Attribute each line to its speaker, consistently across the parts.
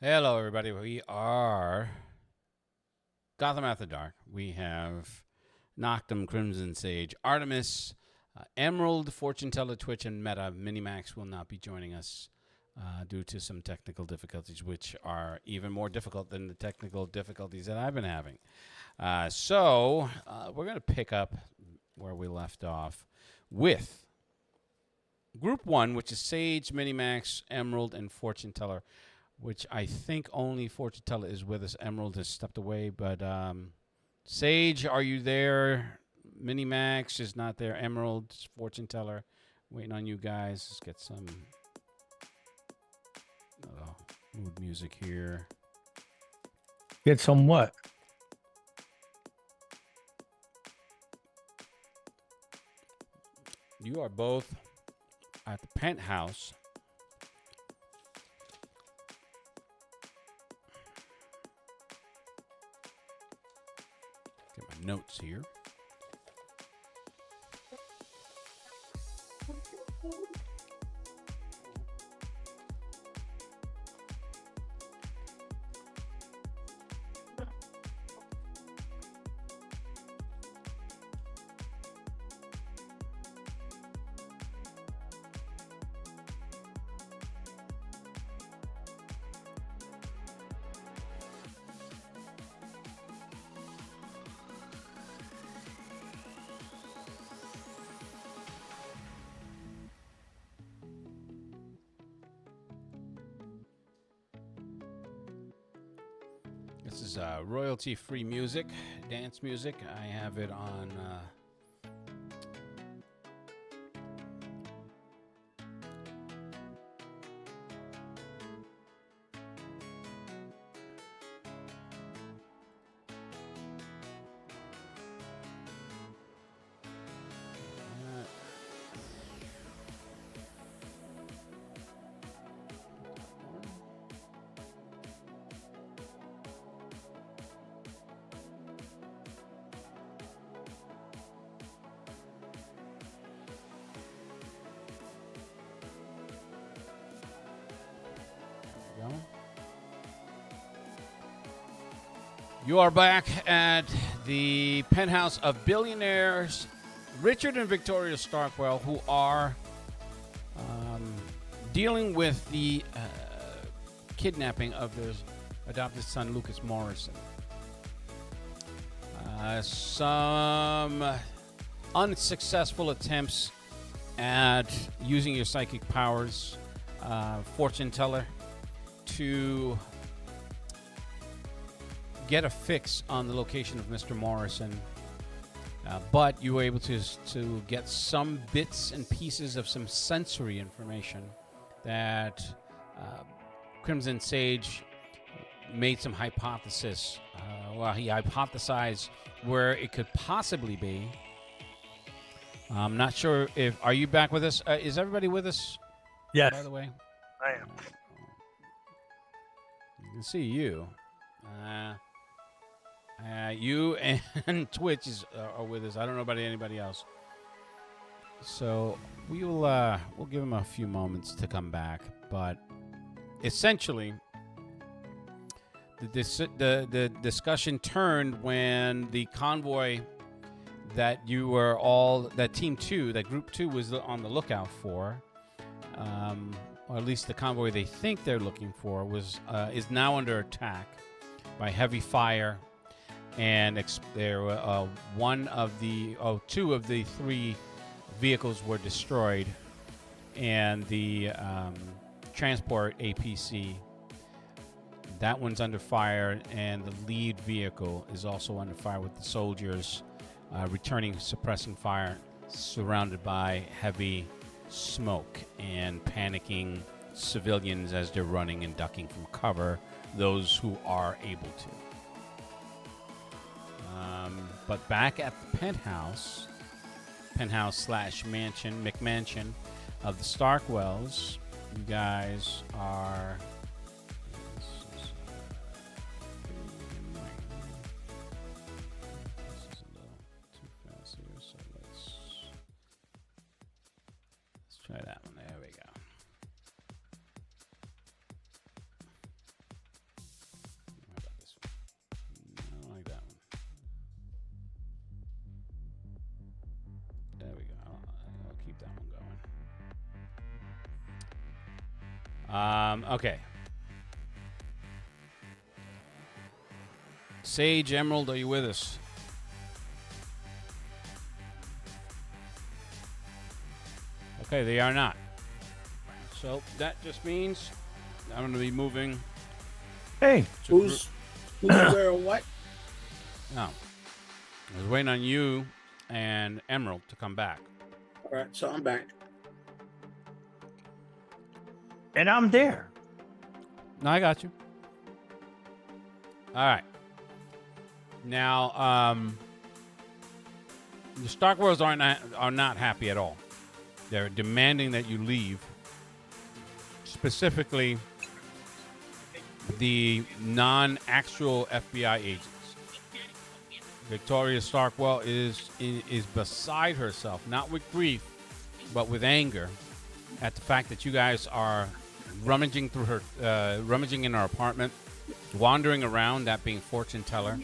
Speaker 1: Hello, everybody. We are Gotham After Dark. We have Noctum, Crimson Sage, Artemis, Emerald, Fortune Teller, Twitch, and Meta. Minimax will not be joining us due to some technical difficulties, which are even more difficult than the technical difficulties that I've been having. So we're going to pick up where we left off with Group 1, which is Sage, Minimax, Emerald, and Fortune Teller, which I think only Fortune Teller is with us. Emerald has stepped away, but Sage, are you there? Minimax is not there. Emerald, Fortune Teller, waiting on you guys. Let's get some mood music here.
Speaker 2: Get some what?
Speaker 1: You are both at the penthouse. Get my notes here. This is royalty-free music, dance music. I have it on You are back at the penthouse of billionaires Richard and Victoria Starkwell, who are dealing with the kidnapping of their adopted son, Lucas Morrison. Some unsuccessful attempts at using your psychic powers, Fortune Teller, to get a fix on the location of Mr. Morrison, but you were able to get some bits and pieces of some sensory information that Crimson Sage made some hypothesis. He hypothesized where it could possibly be. I'm not sure if... Are you back with us? Is everybody with us?
Speaker 2: Yes.
Speaker 1: By the way?
Speaker 2: I am.
Speaker 1: You can see you. You and Twitch are with us. I don't know about anybody else. So we'll give them a few moments to come back. But essentially, the discussion turned when the convoy that that Team 2, that Group 2 was on the lookout for, or at least the convoy they think they're looking for, is now under attack by heavy fire. And two of the three vehicles were destroyed, and the transport APC, that one's under fire, and the lead vehicle is also under fire with the soldiers returning, suppressing fire, surrounded by heavy smoke and panicking civilians as they're running and ducking from cover, those who are able to. But back at the penthouse / mansion, McMansion of the Starkwells, you guys are... This is a little too fast here, so let's try that one. There we go. Okay. Sage, Emerald, are you with us? Okay, they are not. So that just means I'm going to be moving.
Speaker 2: Hey,
Speaker 3: Who's where or what?
Speaker 1: No. I was waiting on you and Emerald to come back.
Speaker 3: All right, so I'm back.
Speaker 2: and I'm there.
Speaker 1: No, I got you. All right. Now, the Starkworlds are not happy at all. They're demanding that you leave. Specifically, the non-actual FBI agents. Victoria Starkwell is beside herself, not with grief, but with anger at the fact that you guys are rummaging in her apartment, wandering around, that being fortune teller,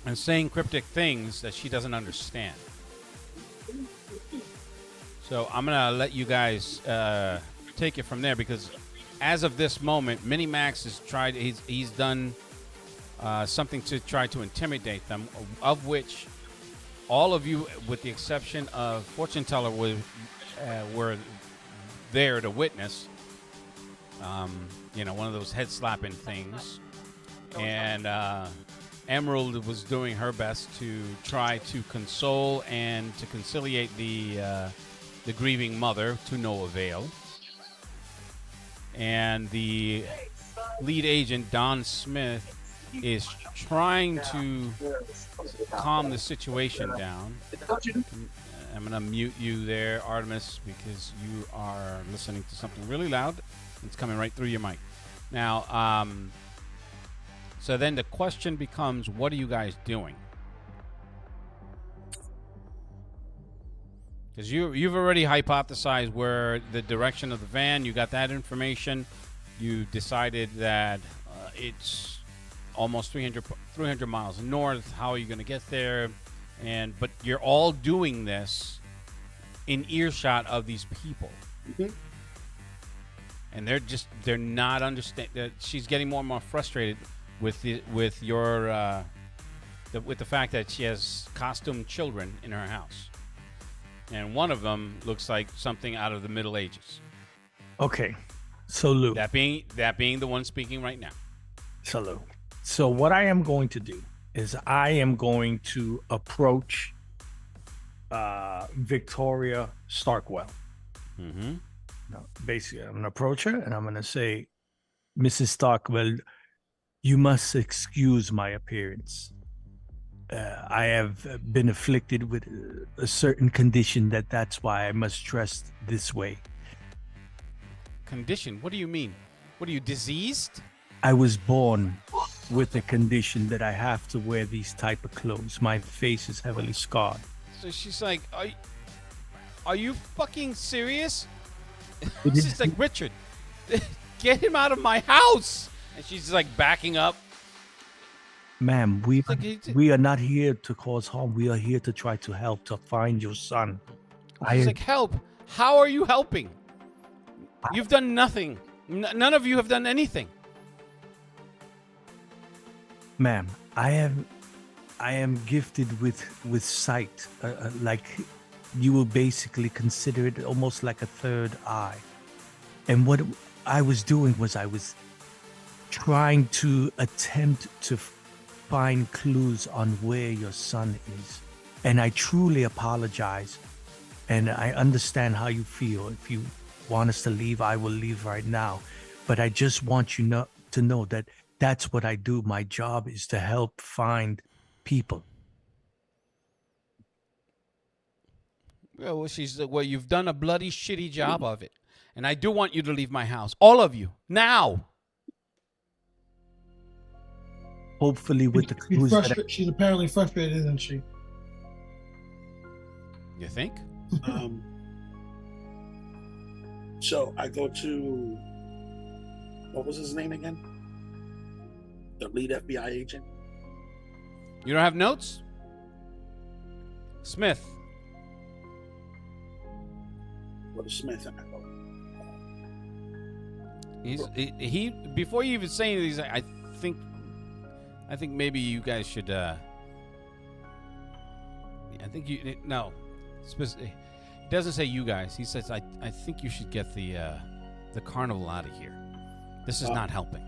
Speaker 1: and saying cryptic things that she doesn't understand. So I'm gonna let you guys take it from there, because as of this moment, Minimax has tried. He's done something to try to intimidate them, of which all of you, with the exception of fortune teller, were there to witness. One of those head slapping things, and Emerald was doing her best to try to console and to conciliate the grieving mother, to no avail. And the lead agent, Don Smith, is trying to calm the situation down. I'm going to mute you there, Artemis, because you are listening to something really loud. It's coming right through your mic. Now, so then the question becomes, what are you guys doing? Because you've already hypothesized where the direction of the van. You got that information. You decided that it's almost 300 miles north. How are you going to get there? But you're all doing this in earshot of these people.
Speaker 3: Mm-hmm.
Speaker 1: And they're not understand. She's getting more and more frustrated with the fact that she has costumed children in her house. And one of them looks like something out of the Middle Ages.
Speaker 2: Okay, so Lou.
Speaker 1: That being the one speaking right now.
Speaker 2: So Lou. So what I am going to do is I am going to approach Victoria Starkwell.
Speaker 1: Mm-hmm.
Speaker 2: No, basically, I'm going to approach her and I'm going to say, Mrs. Starkwell, you must excuse my appearance. I have been afflicted with a certain condition that's why I must dress this way.
Speaker 1: Condition? What do you mean? What are you, diseased?
Speaker 2: I was born with a condition that I have to wear these type of clothes. My face is heavily scarred.
Speaker 1: So she's like, are you fucking serious? She's like, Richard, get him out of my house. And she's like backing up.
Speaker 2: Ma'am, we are not here to cause harm. We are here to try to help to find your son.
Speaker 1: She's like, help? How are you helping? You've done nothing. None of you have done anything.
Speaker 2: Ma'am, I am gifted with sight. Like you will basically consider it almost like a third eye. And what I was doing was I was trying to attempt to find clues on where your son is. And I truly apologize. And I understand how you feel. If you want us to leave, I will leave right now. But I just want you to know that that's what I do. My job is to help find people.
Speaker 1: Well, she's well, you've done a bloody shitty job of it. And I do want you to leave my house. All of you. Now.
Speaker 2: Hopefully with the clues
Speaker 3: She's apparently frustrated, isn't she?
Speaker 1: You think?
Speaker 3: So I go to, what was his name again? The lead FBI agent.
Speaker 1: You don't have notes? Smith.
Speaker 3: What is Smith?
Speaker 1: He before you even say anything, he's like, I think maybe you guys should. I think you no. He doesn't say you guys. He says I think you should get the carnival out of here. This is not helping.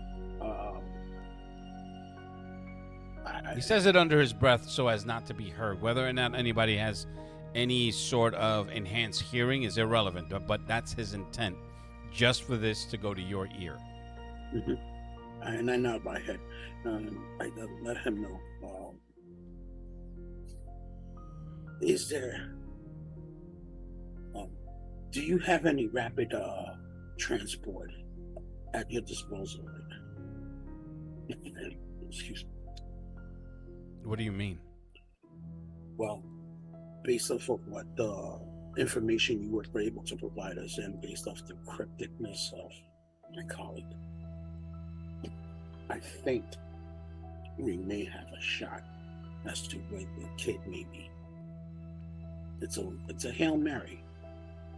Speaker 1: He says it under his breath so as not to be heard. Whether or not anybody has any sort of enhanced hearing is irrelevant, but that's his intent, just for this to go to your ear.
Speaker 3: Mm-hmm. And I nod my head. I let him know. Is there... do you have any rapid transport at your disposal right now? Excuse me.
Speaker 1: What do you mean?
Speaker 3: Well, based off of what the information you were able to provide us and based off the crypticness of my colleague, I think we may have a shot as to where the kid may be. It's a Hail Mary,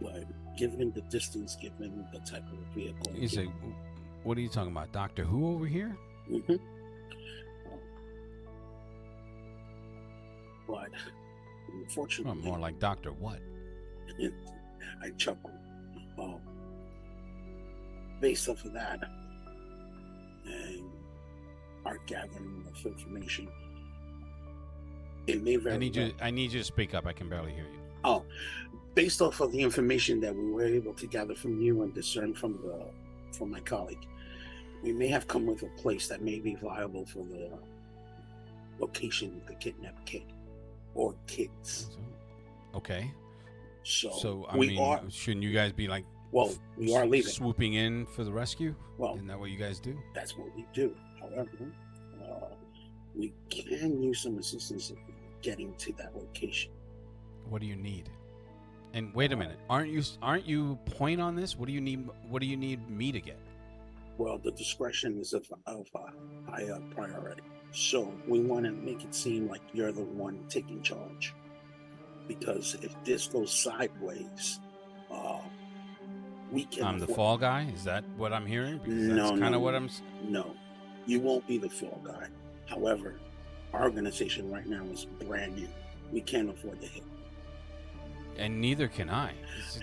Speaker 3: but given the distance, given the type of vehicle.
Speaker 1: You say, what are you talking about? Doctor Who over here?
Speaker 3: Mm-hmm. But unfortunately,
Speaker 1: more like Doctor What?
Speaker 3: I chuckle. Based off of that and our gathering of information, it may very
Speaker 1: I need you to speak up. I can barely hear you.
Speaker 3: Oh, based off of the information that we were able to gather from you and discern from my colleague, we may have come with a place that may be viable for the location of the kidnapped kid or kids.
Speaker 1: Okay.
Speaker 3: So
Speaker 1: I mean, shouldn't you guys be like?
Speaker 3: Well, we are leaving.
Speaker 1: Swooping in for the rescue?
Speaker 3: Well,
Speaker 1: isn't that what you guys do?
Speaker 3: That's what we do. However, we can use some assistance in getting to that location.
Speaker 1: What do you need? And wait a minute, aren't you point on this? What do you need? What do you need me to get?
Speaker 3: Well, the discretion is of high priority. So we want to make it seem like you're the one taking charge. Because if this goes sideways, we can...
Speaker 1: I'm the fall guy? Is that what I'm hearing? Because
Speaker 3: No,
Speaker 1: that's kind of what I'm...
Speaker 3: No, you won't be the fall guy. However, our organization right now is brand new. We can't afford to hit.
Speaker 1: And neither can I.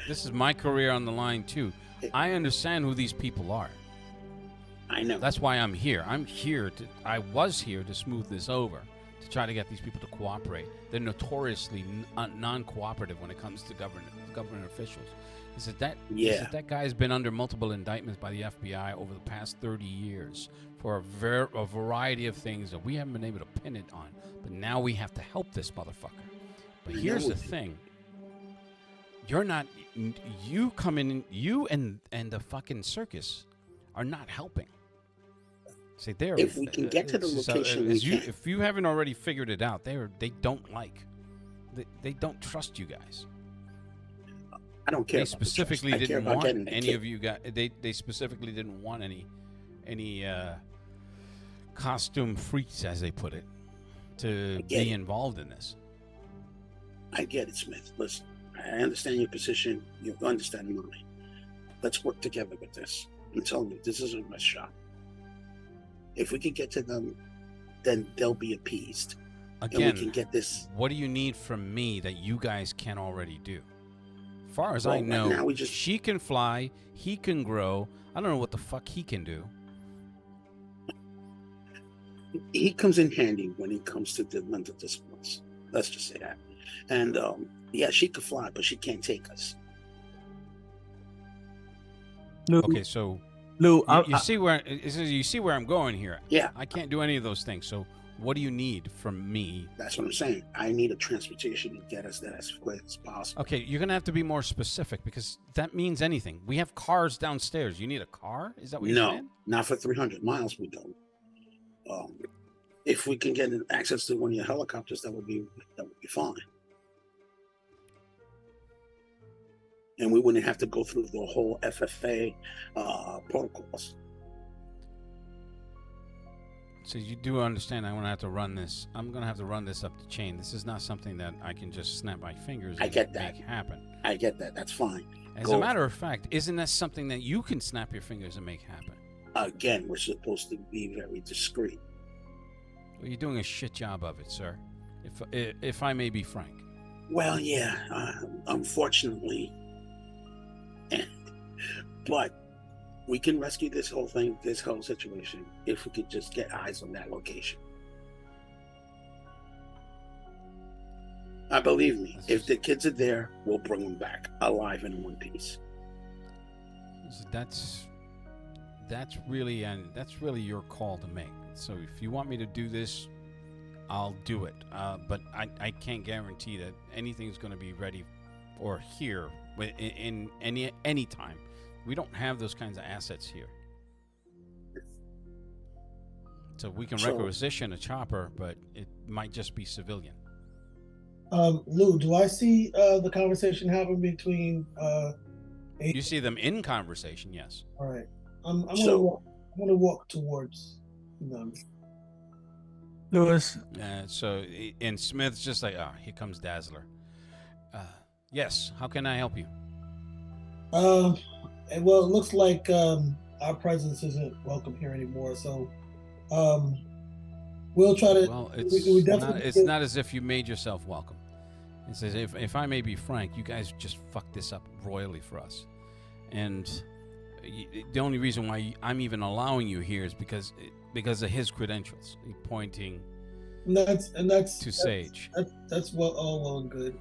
Speaker 1: This is my career on the line, too. I understand who these people are.
Speaker 3: I know.
Speaker 1: That's why I'm here. I was here to smooth this over, to try to get these people to cooperate. They're notoriously non-cooperative when it comes to government officials. Is it that guy's been under multiple indictments by the FBI over the past 30 years for a variety of things that we haven't been able to pin it on. But now we have to help this motherfucker. But here's the thing. You're not... You come in... You and the fucking circus are not helping. See,
Speaker 3: if we can get to the location,
Speaker 1: if you haven't already figured it out, they don't trust you guys.
Speaker 3: I don't care.
Speaker 1: They specifically didn't want any of you guys. They specifically didn't want any costume freaks, as they put it, to be involved in this.
Speaker 3: I get it, Smith. Listen, I understand your position. You understand mine. Let's work together with this. I'm telling you, this is our best shot. If we can get to them, then they'll be appeased.
Speaker 1: Again,
Speaker 3: and we can get this.
Speaker 1: What do you need from me that you guys can already do? As far as I know, right now she can fly, he can grow. I don't know what the fuck he can do.
Speaker 3: He comes in handy when it comes to the mental disciplines. Let's just say that. And she could fly, but she can't take us.
Speaker 2: Lou,
Speaker 1: okay, so
Speaker 2: Lou,
Speaker 1: you see where I'm going here.
Speaker 3: Yeah,
Speaker 1: I can't do any of those things. So what do you need from me?
Speaker 3: That's what I'm saying. I need a transportation to get us there as quick as possible.
Speaker 1: Okay, you're gonna have to be more specific because that means anything. We have cars downstairs. You need a car? Is that what you're saying?
Speaker 3: No, not for 300 miles. We don't. If we can get access to one of your helicopters, that would be fine. And we wouldn't have to go through the whole FFA protocols.
Speaker 1: So you do understand I'm going to have to run this. I'm going to have to run this up the chain. This is not something that I can just snap my fingers and
Speaker 3: get that.
Speaker 1: make happen.
Speaker 3: I get that. That's fine.
Speaker 1: As a matter of fact, isn't that something that you can snap your fingers and make happen?
Speaker 3: Again, we're supposed to be very discreet.
Speaker 1: Well, you're doing a shit job of it, sir. If I may be frank.
Speaker 3: Well, yeah, unfortunately, but we can rescue this whole situation, if we could just get eyes on that location. Believe me, if the kids are there, we'll bring them back alive in one piece.
Speaker 1: That's really your call to make. So if you want me to do this, I'll do it. But I can't guarantee that anything's going to be ready or here in any time. We don't have those kinds of assets here. So we can requisition a chopper, but it might just be civilian.
Speaker 4: Lou, do I see the conversation happen between?
Speaker 1: You see them in conversation, yes.
Speaker 4: All right, I'm gonna walk towards them.
Speaker 2: Lewis.
Speaker 1: And Smith's just like, here comes Dazzler. Yes, how can I help you?
Speaker 4: Well, it looks like our presence isn't welcome here anymore. So, we'll try to.
Speaker 1: Well,
Speaker 4: it's
Speaker 1: not as if you made yourself welcome. It says, if I may be frank, you guys just fucked this up royally for us, and the only reason why I'm even allowing you here is because of his credentials. Pointing.
Speaker 4: And that's
Speaker 1: to Sage.
Speaker 4: That's well and good.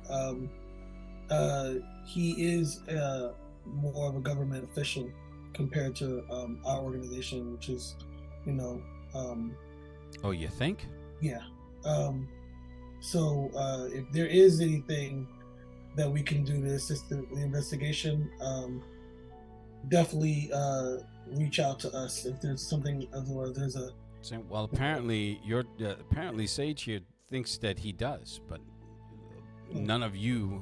Speaker 4: He is more of a government official compared to our organization, which is,
Speaker 1: Oh, you think?
Speaker 4: Yeah. So if there is anything that we can do to assist the investigation, definitely reach out to us if there's something. Otherwise, there's a.
Speaker 1: Well, apparently Sage here thinks that he does, but none of you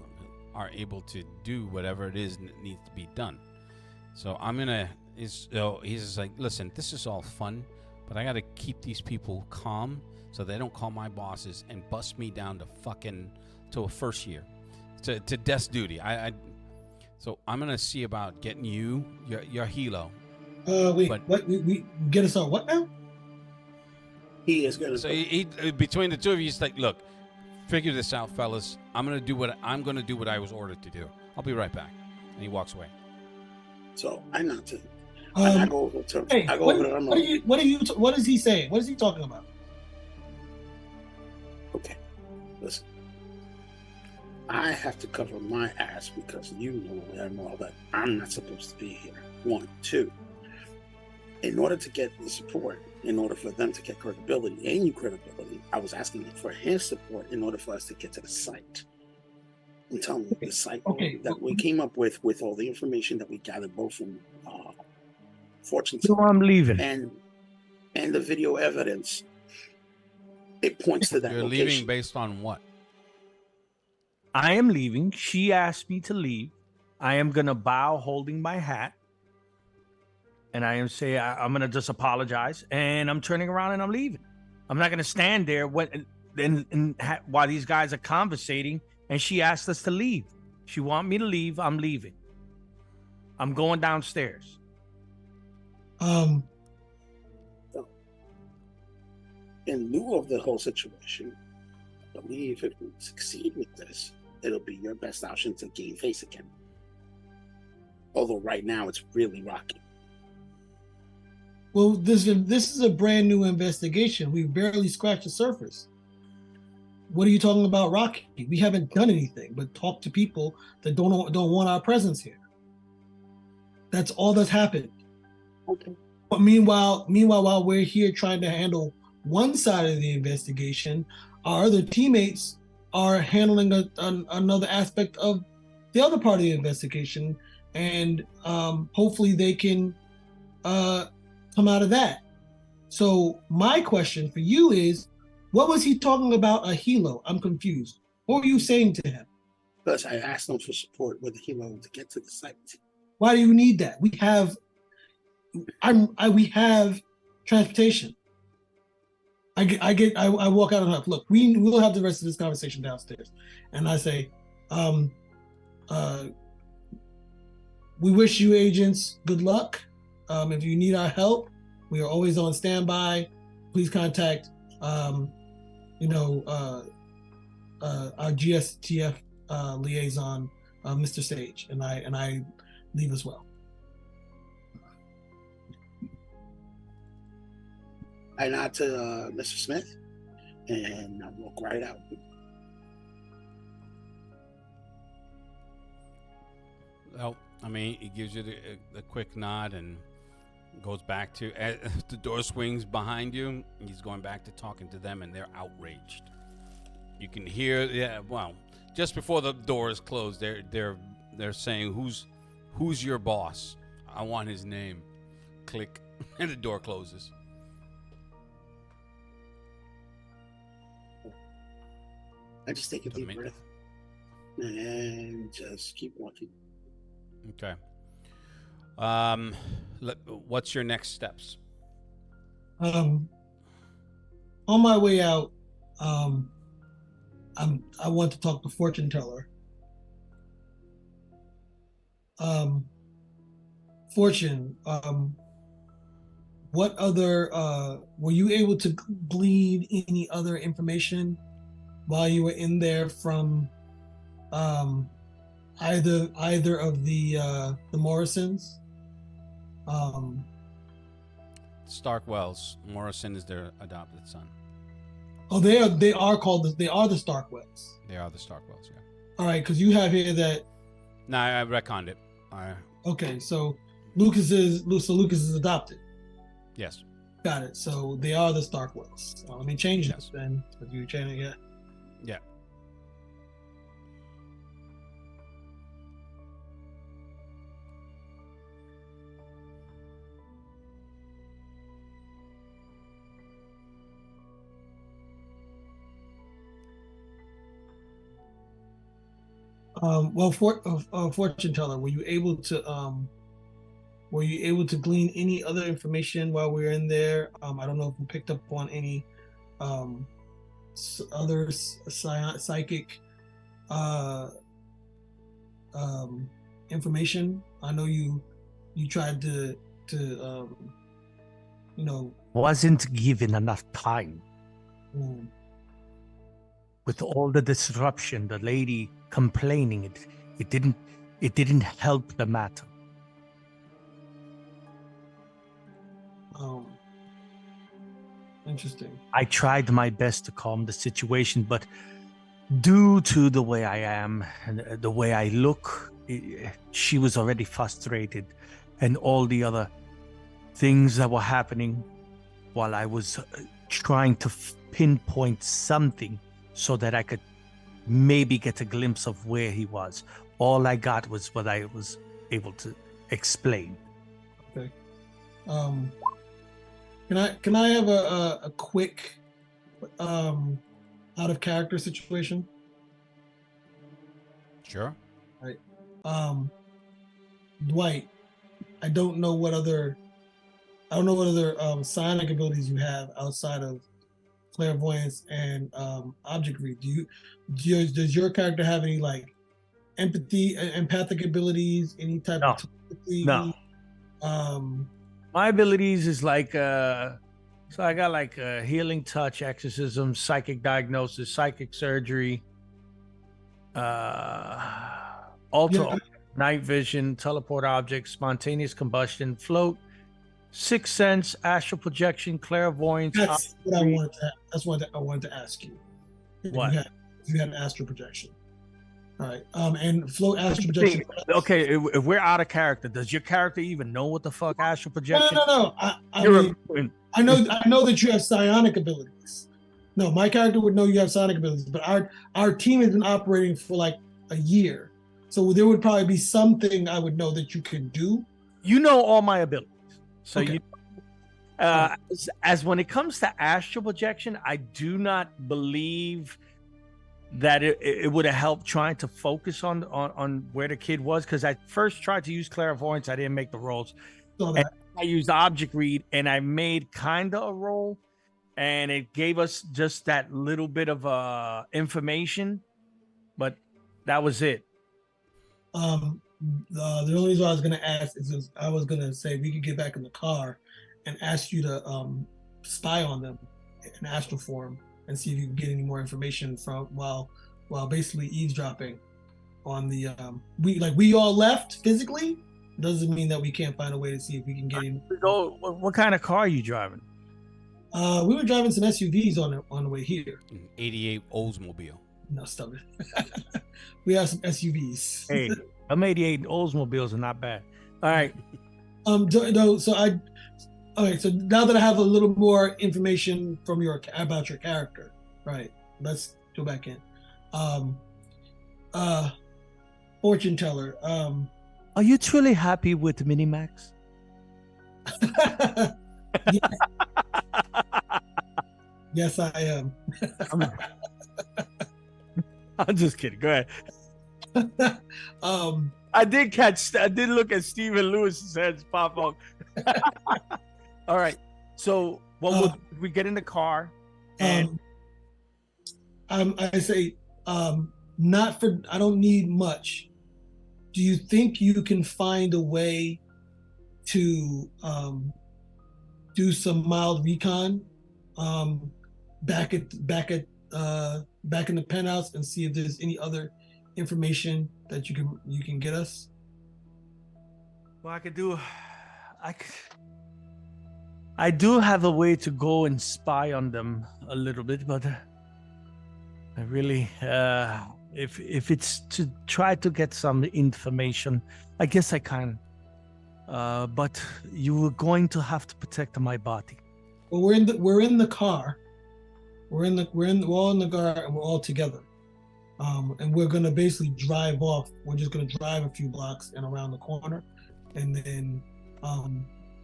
Speaker 1: are able to do whatever it is that needs to be done. So he's just like, listen, this is all fun, but I got to keep these people calm so they don't call my bosses and bust me down to a first year, to desk duty. So I'm gonna see about getting your helo.
Speaker 4: What? We get us on what now?
Speaker 3: He is gonna.
Speaker 1: So he between the two of you, he's like, look, figure this out, fellas. I'm gonna do what I was ordered to do. I'll be right back. And he walks away.
Speaker 3: So I nod to him. I go over to him.
Speaker 4: Hey, what is he saying? What is he talking about?
Speaker 3: Okay, listen. I have to cover my ass because you know and all that. I'm not supposed to be here. 1, 2. In order to get the support, in order for them to get credibility and you credibility, I was asking for his support in order for us to get to the site. I'm telling you, the site that we came up with all the information that we gathered both from Fortune
Speaker 2: So I'm leaving.
Speaker 3: and the video evidence, it points to that
Speaker 1: You're
Speaker 3: location.
Speaker 1: leaving based on what?
Speaker 2: I am leaving. She asked me to leave. I am going to bow holding my hat. And I am saying, I'm going to just apologize. And I'm turning around and I'm leaving. I'm not going to stand there while these guys are conversating. And she asked us to leave. She want me to leave. I'm leaving. I'm going downstairs.
Speaker 3: In lieu of the whole situation, I believe if we succeed with this, it'll be your best option to gain face again. Although right now it's really rocky.
Speaker 4: Well, this is a brand new investigation. We've barely scratched the surface. What are you talking about, Rocky? We haven't done anything but talk to people that don't want our presence here. That's all that's happened.
Speaker 3: Okay.
Speaker 4: But meanwhile, while we're here trying to handle one side of the investigation, our other teammates are handling another aspect of the other part of the investigation, and hopefully they can come out of that. So my question for you is, what was he talking about a helo? I'm confused. What were you saying to him?
Speaker 3: Because I asked them for support with the helo to get to the site.
Speaker 4: Why do you need that? We have transportation. I walk out and I'm like, look, we'll have the rest of this conversation downstairs. And I say, we wish you agents good luck. If you need our help, we are always on standby. Please contact, you know, our GSTF liaison, Mr. Sage, and I leave as well.
Speaker 3: I nod to Mr. Smith, and I walk right out.
Speaker 1: Well, I mean, he gives you the quick nod and goes back to the door swings behind you. He's going back to talking to them, and they're outraged. You can hear, yeah. Well, just before the door is closed, they're saying, "Who's your boss? I want his name." Click, and the door closes.
Speaker 3: I just take a deep breath and just keep walking.
Speaker 1: Okay. What's your next steps?
Speaker 4: On my way out, I want to talk to fortune teller. Fortune, what other were you able to glean any other information while you were in there from either of the Morrisons?
Speaker 1: Starkwells. Morrison is their adopted son.
Speaker 4: Oh, they are the Starkwells.
Speaker 1: They are the Starkwells, yeah.
Speaker 4: All right, because you have here that.
Speaker 1: No, I retconned it.
Speaker 4: Okay, so Lucas is adopted.
Speaker 1: Yes.
Speaker 4: Got it. So they are the Starkwells. Let me change
Speaker 1: Yes.
Speaker 4: it then. Have you changed it yet?
Speaker 1: Yeah.
Speaker 4: Well, fortune teller, were you able to glean any other information while we were in there? I don't know if you picked up on any other psychic information. I know you tried to
Speaker 2: Wasn't given enough time.
Speaker 4: mm,
Speaker 2: With all the disruption, the lady complaining, it didn't help the matter.
Speaker 4: interesting.
Speaker 2: I tried my best to calm the situation, but due to the way I am and the way I look, she was already frustrated, and all the other things that were happening while I was trying to pinpoint something so that I could maybe get a glimpse of where he was. All I got was what I was able to explain.
Speaker 4: Okay. Can I have a quick out of character situation?
Speaker 1: Sure.
Speaker 4: Right. Dwight, I don't know what other psionic abilities you have outside of clairvoyance and object read. Does your character have any like empathic abilities, any type
Speaker 2: No.
Speaker 4: of telepathy?
Speaker 2: No. My abilities is like so I got like healing touch, exorcism, psychic diagnosis, psychic surgery, ultra night vision, teleport objects, spontaneous combustion, float, sixth sense, astral projection, clairvoyance.
Speaker 4: That's what I wanted to. That's what I wanted to ask you.
Speaker 2: What?
Speaker 4: If you had astral projection. All right. And float astral projection.
Speaker 2: Okay, if we're out of character, does your character even know what the fuck astral projection?
Speaker 4: No. I mean, I know that you have psionic abilities. No, my character would know you have psionic abilities, but our team has been operating for like a year, so there would probably be something I would know that you could do.
Speaker 2: You know all my abilities, so
Speaker 4: Okay.
Speaker 2: you. As when it comes to astral projection, I do not believe that it would have helped trying to focus on where the kid was, because I first tried to use clairvoyance, I didn't make the rolls.
Speaker 4: So
Speaker 2: I used object read and I made kind of a roll, and it gave us just that little bit of information, but that was it.
Speaker 4: The only reason I was gonna ask is I was gonna say we could get back in the car and ask you to spy on them in astral form and see if you can get any more information from while basically eavesdropping on the we all left physically. Doesn't mean that we can't find a way to see if we can get in.
Speaker 2: So, what kind of car are you driving?
Speaker 4: We were driving some SUVs on the way here.
Speaker 1: An 88 Oldsmobile.
Speaker 4: No, stop it. We have some SUVs.
Speaker 2: Hey, I'm 88 Oldsmobiles are not bad. All right.
Speaker 4: So now that I have a little more information from about your character, right? Let's go back in. Fortune teller.
Speaker 2: Are you truly happy with Minimax?
Speaker 4: Yes, I am.
Speaker 2: I'm just kidding. Go ahead. I did look at Stephen Lewis's heads pop up. All right. So we get in the car and
Speaker 4: I say, I don't need much. Do you think you can find a way to do some mild recon back in the penthouse and see if there's any other information that you can get us?
Speaker 2: Well, I do have a way to go and spy on them a little bit, but I really, if it's to try to get some information, I guess I can. But you were going to have to protect my body.
Speaker 4: Well, we're in the car. We're all in the car and we're all together. And we're gonna basically drive off. We're just gonna drive a few blocks and around the corner, and then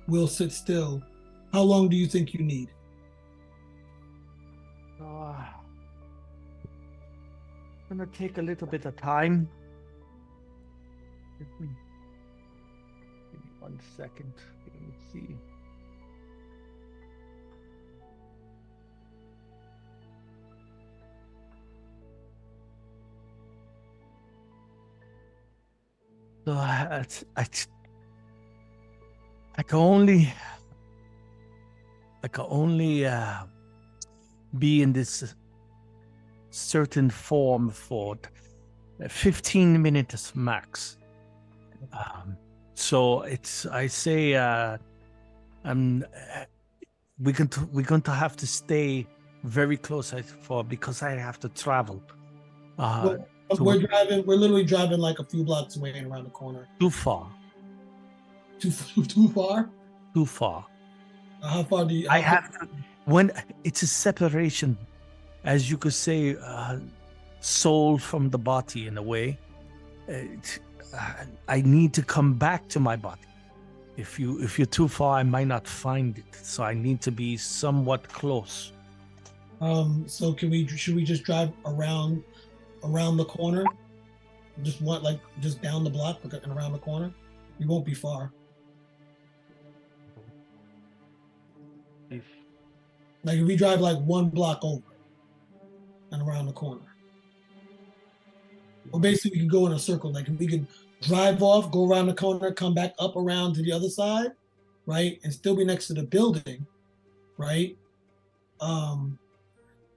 Speaker 4: we'll sit still. How long do you think you need?
Speaker 2: Gonna take a little bit of time. Give me 1 second. Let me see. So I can only be in this certain form for 15 minutes max. So we're going to have to stay very close because I have to travel.
Speaker 4: We're literally driving like a few blocks away and around the corner.
Speaker 2: Too far.
Speaker 4: Too far?
Speaker 2: Too far.
Speaker 4: How far do you?
Speaker 2: I have to, when it's a separation, as you could say, soul from the body in a way. I need to come back to my body. If you're too far, I might not find it. So I need to be somewhat close.
Speaker 4: So should we just drive around the corner? Just down the block and around the corner? We won't be far. If we drive like 1 block over and around the corner. Well, basically we can go in a circle. Like we can drive off, go around the corner, come back up around to the other side, right? And still be next to the building, right?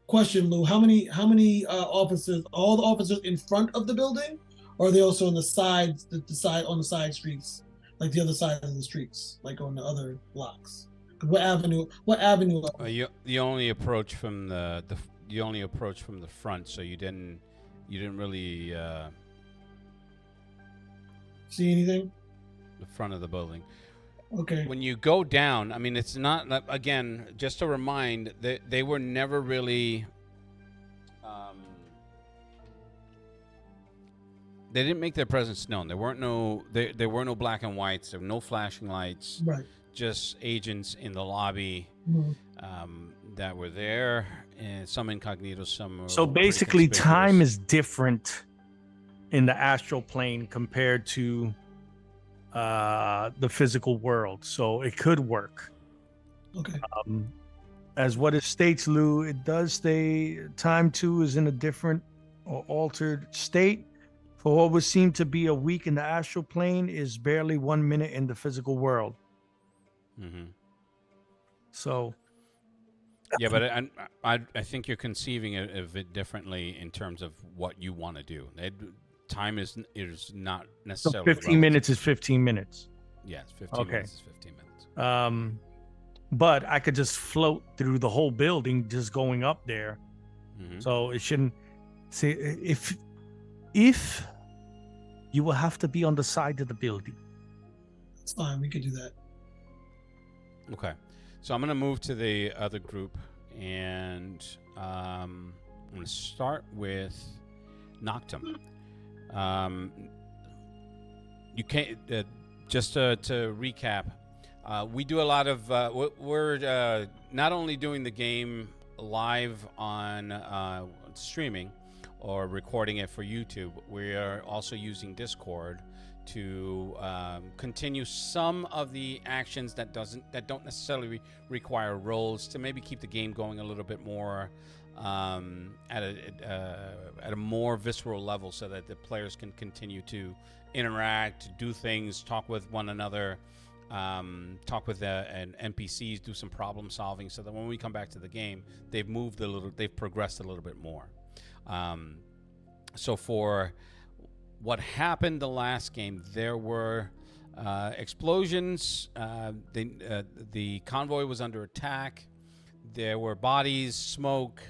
Speaker 4: Question, Lou, how many officers, all the officers in front of the building, or are they also on the sides, on the side streets, like the other side of the streets, like on the other blocks? What avenue?
Speaker 1: You only approach from the front, so you didn't really
Speaker 4: see anything.
Speaker 1: The front of the building.
Speaker 4: Okay.
Speaker 1: When you go down, I mean, it's not, again, just to remind, they were never really, they didn't make their presence known. There were no black and whites. There were no flashing lights.
Speaker 4: Right.
Speaker 1: Just agents in the lobby that were there, and some incognito, some.
Speaker 2: So basically, time is different in the astral plane compared to the physical world, so it could work.
Speaker 4: Okay.
Speaker 2: As what it states, Lou, it does say time too is in a different or altered state For what would seem to be a week in the astral plane is barely 1 minute in the physical world.
Speaker 1: Mm-hmm.
Speaker 2: So,
Speaker 1: Yeah, but I think you're conceiving of it differently in terms of what you want to do. Time is not
Speaker 2: so
Speaker 1: necessarily
Speaker 2: 15
Speaker 1: relative.
Speaker 2: minutes is 15 minutes.
Speaker 1: Yes, 15
Speaker 2: Okay.
Speaker 1: minutes is 15 minutes.
Speaker 2: But I could just float through the whole building just going up there.
Speaker 1: Mm-hmm.
Speaker 2: So it shouldn't see if you will have to be on the side of the building.
Speaker 4: It's fine. We could do that.
Speaker 1: Okay, so I'm going to move to the other group, and I'm going to start with Noctum. You can't just to recap. We do a lot of. We're not only doing the game live on streaming or recording it for YouTube. We are also using Discord to continue some of the actions that don't necessarily require rolls, to maybe keep the game going a little bit more at a more visceral level, so that the players can continue to interact, do things, talk with one another, talk with an NPCs, do some problem solving, so that when we come back to the game, they've progressed a little bit more. So for what happened the last game, there were explosions. The convoy was under attack. There were bodies, smoke,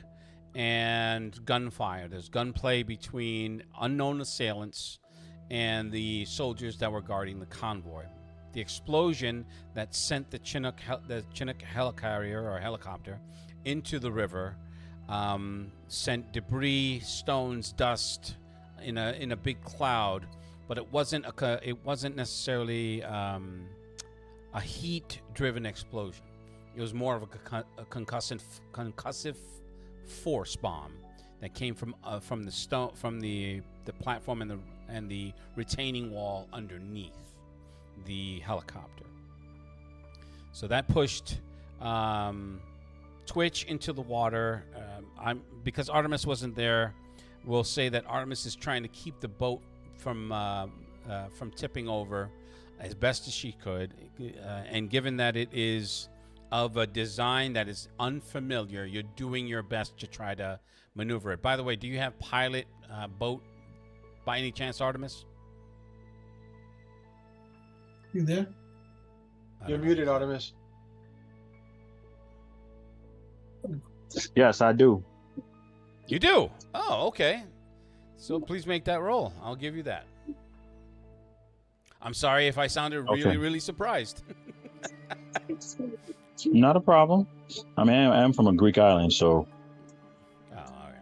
Speaker 1: and gunfire. There's gunplay between unknown assailants and the soldiers that were guarding the convoy. The explosion that sent the Chinook helicarrier or helicopter into the river sent debris, stones, dust in a big cloud, but it wasn't necessarily a heat-driven explosion. It was more of a concussive force bomb that came from the platform and the retaining wall underneath the helicopter. So that pushed Twitch into the water. Because Artemis wasn't there, we'll say that Artemis is trying to keep the boat from tipping over as best as she could. And given that it is of a design that is unfamiliar, you're doing your best to try to maneuver it. By the way, do you have pilot boat by any chance, Artemis?
Speaker 4: You there?
Speaker 5: You're muted, Artemis.
Speaker 6: Yes, I do.
Speaker 1: You do? Oh, okay. So please make that roll. I'll give you that. I'm sorry if I sounded really, really surprised.
Speaker 6: Not a problem. I mean, I'm from a Greek island, so.
Speaker 1: Oh, all right.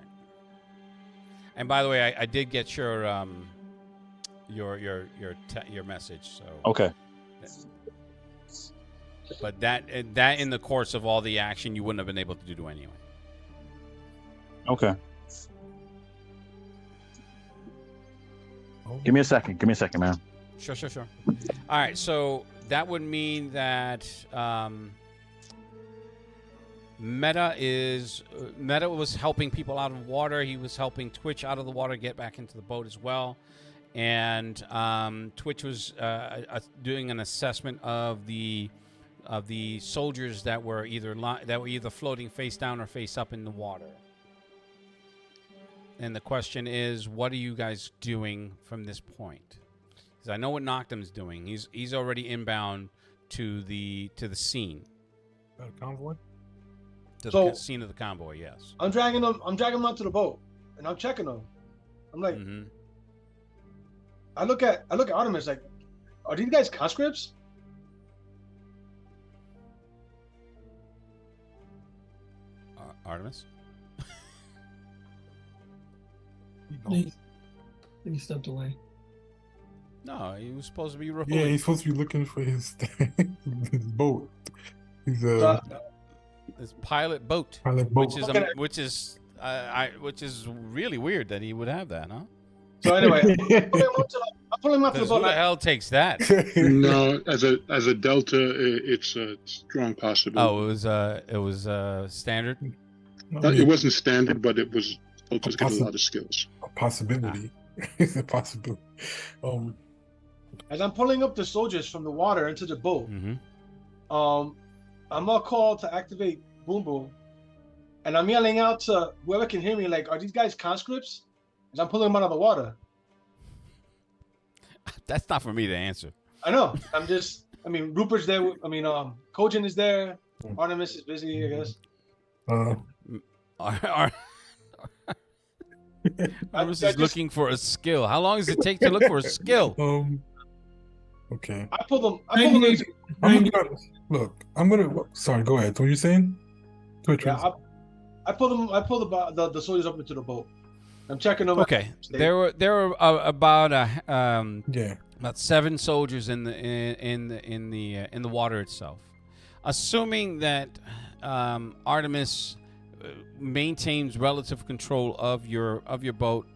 Speaker 1: And by the way, I did get your message. So.
Speaker 6: Okay.
Speaker 1: But that in the course of all the action, you wouldn't have been able to do anyway.
Speaker 6: Okay. Give me a second, man.
Speaker 1: Sure. All right, so that would mean that Meta was helping people out of water. He was helping Twitch out of the water, get back into the boat as well. And Twitch was doing an assessment of the soldiers that were either floating face down or face up in the water. And the question is, what are you guys doing from this point? Because I know what Noctum's doing. He's already inbound to the scene.
Speaker 7: Convoy?
Speaker 1: To the scene of the convoy, yes.
Speaker 5: I'm dragging them onto the boat, and I'm checking them. I'm like, I look at Artemis like, are these guys conscripts?
Speaker 1: Artemis?
Speaker 4: He stepped away.
Speaker 1: No, he was supposed to be.
Speaker 7: Yeah, he's supposed to be looking for his boat. He's
Speaker 1: his pilot boat. Which is really weird that he would have that, huh?
Speaker 5: So anyway, I'm pulling him up to the boat.
Speaker 1: Who the hell takes that?
Speaker 8: No, as a delta, it's a strong possibility.
Speaker 1: Oh, it was standard.
Speaker 8: It wasn't standard, but it was. Deltas get a lot of skills.
Speaker 7: A possibility. It's a possibility.
Speaker 5: As I'm pulling up the soldiers from the water into the boat,
Speaker 1: Mm-hmm.
Speaker 5: I'm all called to activate Boom Boom, and I'm yelling out to whoever can hear me, like, "Are these guys conscripts?" As I'm pulling them out of the water.
Speaker 1: That's not for me to answer.
Speaker 5: I know. I mean, Rupert's there. Kojin is there. Artemis is busy, I guess.
Speaker 1: Artemis is looking for a skill. How long does it take to look for a skill?
Speaker 7: Okay.
Speaker 5: I pulled them.
Speaker 7: Look, I'm gonna. Sorry, go ahead. What are you saying? Twitch.
Speaker 5: Yeah, I pulled them. I pulled the soldiers up into the boat. I'm checking them.
Speaker 1: Okay, there were about about 7 soldiers in the water itself. Assuming that Artemis maintains relative control of your boat,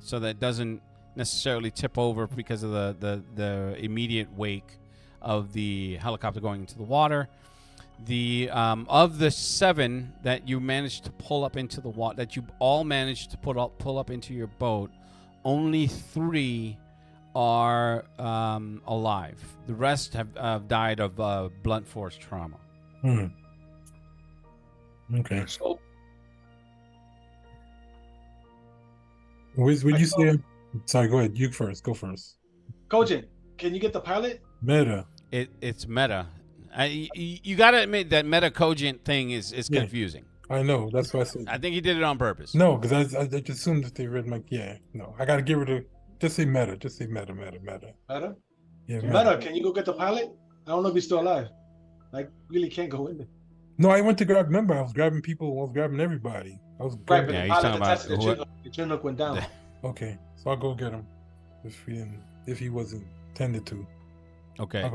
Speaker 1: so that it doesn't necessarily tip over because of the immediate wake of the helicopter going into the water. The of the 7 that you managed to pull up into the water, that you all managed to pull up into your boat, only 3 are alive. The rest have died of blunt force trauma.
Speaker 7: Okay.
Speaker 5: So,
Speaker 7: Would you say? Sorry, go ahead. You first. Go first.
Speaker 5: Kojin, can you get the pilot?
Speaker 7: Meta.
Speaker 1: It's meta. You got to admit that meta cogent thing is confusing.
Speaker 7: I know. That's why I said.
Speaker 1: I think he did it on purpose.
Speaker 7: No, because I just assumed that they read my. Yeah. No, I got to give her the. Just say meta. Just say meta.
Speaker 5: Meta?
Speaker 7: Yeah,
Speaker 5: Meta, can you go get the pilot? I don't know if he's still alive. Like, really can't go in there.
Speaker 7: No, I went to grab. Remember, I was grabbing people. I was grabbing everybody. I was.
Speaker 5: Right, but
Speaker 1: Yeah,
Speaker 5: the
Speaker 1: he's
Speaker 5: pilot,
Speaker 1: talking about
Speaker 5: the Chinook went down.
Speaker 7: Okay, so I'll go get him. If he wasn't tended to.
Speaker 1: Okay.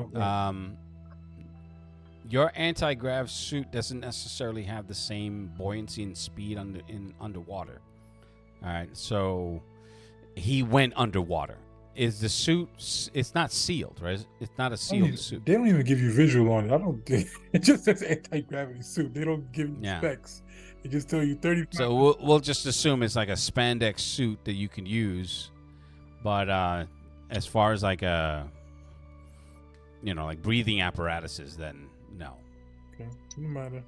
Speaker 1: Your anti-grav suit doesn't necessarily have the same buoyancy and speed underwater. All right, so he went underwater. Is the suit? It's not sealed, right? It's not a sealed suit.
Speaker 7: They don't even give you visual on it. I don't. It just says anti-gravity suit. They don't give you specs. They just tell you 30.
Speaker 1: So we'll just assume it's like a spandex suit that you can use, but as far as like like breathing apparatuses, then no.
Speaker 7: Okay, doesn't matter.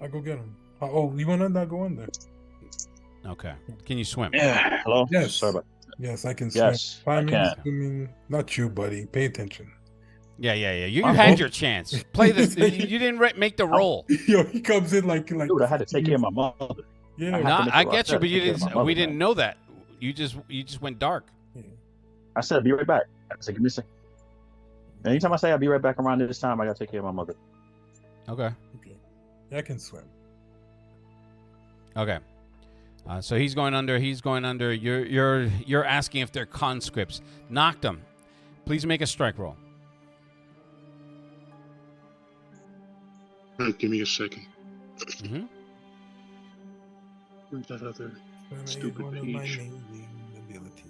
Speaker 7: I'll go get him. Oh, you want to not go under?
Speaker 1: Okay. Can you swim?
Speaker 6: Yeah. Hello.
Speaker 7: Yes.
Speaker 6: Sorry about.
Speaker 7: Yes, I can
Speaker 6: Yes,
Speaker 7: swim. 5
Speaker 6: I
Speaker 7: minutes
Speaker 6: can.
Speaker 7: swimming. Not you, buddy. Pay attention.
Speaker 1: Yeah. You had your chance. Play this. You didn't make the roll.
Speaker 7: Yo, he comes in like.
Speaker 6: Dude, I had to take care of my mother.
Speaker 7: Yeah.
Speaker 1: No, I get you, but you didn't. We didn't know that. You just went dark.
Speaker 6: I said, "Be right back." I said, "Give me a second." Anytime I say I'll be right back around this time, I gotta take care of my mother.
Speaker 1: Okay.
Speaker 7: Yeah, I can swim.
Speaker 1: Okay. So he's going under. You're asking if they're conscripts. Knocked them. Please make a strike roll.
Speaker 8: All right, give me a second.
Speaker 1: Mm-hmm.
Speaker 8: Where's that other
Speaker 7: One
Speaker 8: stupid
Speaker 7: of my
Speaker 8: page?
Speaker 7: amazing abilities.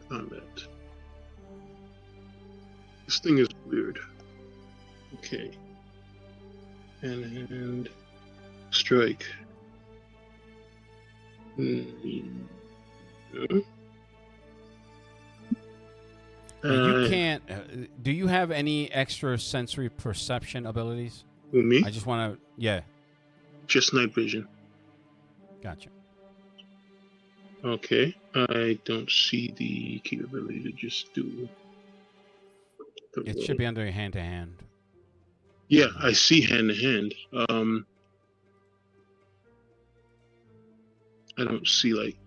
Speaker 8: Combat. This thing is weird. Okay. And strike.
Speaker 1: You can't. Do you have any extra sensory perception abilities?
Speaker 8: Who, me?
Speaker 1: I just want to. Yeah.
Speaker 8: Just night vision.
Speaker 1: Gotcha.
Speaker 8: Okay. I don't see the capability to just do.
Speaker 1: It should be under hand to hand.
Speaker 8: Yeah, I see hand to hand. I don't see like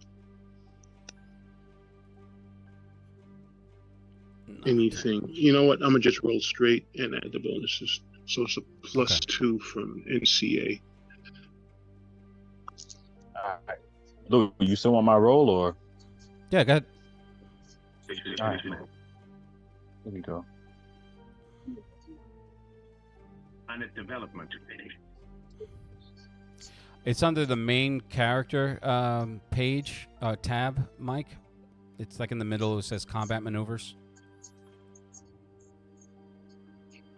Speaker 8: anything. You know what? I'm gonna just roll straight and add the bonuses. So it's a +2 from NCA.
Speaker 6: All right. Look, you still want my roll or?
Speaker 1: Yeah, go ahead.
Speaker 6: All right. Here we go.
Speaker 9: On a development page.
Speaker 1: It's under the main character page tab, Mike. It's like in the middle. It says combat maneuvers.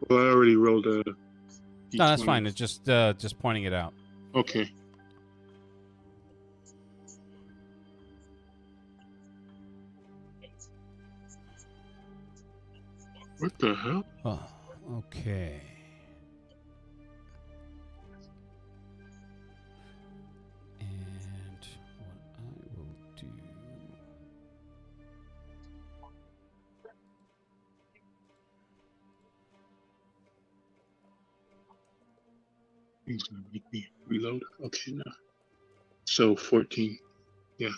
Speaker 8: Well, I already rolled a.
Speaker 1: No, that's fine. It's just pointing it out.
Speaker 8: Okay. What the hell?
Speaker 1: Oh, okay. And what I will do.
Speaker 8: He's gonna make me reload. Okay, no. So 14. Yeah.
Speaker 1: I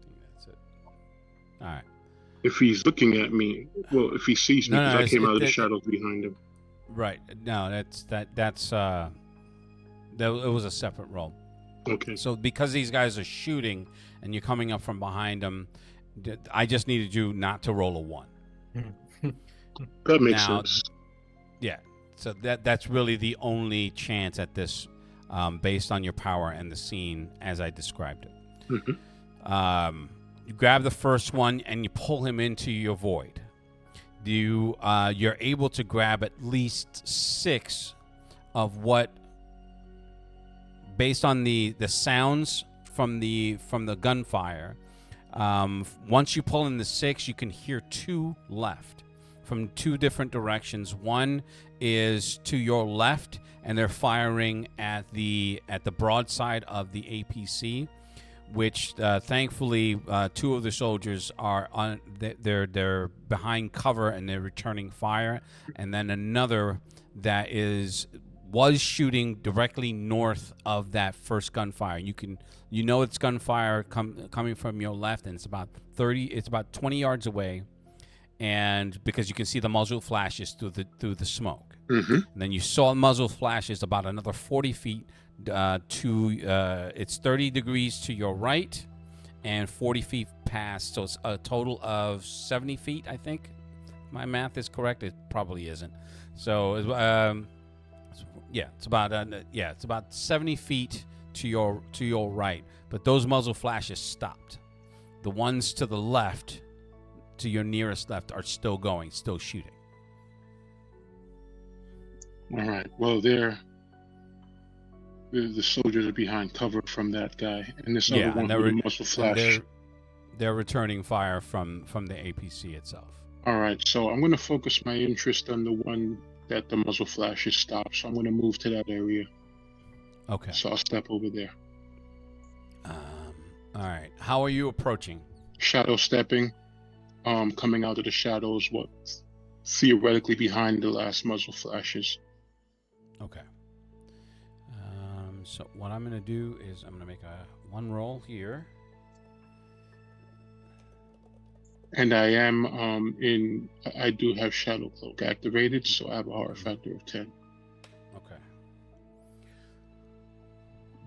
Speaker 1: think that's it. All right.
Speaker 8: If he's looking at me, well, if he sees me, because I came out of the
Speaker 1: it,
Speaker 8: shadows behind him.
Speaker 1: right. No, that's it was a separate roll.
Speaker 8: Okay.
Speaker 1: So because these guys are shooting and you're coming up from behind them, I just needed you not to roll a 1.
Speaker 8: That makes
Speaker 1: Now,
Speaker 8: sense.
Speaker 1: Yeah. So that's really the only chance at this, based on your power and the scene as I described it.
Speaker 8: Mm-hmm.
Speaker 1: You grab the first one and you pull him into your void. You're able to grab at least 6 of what, based on the sounds from the gunfire. Once you pull in the 6, you can hear 2 left from 2 different directions. One is to your left, and they're firing at the broadside of the APC, which thankfully 2 of the soldiers are on. They're behind cover and they're returning fire, and then another that was shooting directly north of that first gunfire. You know it's gunfire coming from your left, and it's about 20 yards away, and because you can see the muzzle flashes through the smoke.
Speaker 8: Mm-hmm.
Speaker 1: And then you saw muzzle flashes about another 40 feet it's 30 degrees to your right and 40 feet past, so it's a total of 70 feet, I think. My math is correct. It probably isn't. So it's about 70 feet to your right, but those muzzle flashes stopped. The ones to the left, to your nearest left, are still going, still shooting.
Speaker 8: All right. Well, the soldiers are behind cover from that guy, and this other one with the muzzle flash.
Speaker 1: They're returning fire from the APC itself.
Speaker 8: All right. So I'm going to focus my interest on the one that the muzzle flash is stopped. So I'm going to move to that area.
Speaker 1: Okay.
Speaker 8: So I'll step over there.
Speaker 1: All right. How are you approaching?
Speaker 8: Shadow stepping. Coming out of the shadows. What theoretically behind the last muzzle flashes.
Speaker 1: Okay. So what I'm going to do is I'm going to make one roll here.
Speaker 8: And I am I do have Shadow Cloak activated, so I have a horror factor of 10.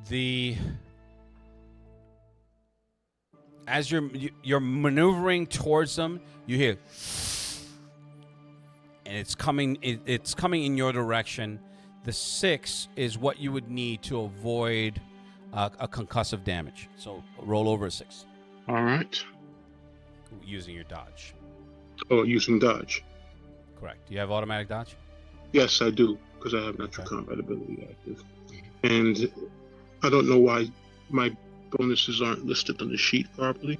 Speaker 1: Okay. As you're maneuvering towards them, you hear, and it's coming in your direction. The 6 is what you would need to avoid a concussive damage. So roll over a 6.
Speaker 8: All right.
Speaker 1: Using your dodge.
Speaker 8: Oh, using dodge.
Speaker 1: Correct. Do you have automatic dodge?
Speaker 8: Yes, I do, because I have natural combat ability active. And I don't know why my bonuses aren't listed on the sheet properly.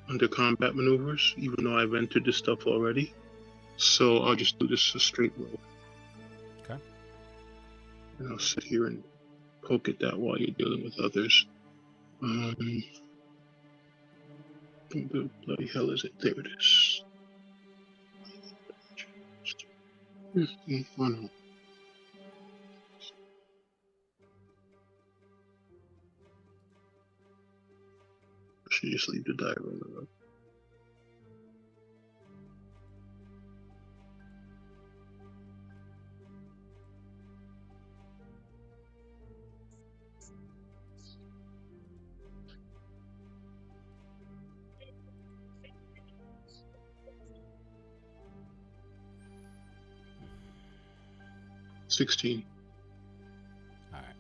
Speaker 8: Under combat maneuvers, even though I've entered this stuff already. So I'll just do this a straight roll.
Speaker 1: Okay.
Speaker 8: And I'll sit here and poke at that while you're dealing with others. What the bloody hell is it? There it is. Oh no. I should just leave the die roller up. $16.
Speaker 1: All right.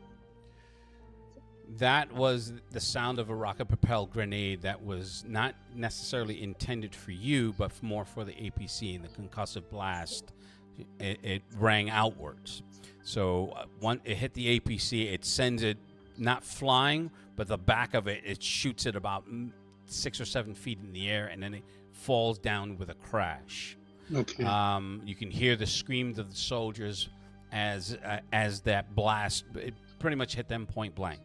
Speaker 1: That was the sound of a rocket-propelled grenade that was not necessarily intended for you, but more for the APC. And the concussive blast, it rang outwards. So once it hit the APC, it sends it not flying, but the back of it shoots it about 6 or 7 feet in the air, and then it falls down with a crash.
Speaker 8: Okay.
Speaker 1: You can hear the screams of the soldiers as that blast, it pretty much hit them point blank.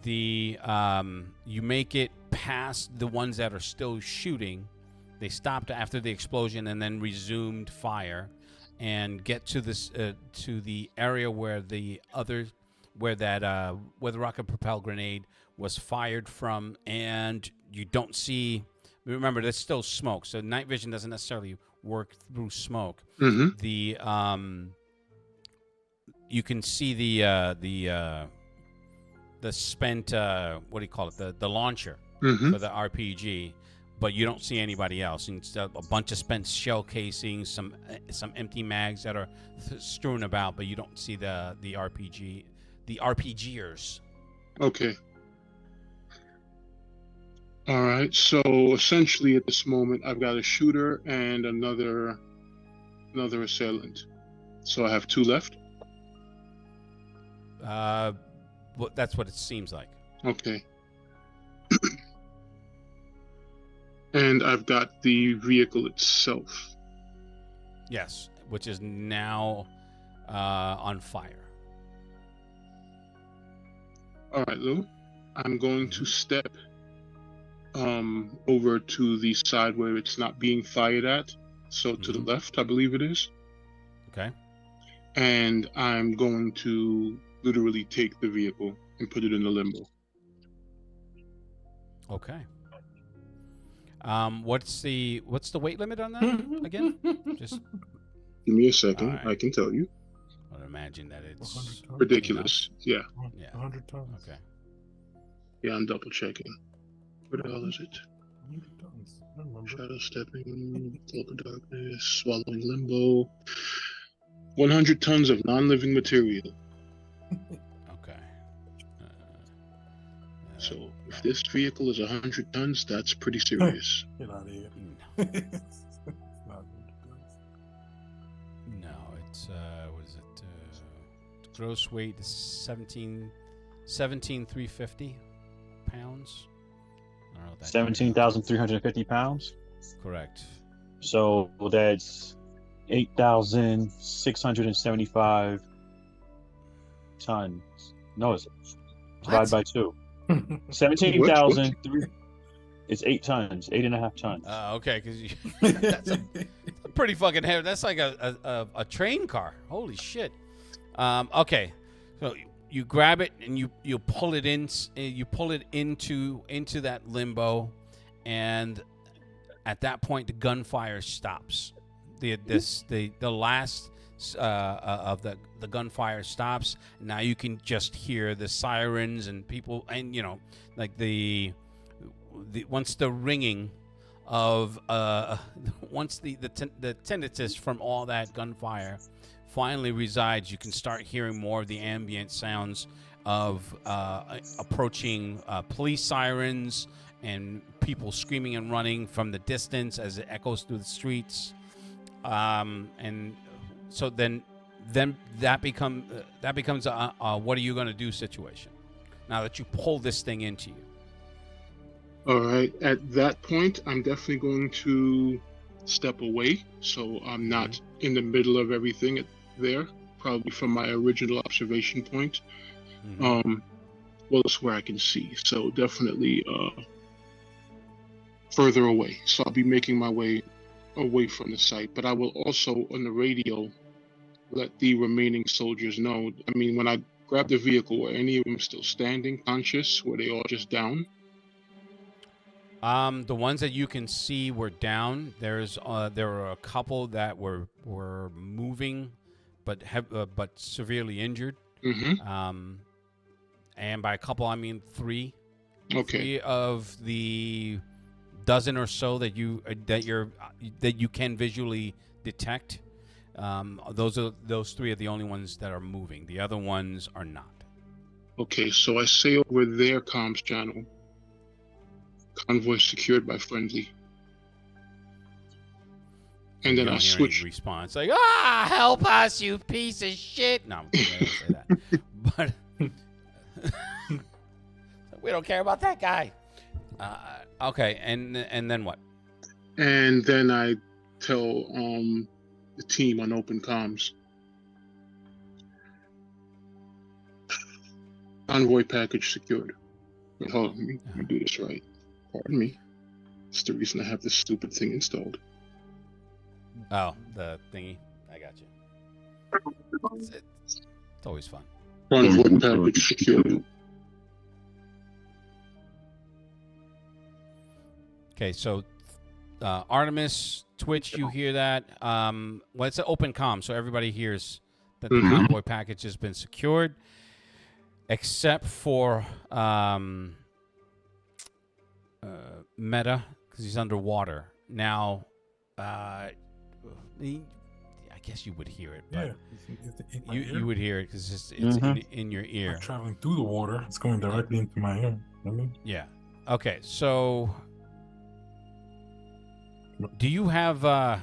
Speaker 1: You make it past the ones that are still shooting. They stopped after the explosion and then resumed fire, and get to this to the area where the rocket propelled grenade was fired from, and you don't see. Remember, there's still smoke, so night vision doesn't necessarily work through smoke.
Speaker 8: Mm-hmm.
Speaker 1: You can see the spent what do you call it, the launcher
Speaker 8: Mm-hmm.
Speaker 1: for the RPG, but you don't see anybody else. And a bunch of spent shell casings, some empty mags that are strewn about, but you don't see the RPGers.
Speaker 8: Okay. All right. So essentially, at this moment, I've got a shooter and another assailant. So I have 2 left.
Speaker 1: Well, that's what it seems like.
Speaker 8: Okay. And I've got the vehicle itself.
Speaker 1: Yes, which is now on fire.
Speaker 8: All right, Lou. I'm going to step over to the side where it's not being fired at. So to the left, I believe it is.
Speaker 1: Okay.
Speaker 8: And I'm going to literally take the vehicle and put it in the limbo.
Speaker 1: Okay. What's the weight limit on that again? Just
Speaker 8: give me a second.
Speaker 1: Right.
Speaker 8: I can tell you.
Speaker 1: I would imagine that it's
Speaker 8: ridiculous. Yeah.
Speaker 7: 100 tons.
Speaker 1: Okay.
Speaker 8: Yeah, I'm double checking. What the hell is it?
Speaker 7: 100 tons. I remember.
Speaker 8: Shadow stepping, cloak of darkness, swallowing limbo. 100 tons of non-living material.
Speaker 1: Okay.
Speaker 8: So if this vehicle is 100 tons, that's pretty serious.
Speaker 7: Get out of here. It's not 100 tons.
Speaker 1: No, it's what is it? Gross weight is 17,350 pounds. I don't know what that
Speaker 6: 17,350 pounds.
Speaker 1: Correct.
Speaker 6: So that's 8,675 tons. No, it's divided by 2. 17,000. It's 8 tons, 8.5 tons.
Speaker 1: Okay, because that's a pretty fucking heavy. That's like a train car. Holy shit. Okay, so you grab it and you pull it in. You pull it into that limbo, and at that point the gunfire stops. The last of the gunfire stops. Now you can just hear the sirens and people, and like the once the ringing of once the tinnitus from all that gunfire finally resides, you can start hearing more of the ambient sounds of approaching police sirens and people screaming and running from the distance as it echoes through the streets. And so then that becomes a what are you going to do situation now that you pull this thing into you.
Speaker 8: All right. At that point, I'm definitely going to step away, so I'm not in the middle of everything there. Probably from my original observation point. Well, it's where I can see, so definitely further away. So I'll be making my way away from the site, but I will also on the radio let the remaining soldiers know. I mean, when I grabbed the vehicle, were any of them still standing, conscious? Were they all just down?
Speaker 1: The ones that you can see were down. There were a couple that were moving, but severely injured. And by a couple, I mean 3.
Speaker 8: Okay.
Speaker 1: 3 of the dozen or so that you can visually detect. Those 3 are the only ones that are moving. The other ones are not.
Speaker 8: Okay, so I say over their comms channel, convoy secured by friendly. And
Speaker 1: you
Speaker 8: then
Speaker 1: don't
Speaker 8: I
Speaker 1: hear
Speaker 8: switch.
Speaker 1: any response like, help us, you piece of shit. No, I don't say that. But we don't care about that guy. Okay, and then what?
Speaker 8: And then I tell the team on open comms, convoy package secured. Wait, hold on, let me do this right. Pardon me. It's the reason I have this stupid thing installed.
Speaker 1: Oh, the thingy. I got you. It's always fun.
Speaker 8: Convoy package secured.
Speaker 1: Okay, so Artemis, Twitch, you hear that? Well, it's an open comm, so everybody hears that the convoy package has been secured, except for Meta, because he's underwater. Now, I guess you would hear it, but you would hear it because it's in your ear.
Speaker 7: Not traveling through the water, it's going directly into my ear.
Speaker 1: Yeah. Okay, so do you have that's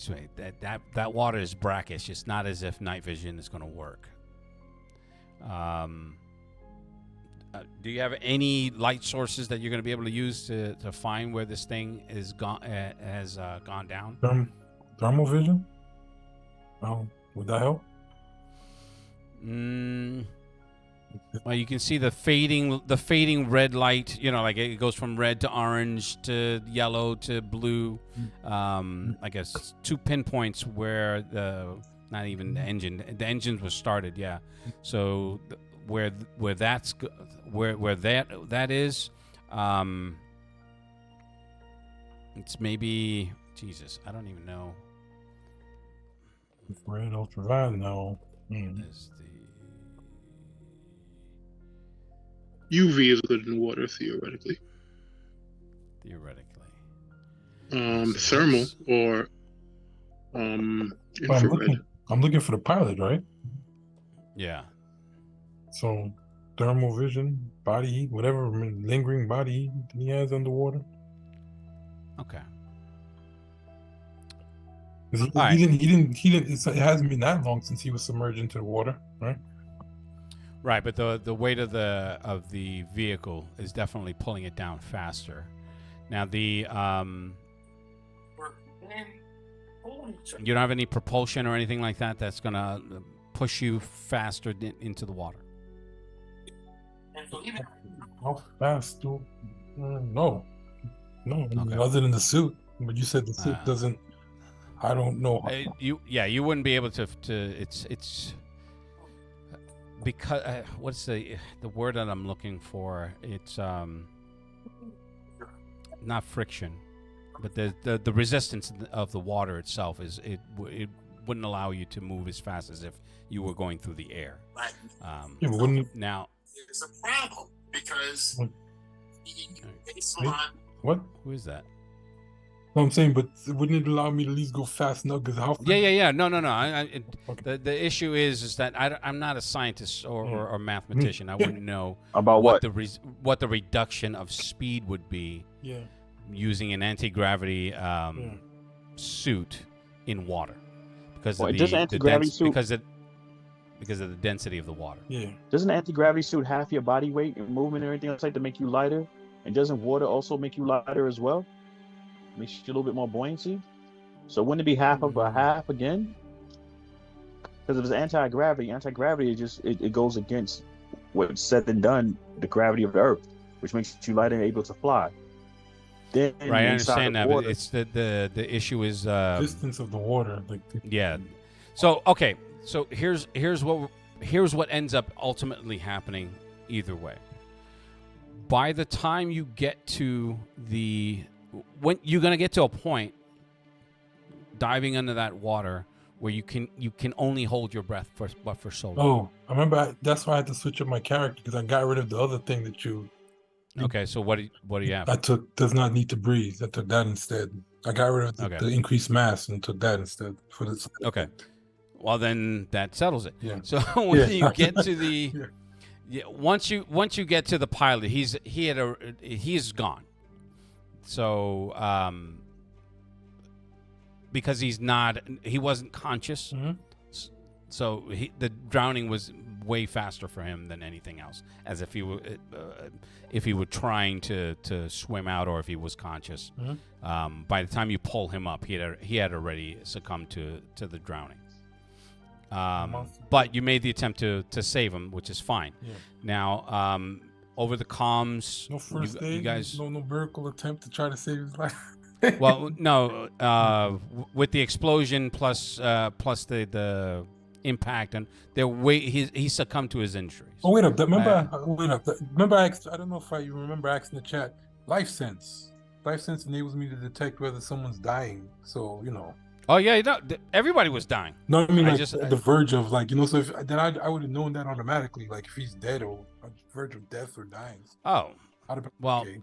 Speaker 1: right. That water is brackish. It's not as if night vision is going to work. Do you have any light sources that you're going to be able to use to find where this thing is has gone down?
Speaker 7: Thermal vision? Would that help?
Speaker 1: Well, you can see the fading red light. You know, like it goes from red to orange to yellow to blue. I guess 2 pinpoints where not even the engine was started. Yeah, so where that is, it's maybe Jesus. I don't even know.
Speaker 7: Red ultraviolet. No.
Speaker 1: Is
Speaker 8: UV is good in water theoretically. Thermal or infrared.
Speaker 7: I'm looking for the pilot, right?
Speaker 1: Yeah.
Speaker 7: So thermal vision, body heat, whatever lingering body heat he has underwater.
Speaker 1: Okay.
Speaker 7: He didn't. It hasn't been that long since he was submerged into the water, right?
Speaker 1: Right, but the weight of the vehicle is definitely pulling it down faster. Now you don't have any propulsion or anything like that that's gonna push you faster into the water.
Speaker 7: How fast do? No.
Speaker 1: Okay.
Speaker 7: Other than the suit, but you said the suit doesn't. I don't know.
Speaker 1: You wouldn't be able to. It's because what's the word that I'm looking for? It's not friction, but the resistance of the water itself is it wouldn't allow you to move as fast as if you were going through the air. Now
Speaker 10: it's a problem because
Speaker 7: what?
Speaker 1: Who is that?
Speaker 7: No, I'm saying, but wouldn't it allow me to at least go fast enough? Because how?
Speaker 1: Yeah. No. The issue is that I'm not a scientist or mathematician. I wouldn't know
Speaker 6: about
Speaker 1: what the reduction of speed would be.
Speaker 7: Yeah.
Speaker 1: Using an anti-gravity suit in water because of the density of the water.
Speaker 7: Yeah.
Speaker 6: Doesn't an anti-gravity suit half your body weight and movement and everything else like to make you lighter? And doesn't water also make you lighter as well? Makes you a little bit more buoyancy. So wouldn't it be half of a half again? Because if it's anti-gravity it goes against what's said and done, the gravity of the Earth, which makes you lighter and able to fly. Then
Speaker 1: right, I understand that, but it's the issue is
Speaker 7: distance of the water.
Speaker 1: Yeah. So okay, so here's what ends up ultimately happening either way. By the time you get to when you're gonna get to a point diving under that water where you can only hold your breath for so long.
Speaker 7: Oh, I remember that's why I had to switch up my character because I got rid of the other thing that you.
Speaker 1: Okay, so what do you have?
Speaker 7: I took does not need to breathe. I took that instead. I got rid of the increased mass and took that instead for this.
Speaker 1: Okay. Well, then that settles it.
Speaker 7: Yeah.
Speaker 1: So when you get to the,
Speaker 7: Yeah.
Speaker 1: once you get to the pilot, he's gone. So because he wasn't conscious.
Speaker 7: Mm-hmm.
Speaker 1: So the drowning was way faster for him than anything else, as if he were trying to swim out, or if he was conscious.
Speaker 7: Mm-hmm.
Speaker 1: By the time you pull him up, he had already succumbed to the drowning. But you made the attempt to save him, which is fine.
Speaker 7: Yeah.
Speaker 1: Now, over the comms,
Speaker 7: No first aid.
Speaker 1: you guys,
Speaker 7: no miracle attempt to try to save his life.
Speaker 1: well, no, with the explosion plus the impact, and he succumbed to his injuries.
Speaker 7: Oh, wait up. Remember I don't know if you remember asking the chat, life sense enables me to detect whether someone's dying. So,
Speaker 1: Oh yeah, everybody was dying.
Speaker 7: No, I mean, the verge of, so then I would have known that automatically, like if he's dead or on the verge of death or dying.
Speaker 1: Oh, well,
Speaker 7: okay.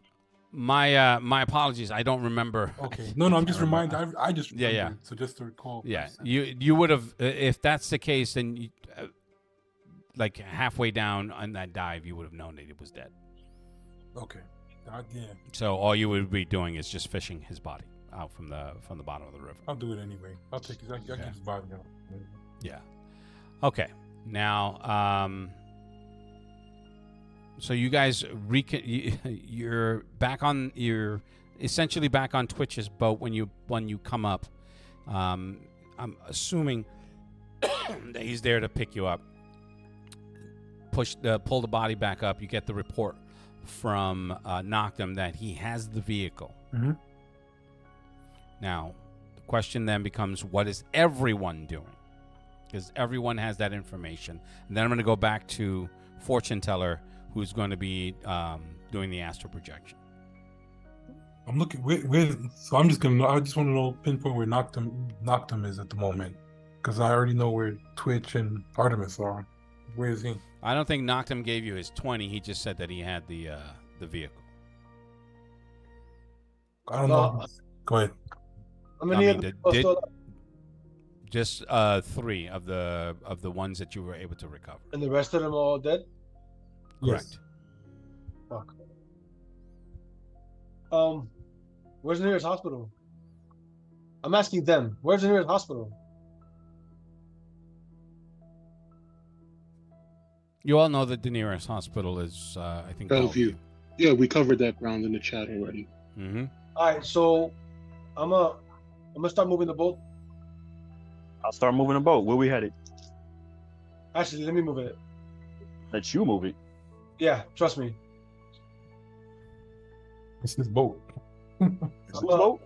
Speaker 1: my apologies. I don't remember.
Speaker 7: Okay, no, I'm just reminded. I just remembered,
Speaker 1: yeah.
Speaker 7: So just to recall.
Speaker 1: Yeah, you would have, if that's the case, then like halfway down on that dive, you would have known that he was dead.
Speaker 7: Okay. Yeah.
Speaker 1: So all you would be doing is just fishing his body out from the bottom of the river.
Speaker 7: I'll do it anyway. I'll take his. I'll get his body out.
Speaker 1: Yeah. Okay. Now, so you guys you're essentially back on Twitch's boat when you come up. I'm assuming that he's there to pick you up. Pull the body back up. You get the report from Noctum that he has the vehicle.
Speaker 7: Mm-hmm.
Speaker 1: Now, the question then becomes, what is everyone doing? Because everyone has that information. And then I'm going to go back to Fortune Teller, who's going to be doing the astral projection.
Speaker 7: I'm looking. So I just want to know pinpoint where Noctum is at the moment, because I already know where Twitch and Artemis are. Where is he?
Speaker 1: I don't think Noctum gave you his 20. He just said that he had the vehicle.
Speaker 7: I don't know. Go ahead.
Speaker 1: Just 3 of the ones that you were able to recover.
Speaker 5: And the rest of them are all dead?
Speaker 1: Correct.
Speaker 5: Fuck. Where's the nearest hospital? I'm asking them. Where's the nearest hospital?
Speaker 1: You all know that the nearest hospital is, I think,
Speaker 8: Bellevue. Yeah, we covered that ground in the chat already.
Speaker 1: Mm-hmm.
Speaker 5: All right, so I'm gonna start moving the boat.
Speaker 6: I'll start moving the boat. Where we headed?
Speaker 5: Actually, let me move it.
Speaker 6: Let you move it.
Speaker 5: Yeah, trust me.
Speaker 7: It's his boat.
Speaker 6: Boat?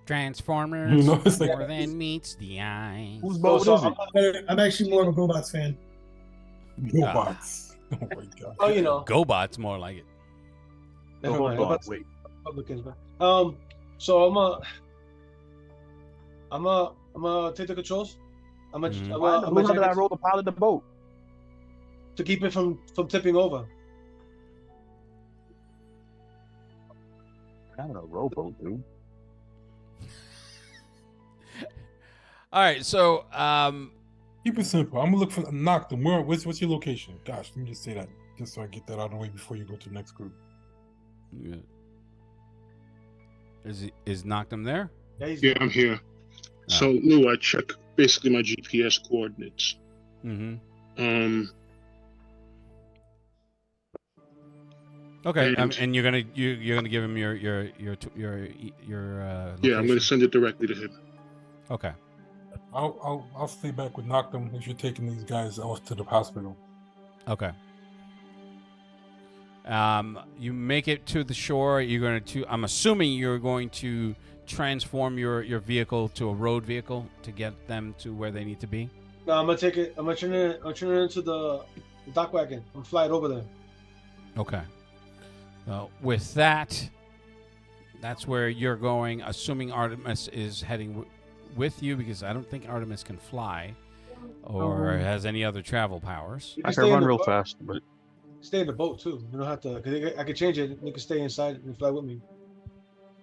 Speaker 1: Transformers,
Speaker 7: it's like,
Speaker 1: more than meets the eye.
Speaker 6: Whose boat is it?
Speaker 4: I'm actually more of a GoBots fan.
Speaker 7: GoBots. Oh my god.
Speaker 5: Oh, you know.
Speaker 1: GoBots, more like it.
Speaker 5: Never mind.
Speaker 6: Wait.
Speaker 5: Republicans, but so I'm gonna take the controls. I'm gonna
Speaker 6: did I roll the pilot of the boat
Speaker 5: to keep it from tipping over.
Speaker 6: Kind of a rowboat, dude.
Speaker 1: All right, so
Speaker 7: keep it simple. I'm gonna look for Noctum. What's your location? Gosh, let me just say that, just so I get that out of the way before you go to the next group.
Speaker 1: Yeah. Is Noctum there?
Speaker 8: Yeah, I'm here. So Lou, I check basically my GPS coordinates.
Speaker 1: Mm-hmm. Okay, and you're gonna give him your
Speaker 8: yeah, I'm gonna send it directly to him.
Speaker 1: Okay.
Speaker 7: I'll stay back with Noctum if you're taking these guys off to the hospital.
Speaker 1: Okay. You make it to the shore. I'm assuming you're going to transform your vehicle to a road vehicle to get them to where they need to be.
Speaker 5: No, I'm gonna take it. I'm gonna turn it into the dock wagon. I'm fly it over there.
Speaker 1: Okay. With that, that's where you're going. Assuming Artemis is heading with you, because I don't think Artemis can fly or has any other travel powers.
Speaker 6: I can run real fast, but
Speaker 5: stay in the boat too. You don't have to. Cause I can change it. You can stay inside and fly with me.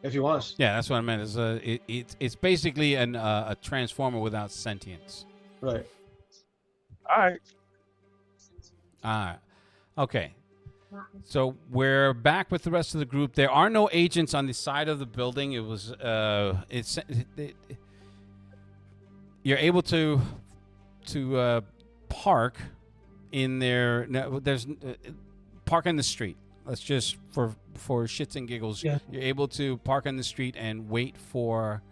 Speaker 5: if he wants.
Speaker 1: Yeah, that's what I meant. It's basically a transformer without sentience.
Speaker 5: Right.
Speaker 6: All right.
Speaker 1: All right. Okay. So we're back with the rest of the group. There are no agents on the side of the building. It was you're able to park in there. No, there's park in the street. Let's just for shits and giggles.
Speaker 4: Yeah.
Speaker 1: You're able to park on the street and wait for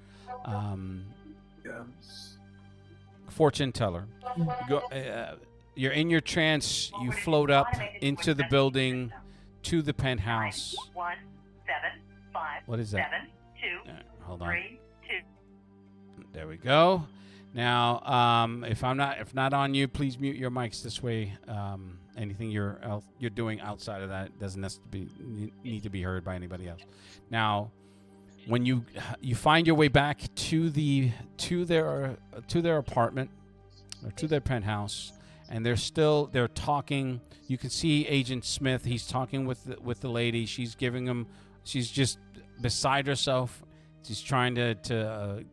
Speaker 1: fortune teller. You're in your trance. You float up into the building to the penthouse.
Speaker 11: 1 7 5
Speaker 1: What is that?
Speaker 11: 7 2
Speaker 1: Hold on.
Speaker 11: 3 2.
Speaker 1: There we go. Now, if not on you, please mute your mics. This way, anything you're doing outside of that doesn't need to be heard by anybody else. Now, when you find your way back to their apartment or to their penthouse, and they're talking. You can see Agent Smith. He's talking with the lady. She's giving him. She's just beside herself. She's trying to.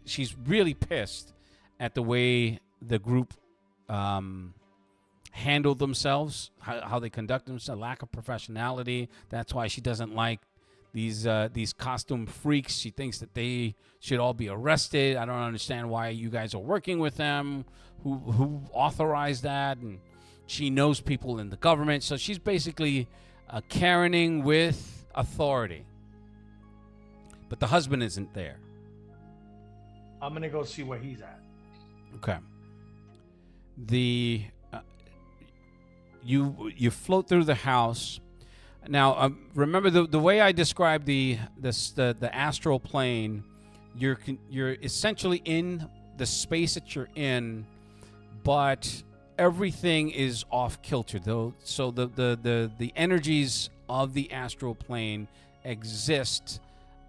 Speaker 1: She's really pissed at the way the group handled themselves, how they conduct themselves, lack of professionality. That's why she doesn't like these costume freaks. She thinks that they should all be arrested. I don't understand why you guys are working with them. Who authorized that? And she knows people in the government. So she's basically Karening with authority. But the husband isn't there.
Speaker 2: I'm going to go see where he's at.
Speaker 1: Okay. You float through the house. Now, remember the way I described the astral plane. You're essentially in the space that you're in, but everything is off kilter. Though, so the energies of the astral plane exist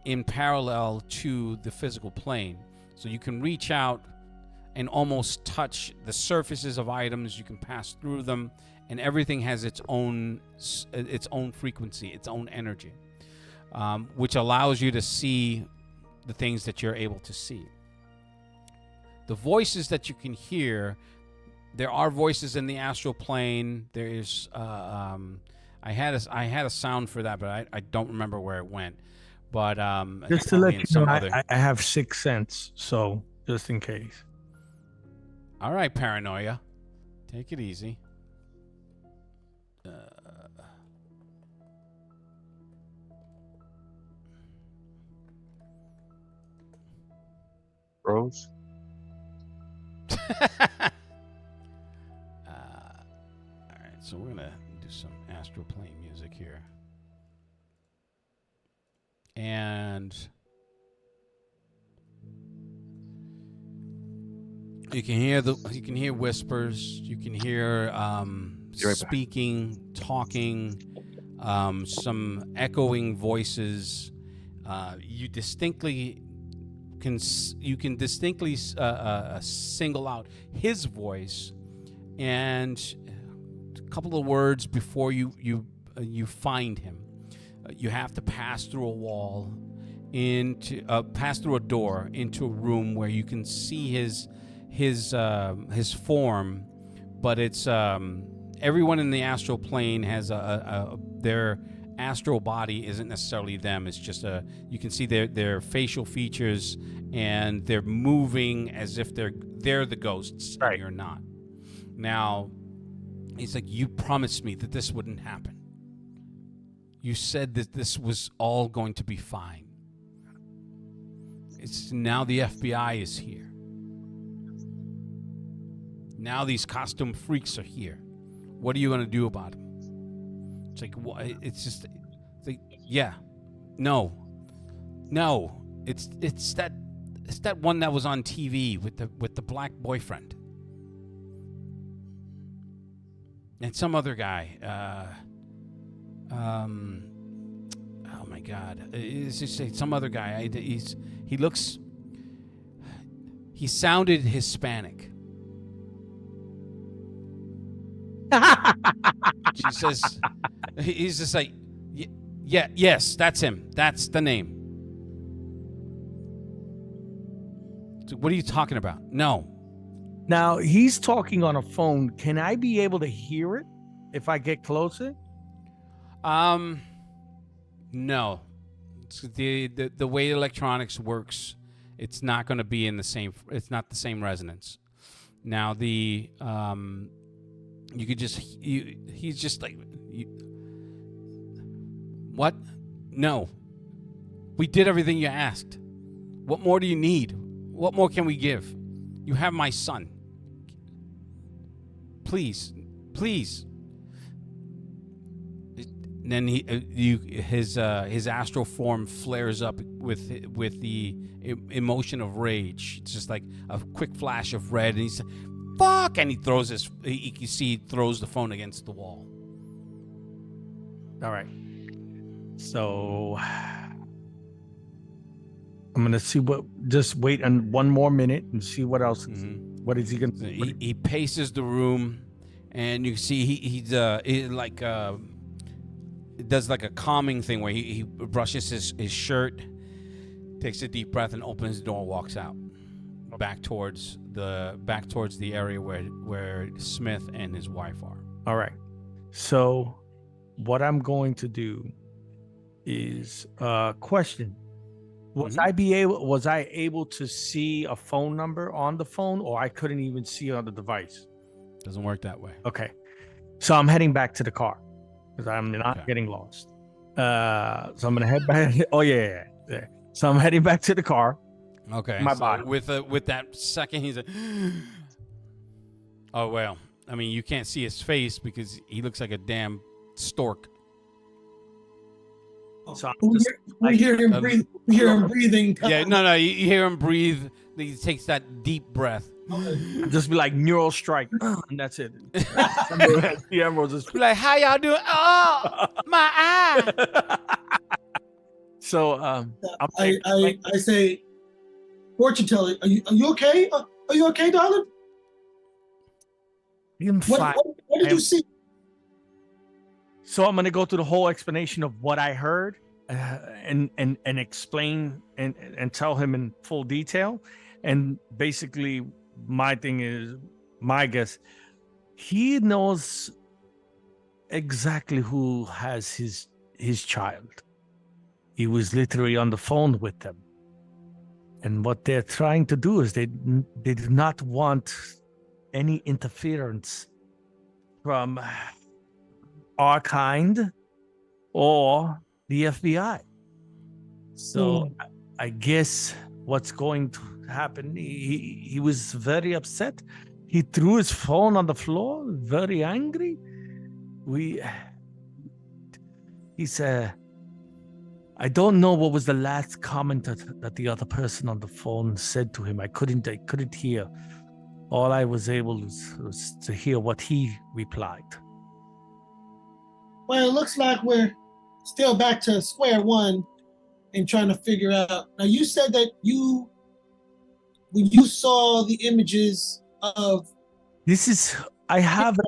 Speaker 1: in parallel to the physical plane. So you can reach out and almost touch the surfaces of items. You can pass through them. And everything has its own frequency, its own energy, which allows you to see the things that you're able to see. The voices that you can hear, there are voices in the astral plane. There is, I had a sound for that, but I don't remember where it went. But
Speaker 2: just to let you know, I have 6 cents, so just in case.
Speaker 1: All right, paranoia, take it easy.
Speaker 6: Rose.
Speaker 1: All right, so we're gonna do some astral plane music here, and you can hear whispers. You can hear speaking, talking, some echoing voices. You can distinctly single out his voice and a couple of words before you find him. You have to pass through a wall pass through a door into a room where you can see his form, but it's everyone in the astral plane has their astral body isn't necessarily them. It's just you can see their facial features, and they're moving as if they're the ghosts, right, and you're not. Now, it's like, you promised me that this wouldn't happen. You said that this was all going to be fine. It's now the FBI is here. Now these costume freaks are here. What are you going to do about them? It's like, what? It's like, yeah, no. It's that one that was on TV with the black boyfriend and some other guy. Oh my God! It's just some other guy. He sounded Hispanic. She says, he's just like, yeah, yes, that's him. That's the name. What are you talking about? No.
Speaker 2: Now he's talking on a phone. Can I be able to hear it if I get closer?
Speaker 1: No. It's the way electronics works, it's not going to be in the same. It's not the same resonance. Now you could just he's just like what? No. We did everything you asked. What more do you need? What more can we give? You have my son. Please. And then his astral form flares up with the emotion of rage. It's just like a quick flash of red, and he's fuck, and he throws you see he throws the phone against the wall.
Speaker 2: All right. So I'm gonna see just wait and 1 more minute and see what else.
Speaker 1: Mm-hmm.
Speaker 2: What is he gonna?
Speaker 1: He paces the room, and you see he does like a calming thing where he brushes his shirt, takes a deep breath, and opens the door and walks out back towards the area where Smith and his wife are.
Speaker 2: All right. So what I'm going to do is question. Was I able to see a phone number on the phone, or I couldn't even see it on the device?
Speaker 1: Doesn't work that way.
Speaker 2: Okay. So I'm heading back to the car because I'm not getting lost. So I'm gonna head back. Oh yeah. So I'm heading back to the car.
Speaker 1: Okay.
Speaker 2: My
Speaker 1: so
Speaker 2: body.
Speaker 1: With that second, he's like, oh well. I mean, you can't see his face because he looks like a damn stork.
Speaker 2: So
Speaker 4: we hear him breathe. We hear him breathing.
Speaker 1: Yeah, no. You hear him breathe. He takes that deep breath.
Speaker 2: Just be like neural strike, and that's it. The Emerald just
Speaker 1: be like, "How y'all doing? Oh, my eye."
Speaker 2: So
Speaker 4: I say, fortune teller, are you okay? Are you okay, darling? What did you see?
Speaker 2: So I'm gonna go through the whole explanation of what I heard, and explain and tell him in full detail. And basically, my thing is, my guess, he knows exactly who has his child. He was literally on the phone with them, and what they're trying to do is they do not want any interference from our kind or the FBI. So I guess what's going to happen, he was very upset. He threw his phone on the floor, very angry. He's I don't know what was the last comment that the other person on the phone said to him. I couldn't hear. All I was able was to hear what he replied.
Speaker 4: Well, it looks like we're still back to square one and trying to figure out. Now, you said that when you saw the images of
Speaker 2: I have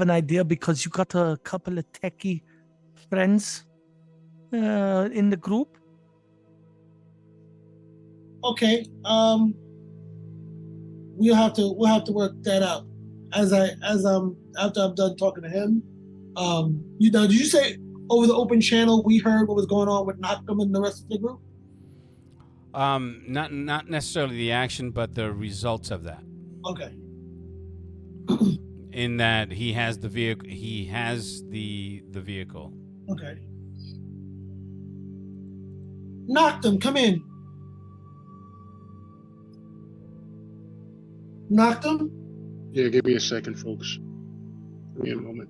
Speaker 2: an idea because you got a couple of techie friends in the group.
Speaker 4: Okay, we'll have to work that out after I'm done talking to him. Did you say over the open channel we heard what was going on with Noctum and the rest of the group?
Speaker 1: Not necessarily the action, but the results of that.
Speaker 4: Okay.
Speaker 1: In that he has the vehicle. He has the vehicle.
Speaker 4: Okay. Noctum, come in. Noctum?
Speaker 8: Yeah, give me a second, folks. Give me a moment.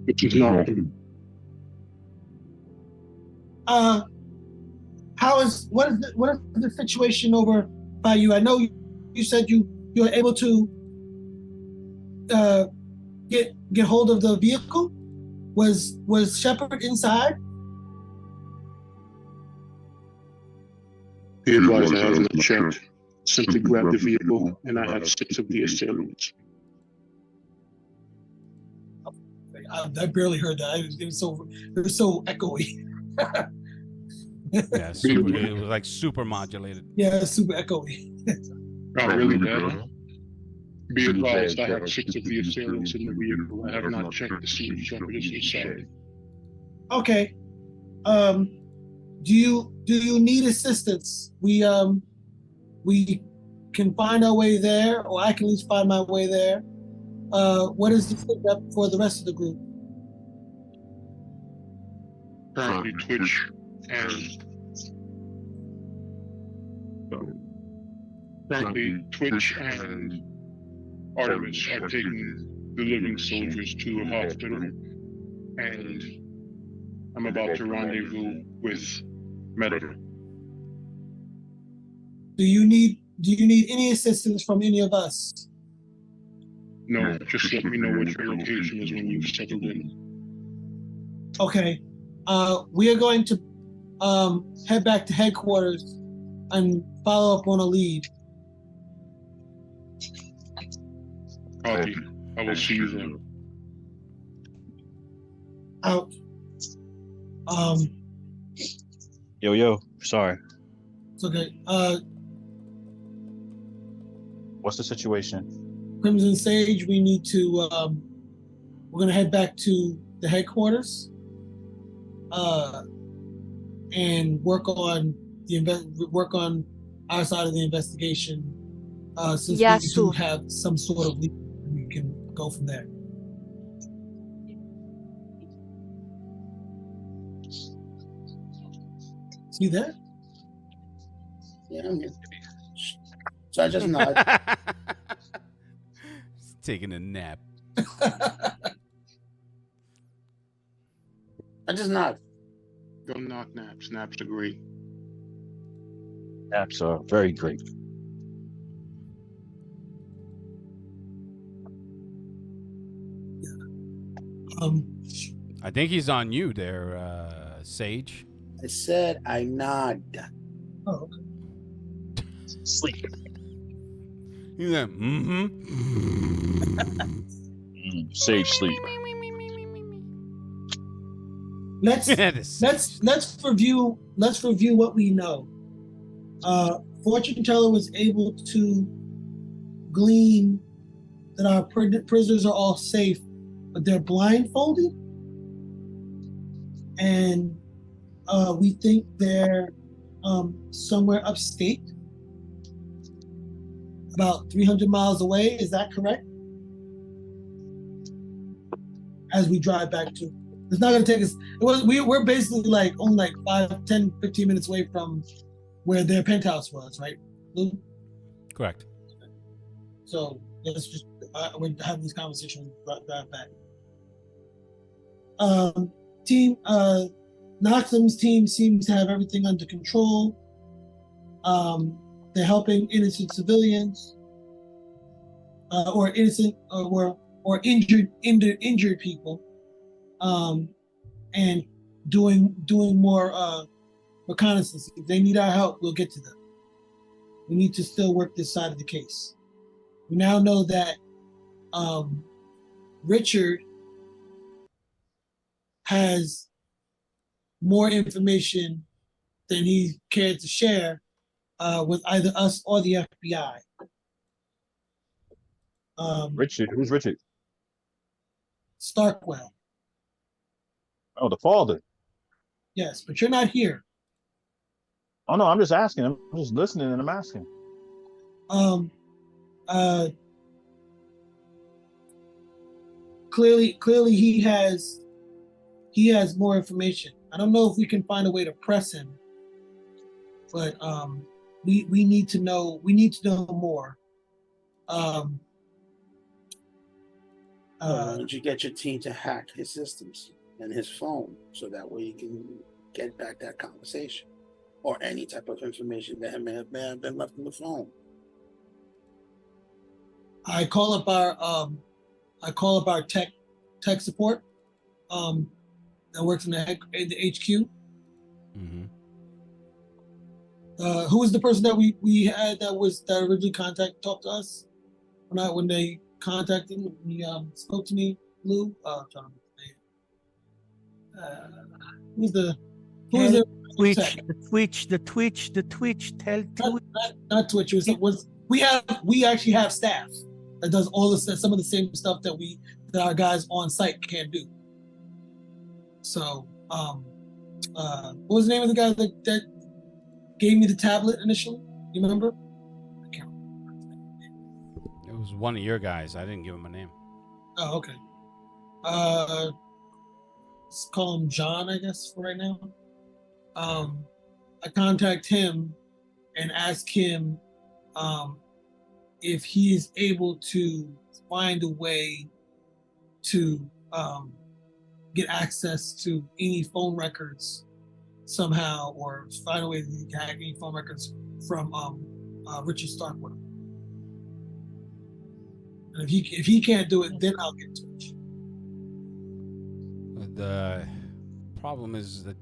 Speaker 8: Which is Noctum.
Speaker 4: What is the situation over by you? I know you said you were able to get hold of the vehicle. Was Shepard inside?
Speaker 8: Be advised, I have not checked. Simply grab the vehicle, and I have 6 of the assailants.
Speaker 4: I barely heard that. It was so echoey.
Speaker 1: Yeah, super. It was like super modulated.
Speaker 4: Yeah, super echoey.
Speaker 8: Not really bad. Be advised, I have 6 of the assailants in the vehicle. I have not checked to see if Shepard is inside.
Speaker 4: Okay. Do you need assistance? We can find our way there, or I can at least find my way there. What is the setup for the rest of the group?
Speaker 8: Currently, Twitch and Artemis are taking the living soldiers to a hospital, and I'm about to rendezvous with Meadow.
Speaker 4: Do you need any assistance from any of us?
Speaker 8: No, just let me know what your location is when you've settled in.
Speaker 4: Okay. We are going to head back to headquarters and follow up on a lead.
Speaker 8: Copy. I will see you then.
Speaker 4: Out.
Speaker 6: Yo, sorry.
Speaker 4: It's okay.
Speaker 6: What's the situation?
Speaker 4: Crimson Sage, we need to we're gonna head back to the headquarters and work on our side of the investigation since we do have some sort of lead, we can go from there. See there?
Speaker 3: Yeah, I'm here. So I just nod.
Speaker 1: He's taking a nap.
Speaker 3: I just nod.
Speaker 8: Don't knock naps. Naps are great.
Speaker 6: Naps are very great.
Speaker 1: I think he's on you there, Sage.
Speaker 3: I said I nod.
Speaker 4: Oh, okay.
Speaker 6: Sleep.
Speaker 1: He's like,
Speaker 6: Sage sleep.
Speaker 4: Let's review what we know. Fortune teller was able to glean that our prisoners are all safe, but they're blindfolded, and we think they're somewhere upstate, about 300 miles away. Is that correct? As we drive back to, it's not going to take us. We're basically like only like 5, 10, 15 minutes away from where their penthouse was, right?
Speaker 1: correct.
Speaker 4: So let's just we're having this conversation. Drive back. Team Noxum's team seems to have everything under control. They're helping innocent civilians, or innocent or injured people, and doing more reconnaissance. If they need our help, we'll get to them. We need to still work this side of the case. We now know that Richard has more information than he cared to share with either us or the FBI.
Speaker 6: Richard, who's Richard?
Speaker 4: Starkwell.
Speaker 6: Oh, the father.
Speaker 4: Yes, but you're not here.
Speaker 6: Oh no, I'm just asking. I'm just listening and I'm asking.
Speaker 4: Clearly he has more information. I don't know if we can find a way to press him, but we need to know more.
Speaker 3: Why don't you get your team to hack his systems and his phone so that way you can get back that conversation or any type of information that may have been left in the phone.
Speaker 4: I call up our tech support that works in the HQ.
Speaker 1: Mm-hmm.
Speaker 4: Who was the person that we had that originally talked to us when they contacted me, spoke to me, Lou? Who was the
Speaker 2: Twitch,
Speaker 4: Tech.
Speaker 2: the Twitch. Tell Twitch.
Speaker 4: Not Twitch. We actually have staff that does all some of the same stuff that our guys on site can't do. So, what was the name of the guy that gave me the tablet initially? You remember? I can't remember.
Speaker 1: It was one of your guys. I didn't give him a name.
Speaker 4: Oh, okay. Let's call him John, I guess, for right now. I contact him and ask him if he is able to find a way to get access to any phone records somehow, or find a way to hack any phone records from Richard Starkwell. And if he can't do it, then I'll get to it.
Speaker 1: The problem is that,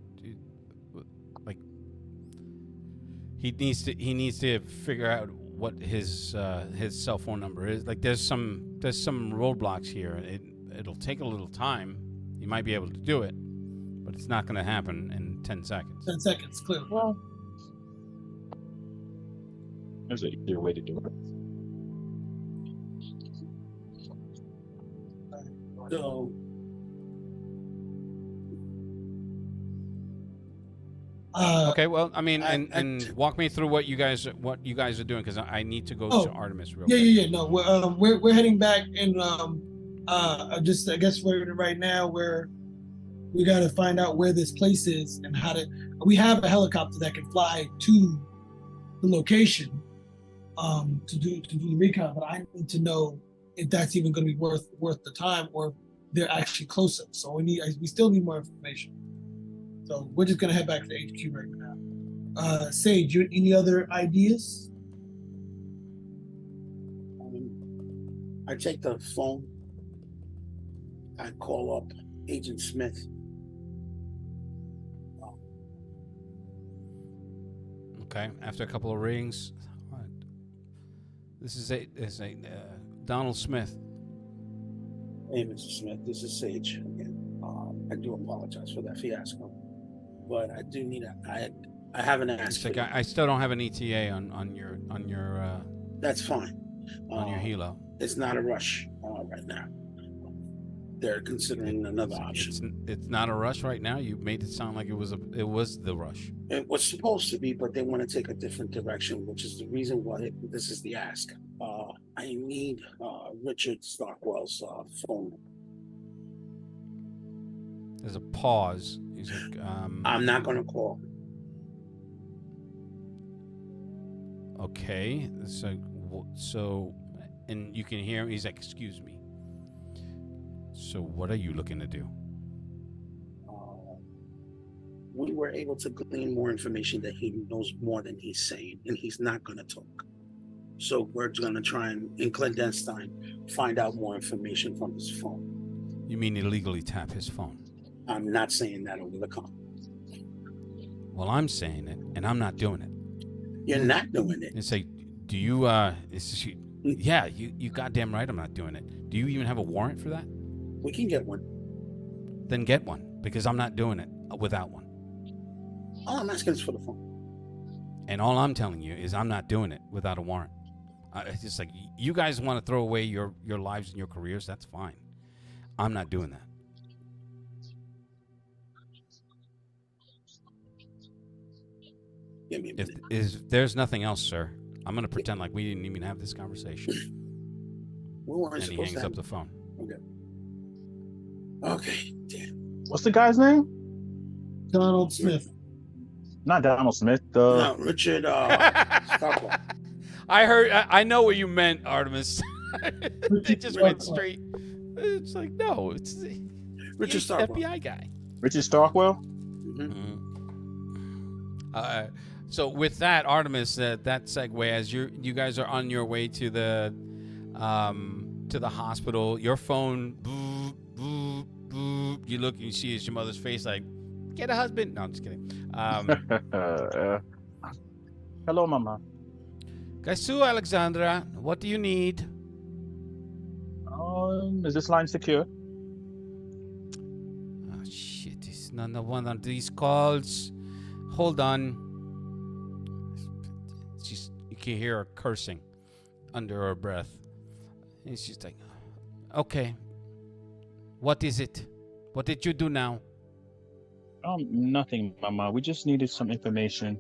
Speaker 1: like, he needs to figure out what his cell phone number is. Like, there's some roadblocks here. It'll take a little time. You might be able to do it, but it's not going to happen in 10 seconds.
Speaker 4: 10 seconds, clearly.
Speaker 6: Well, there's an easier way to do it.
Speaker 3: So,
Speaker 1: okay, well, I mean, and walk me through what you guys are doing, because I need to go to Artemis real quick.
Speaker 4: Yeah. No, we're heading back, and I guess right now we got to find out where this place is and how to. We have a helicopter that can fly to the location to do the recon, but I need to know if that's even going to be worth the time, or they're actually closer. So we still need more information. So we're just gonna head back to the HQ right now. Sage, any other ideas?
Speaker 3: I take the phone. I call up Agent Smith.
Speaker 1: Okay. After a couple of rings, this is Donald Smith.
Speaker 3: Hey, Mr. Smith, this is Sage again. I do apologize for that fiasco, but I do need I haven't asked.
Speaker 1: Like, I still don't have an ETA on your.
Speaker 3: That's fine.
Speaker 1: On your helo.
Speaker 3: It's not a rush right now. They're considering another option.
Speaker 1: It's not a rush right now. You made it sound like it was the rush.
Speaker 3: It was supposed to be, but they want to take a different direction, which is the reason why this is the ask. I need Richard Starkwell's phone.
Speaker 1: There's a pause. He's like,
Speaker 3: I'm not going to call.
Speaker 1: Okay, so, and you can hear him. He's like, "Excuse me. So, what are you looking to do?"
Speaker 3: We were able to glean more information that he knows more than he's saying, and he's not going to talk. So we're going to try and, in clandestine, find out more information from his phone.
Speaker 1: You mean illegally tap his phone?
Speaker 3: I'm not saying that over the phone.
Speaker 1: Well, I'm saying it, and I'm not doing it.
Speaker 3: You're not doing it.
Speaker 1: And say, do you? Yeah, you goddamn right. I'm not doing it. Do you even have a warrant for that?
Speaker 3: We can get one.
Speaker 1: Then get one, because I'm not doing it without one.
Speaker 3: All I'm asking is for the phone.
Speaker 1: And all I'm telling you is I'm not doing it without a warrant. It's just like, you guys want to throw away your lives and your careers. That's fine. I'm not doing that.
Speaker 3: Give me a minute.
Speaker 1: If there's nothing else, sir, I'm going to pretend like we didn't even have this conversation.
Speaker 3: And
Speaker 1: he hangs up the phone.
Speaker 3: Okay. Damn.
Speaker 6: What's the guy's name?
Speaker 4: Donald Smith.
Speaker 6: Not Donald Smith.
Speaker 3: No, Richard Starkwell.
Speaker 1: I know what you meant, Artemis. It just went straight. It's like, no, it's
Speaker 3: Richard Starkwell.
Speaker 1: FBI guy.
Speaker 6: Richard Starkwell?
Speaker 3: Mm-hmm.
Speaker 1: So with that, Artemis, that segue, as you guys are on your way to the hospital, your phone, boop, boop, boop, you look and you see your mother's face like, get a husband. No, I'm just kidding.
Speaker 6: Hello, Mama.
Speaker 1: Kaisu, Alexandra, what do you need?
Speaker 6: Is this line secure?
Speaker 1: Oh, shit, it's not one of these calls. Hold on. You can hear her cursing under her breath. And she's like, okay, what is it? What did you do now?
Speaker 6: Nothing, Mama. We just needed some information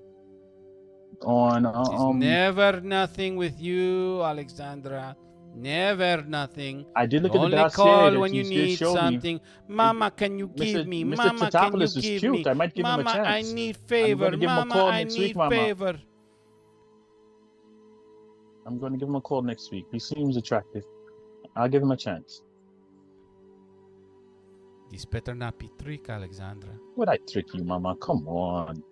Speaker 6: on
Speaker 1: It's never nothing with you, Alexandra. Never nothing.
Speaker 6: I did look
Speaker 1: You
Speaker 6: at the
Speaker 1: only
Speaker 6: dossier
Speaker 1: call
Speaker 6: that
Speaker 1: when you
Speaker 6: did
Speaker 1: need
Speaker 6: show me.
Speaker 1: something. Mama, can you give me?
Speaker 6: Mr.
Speaker 1: Mama, can you
Speaker 6: Tatopoulos is
Speaker 1: give
Speaker 6: cute.
Speaker 1: me?
Speaker 6: I might give him a
Speaker 1: Mama, I
Speaker 6: chance.
Speaker 1: need
Speaker 6: I'm
Speaker 1: favor.
Speaker 6: going to give him a
Speaker 1: Mama,
Speaker 6: call
Speaker 1: I
Speaker 6: next week,
Speaker 1: need
Speaker 6: Mama.
Speaker 1: favor.
Speaker 6: I'm going to give him a call next week. He seems attractive. I'll give him a chance.
Speaker 1: This better not be trick, Alexandra.
Speaker 6: Would I trick you, Mama? Come on.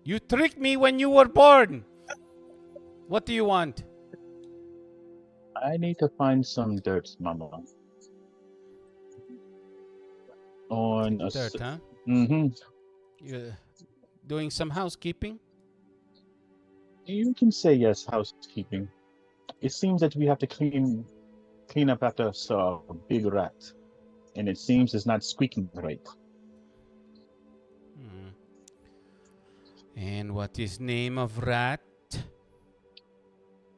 Speaker 1: You tricked me when you were born. What do you want?
Speaker 6: I need to find some dirt, Mama. On a
Speaker 1: Dirt, huh?
Speaker 6: Mm-hmm.
Speaker 1: You're doing some housekeeping?
Speaker 6: You can say yes, housekeeping. It seems that we have to clean up after a big rat. And it seems it's not squeaking right.
Speaker 1: And what is name of rat?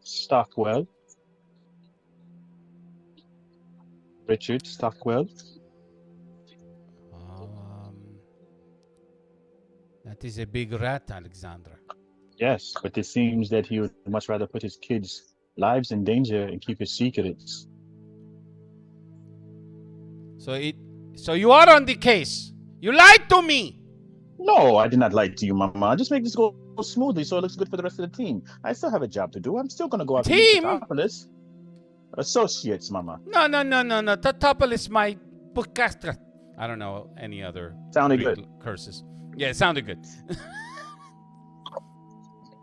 Speaker 6: Stockwell. Richard Stockwell.
Speaker 1: That is a big rat, Alexandra.
Speaker 6: Yes, but it seems that he would much rather put his kids' lives in danger and keep his secrets.
Speaker 1: So you are on the case. You lied to me.
Speaker 6: No, I did not lie to you, Mama. Just make this go smoothly so it looks good for the rest of the team. I still have a job to do. I'm still going to go out
Speaker 1: Team?
Speaker 6: to Tatopoulos. Associates, Mama.
Speaker 1: No. Tatopoulos, my bookcaster. I don't know any other
Speaker 6: Sounded
Speaker 1: Greek
Speaker 6: good.
Speaker 1: curses. Yeah, it sounded good.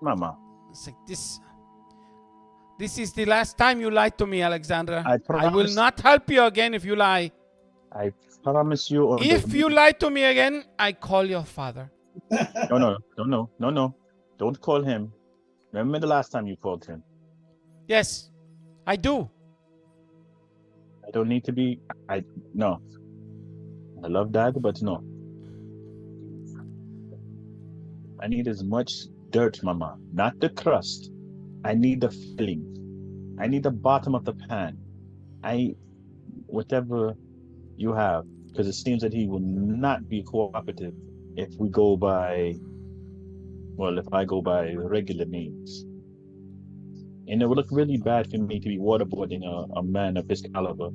Speaker 6: Mama.
Speaker 1: It's like this. This is the last time you lied to me, Alexandra.
Speaker 6: I
Speaker 1: will not help you again if you lie.
Speaker 6: I promise you.
Speaker 1: If you lie to me again, I call your father.
Speaker 6: No. Don't call him. Remember the last time you called him?
Speaker 1: Yes, I do.
Speaker 6: I don't need to be. No. I love Dad, but no. I need as much dirt, Mama. Not the crust. I need the filling. I need the bottom of the pan. Whatever you have, because it seems that he will not be cooperative if I go by regular means. And it would look really bad for me to be waterboarding a man of his caliber.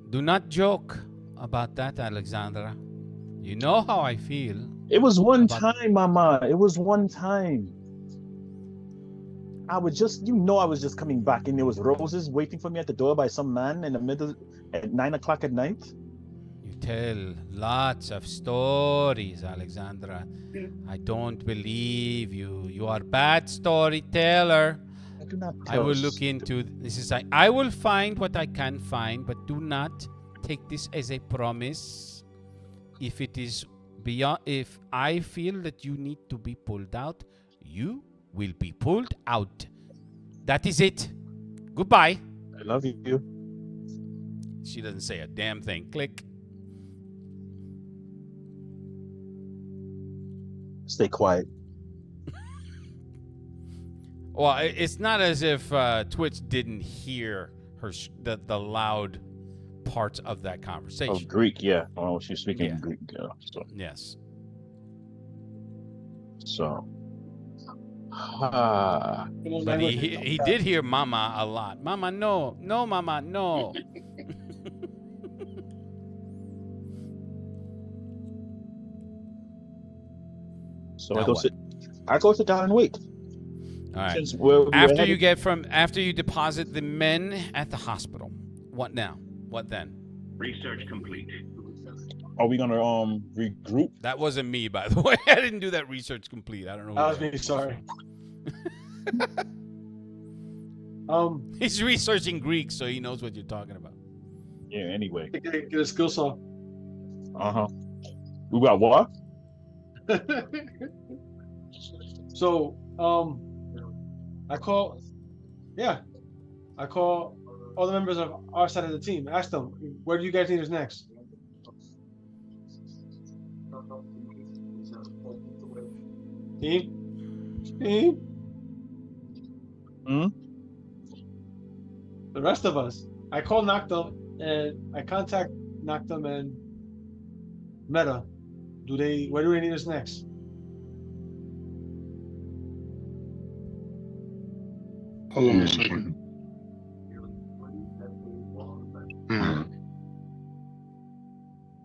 Speaker 1: Do not joke about that, Alexandra. You know how I feel.
Speaker 6: It was one time, Mama. It was one time. I was just coming back, and there was roses waiting for me at the door by some man in the middle at 9 o'clock at night.
Speaker 1: You tell lots of stories, Alexandra. I don't believe you. You are a bad storyteller.
Speaker 6: I do not.
Speaker 1: I will look into this. I will find what I can find, but do not take this as a promise. If it is beyond, if I feel that you need to be pulled out, you will be pulled out. That is it. Goodbye.
Speaker 6: I love you.
Speaker 1: She doesn't say a damn thing. Click.
Speaker 6: Stay quiet.
Speaker 1: Well, it's not as if Twitch didn't hear her the loud parts of that conversation.
Speaker 6: Oh, Greek, yeah. Oh, she's speaking
Speaker 1: Yeah.
Speaker 6: Greek. Yeah, so.
Speaker 1: Yes.
Speaker 6: So.
Speaker 1: But he did hear mama a lot. Mama, no. No, mama, no.
Speaker 6: So
Speaker 1: Now
Speaker 6: I go sit down and wait.
Speaker 1: All right.
Speaker 6: Since we're
Speaker 1: after you deposit the men at the hospital, what now? What then?
Speaker 9: Research complete.
Speaker 6: Are we gonna regroup?
Speaker 1: That wasn't me, by the way. I didn't do that research complete. I don't know.
Speaker 5: That was me. Sorry.
Speaker 1: He's researching Greek, so he knows what you're talking about.
Speaker 6: Yeah. Anyway.
Speaker 5: Get a skill saw.
Speaker 6: We got what?
Speaker 5: So I call all the members of our side of the team. Ask them, where do you guys need us next? Team.
Speaker 6: Hmm?
Speaker 5: The rest of us. I call Noctum and I contact Noctum and Meta. Where do they need us next?
Speaker 8: Hold on a second.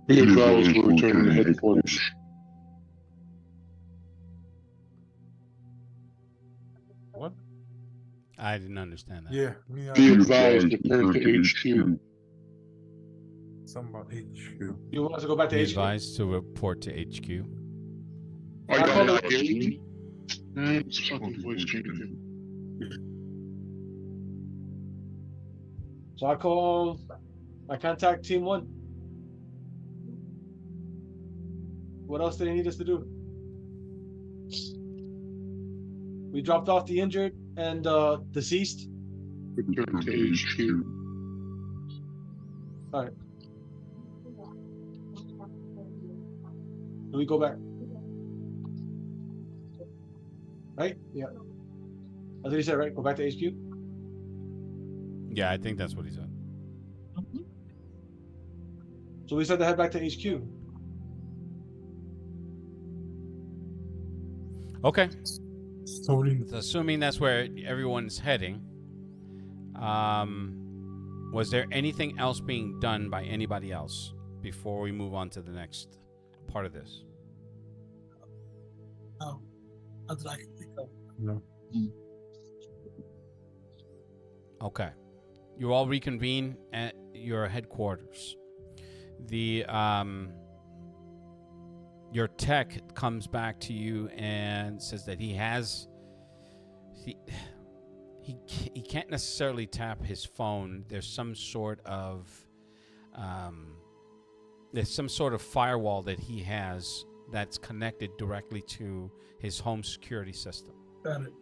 Speaker 8: Be advised, we're returning to headquarters.
Speaker 7: What?
Speaker 1: I didn't understand that.
Speaker 7: Yeah,
Speaker 8: Be advised, return to HQ.
Speaker 7: Something about HQ.
Speaker 5: You want us to go back to
Speaker 1: Be
Speaker 5: HQ?
Speaker 1: advised to report to HQ.
Speaker 8: Are you calling out Gary? Man, it's fucking voice changing.
Speaker 5: So I contact Team 1. What else do they need us to do? We dropped off the injured and deceased.
Speaker 8: Return to HQ.
Speaker 5: All right. Do we go back? Right? Yeah. That's what he said, right? Go back to HQ?
Speaker 1: Yeah, I think that's what he said.
Speaker 5: So we said to head back to HQ.
Speaker 1: Okay.
Speaker 7: So
Speaker 1: Assuming that's where everyone's heading, was there anything else being done by anybody else before we move on to the next part of this?
Speaker 4: No, not that I can think of.
Speaker 7: No.
Speaker 1: Okay. You all reconvene at your headquarters. The your tech comes back to you and says that he can't necessarily tap his phone. There's some sort of firewall that he has that's connected directly to his home security system.
Speaker 4: Got it.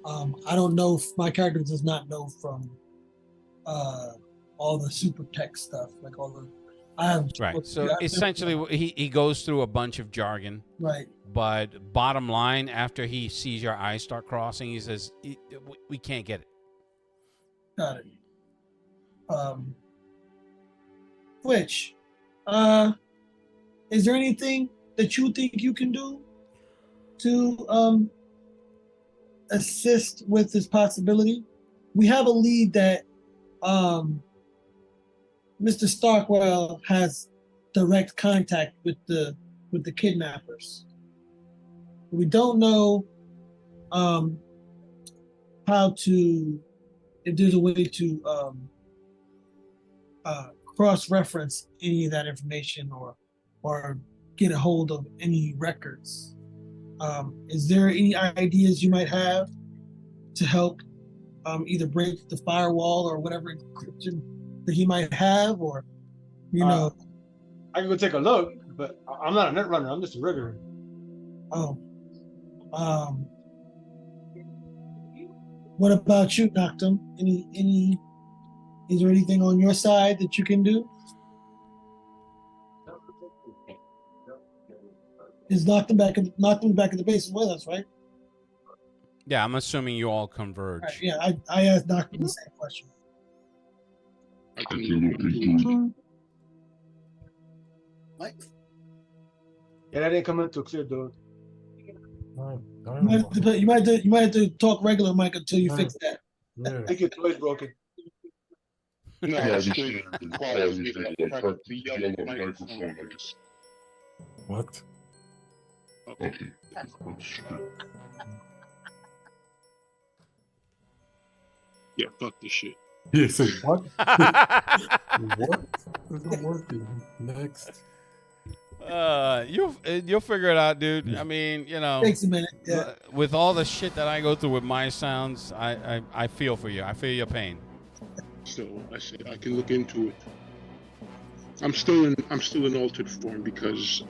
Speaker 4: I don't know if my character does not know from all the super tech stuff, like all the. I have
Speaker 1: Right. So essentially, he goes through a bunch of jargon.
Speaker 4: Right.
Speaker 1: But bottom line, after he sees your eyes start crossing, he says, "We can't get it."
Speaker 4: Got it. Which, is there anything that you think you can do to assist with this possibility? We have a lead that Mr. Starkwell has direct contact with the kidnappers. We don't know how to, if there's a way to cross-reference any of that information or get a hold of any records. Is there any ideas you might have to help either break the firewall or whatever encryption that he might have, or know?
Speaker 5: I can go take a look, but I'm not a net runner. I'm just a rigger.
Speaker 4: Oh. What about you, Noctum? Any? Is there anything on your side that you can do? Is Noctum back at the base with us, right?
Speaker 1: Yeah, I'm assuming you all converge.
Speaker 4: Right, yeah, I asked Noctum the same question.
Speaker 8: I can look into it.
Speaker 3: What?
Speaker 5: Yeah, that didn't come into a clear door.
Speaker 4: You might have to talk regular, Mike, until you fix that.
Speaker 7: Yeah.
Speaker 5: I think your toy's broken.
Speaker 8: No,
Speaker 9: Yeah,
Speaker 8: it's
Speaker 9: just
Speaker 8: good. Quality that practically yellow microphone.
Speaker 7: What?
Speaker 8: Okay. Yeah, fuck this shit.
Speaker 7: Yeah, say what? What? It's not working. Next.
Speaker 1: You'll figure it out, dude. I mean,
Speaker 4: Takes a minute. Yeah.
Speaker 1: With all the shit that I go through with my sounds, I feel for you. I feel your pain.
Speaker 8: So I said I can look into it. I'm still in altered form because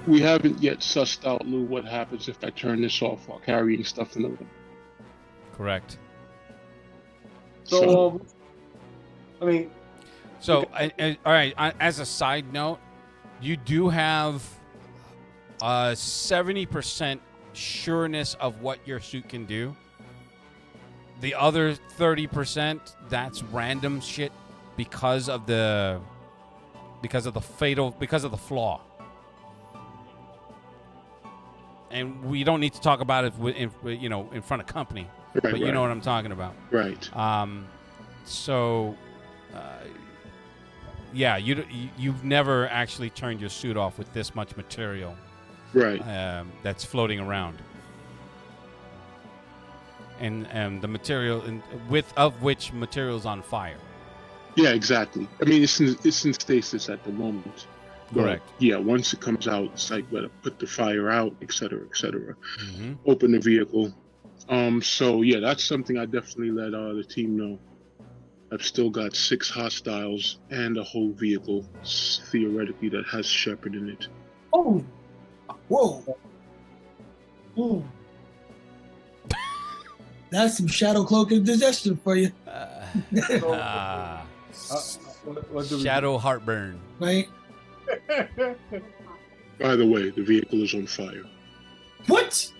Speaker 8: we haven't yet sussed out, Lou, what happens if I turn this off while carrying stuff in the room.
Speaker 1: Correct.
Speaker 5: So, I mean.
Speaker 1: So, all right. As a side note, You do have a 70% sureness of what your suit can do. The other 30%, that's random shit because of the flaw. And we don't need to talk about it in front of company, but you know what I'm talking about.
Speaker 8: Right.
Speaker 1: So, yeah, you've never actually turned your suit off with this much material,
Speaker 8: right?
Speaker 1: That's floating around, and the material of which material's on fire.
Speaker 8: Yeah, exactly. I mean, it's in stasis at the moment.
Speaker 1: Correct.
Speaker 8: But yeah, once it comes out, it's like better put the fire out, et cetera, et cetera.
Speaker 1: Mm-hmm.
Speaker 8: Open the vehicle. So yeah, that's something I definitely let the team know. I've still got 6 hostiles and a whole vehicle, theoretically, that has Shepard in it.
Speaker 4: Oh, whoa. Ooh. That's some shadow cloak and digestion for you.
Speaker 1: Shadow heartburn.
Speaker 4: Right?
Speaker 8: By the way, the vehicle is on fire.
Speaker 4: What?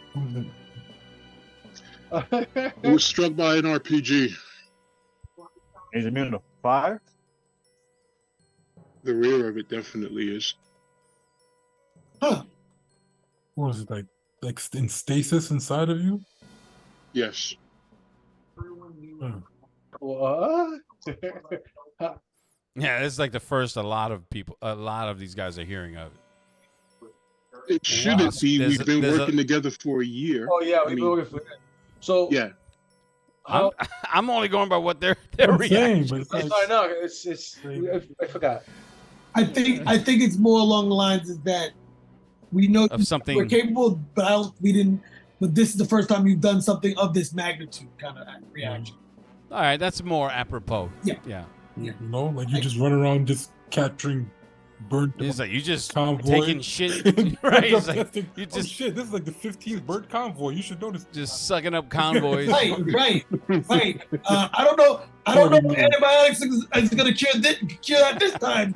Speaker 8: It was struck by an RPG.
Speaker 6: Is it immune to fire?
Speaker 8: The rear of it definitely is.
Speaker 4: Huh.
Speaker 7: What was it like in stasis inside of you?
Speaker 8: Yes.
Speaker 5: What?
Speaker 1: Yeah, it's like the first a lot of these guys are hearing of it.
Speaker 8: It shouldn't be. We've been working together for a year.
Speaker 5: Oh yeah, we've been working for that. So
Speaker 8: yeah.
Speaker 1: I'm only going by what their reaction.
Speaker 7: But it's like,
Speaker 5: I know I forgot.
Speaker 4: I think it's more along the lines is that we know
Speaker 1: of something
Speaker 4: we're capable, but But this is the first time you've done something of this magnitude, kind of reaction.
Speaker 1: All right, that's more apropos.
Speaker 4: Yeah.
Speaker 7: You know, like you just run around just capturing bird.
Speaker 1: It's like you just
Speaker 7: convoy.
Speaker 1: taking shit, right? It's like you just
Speaker 7: shit. This is like the 15th bird convoy. You should notice.
Speaker 1: Just sucking up convoys.
Speaker 4: right. I don't know if antibiotics is going to cure that this time.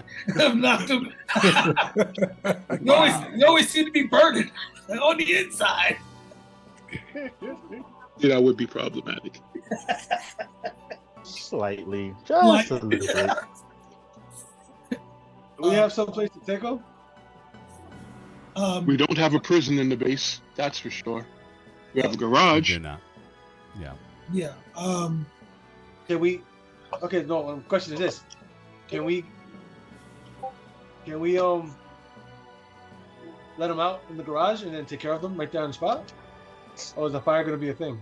Speaker 4: You always seem to be burning on the inside.
Speaker 8: Yeah, that would be problematic.
Speaker 6: Slightly, just a little bit.
Speaker 5: Do we have someplace to take them?
Speaker 8: We don't have a prison in the base, that's for sure. We have a garage.
Speaker 1: We do not. Yeah.
Speaker 4: Yeah.
Speaker 5: Can we? Okay, no. The question is this: Can we let them out in the garage and then take care of them right there on the spot? Or is the fire going to be a thing?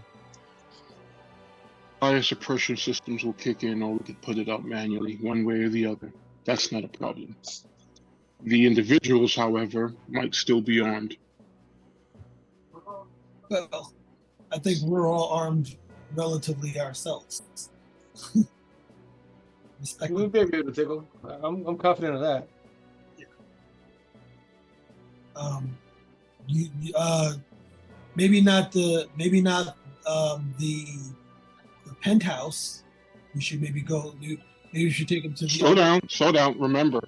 Speaker 8: Fire suppression systems will kick in, or we could put it out manually, one way or the other. That's not a problem. The individuals, however, might still be armed.
Speaker 4: Well, I think we're all armed relatively ourselves.
Speaker 5: We'll be able to take them. I'm confident of that.
Speaker 4: Maybe not the penthouse. We should maybe we should take him to the
Speaker 8: Slow down. Remember,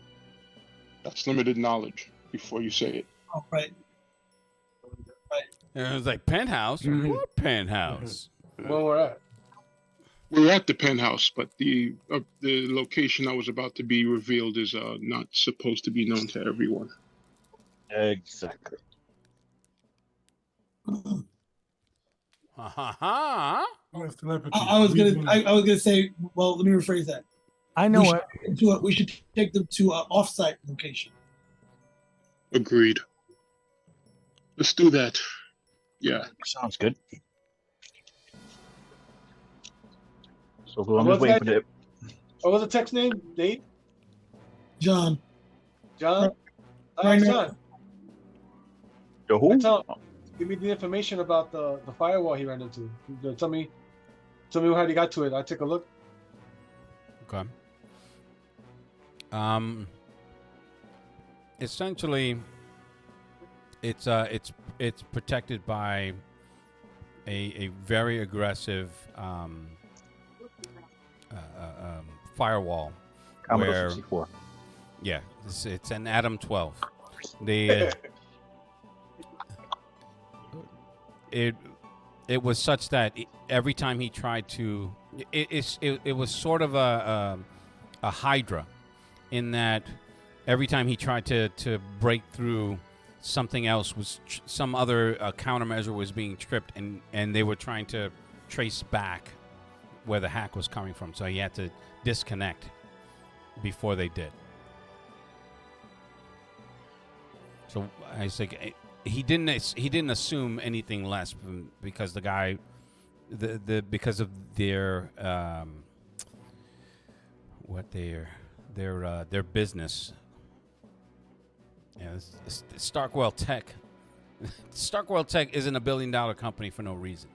Speaker 8: that's limited knowledge before you say it.
Speaker 4: Oh, right.
Speaker 1: And it was like penthouse.
Speaker 8: Mm-hmm.
Speaker 1: What penthouse?
Speaker 5: Where we're at?
Speaker 8: We're at the penthouse, but the location that was about to be revealed is not supposed to be known to everyone.
Speaker 6: Exactly.
Speaker 1: Ha.
Speaker 4: I was gonna say. Well, let me rephrase that.
Speaker 2: I know what.
Speaker 4: We should take them to an off-site location.
Speaker 8: Agreed. Let's do that. Yeah.
Speaker 6: Sounds good. So I'm just waiting for the.
Speaker 5: What was the text name? Dave?
Speaker 4: John.
Speaker 5: John?
Speaker 4: Right now.
Speaker 5: John.
Speaker 6: The who?
Speaker 5: Give me the information about the firewall he ran into. Tell me how he got to it. I'll take a look.
Speaker 1: Okay. Essentially, it's protected by a very aggressive firewall.
Speaker 6: Commodore
Speaker 1: where,
Speaker 6: 64.
Speaker 1: Yeah, it's an Atom 12. The it was such that every time he tried to, it was sort of a hydra, in that every time he tried to break through, something else was some other countermeasure was being tripped, and they were trying to trace back where the hack was coming from. So he had to disconnect before they did. So I was like, he didn't assume anything less because the guy, because of their their business. Yeah, Starkwell Tech. Starkwell Tech isn't $1 billion company for no reason.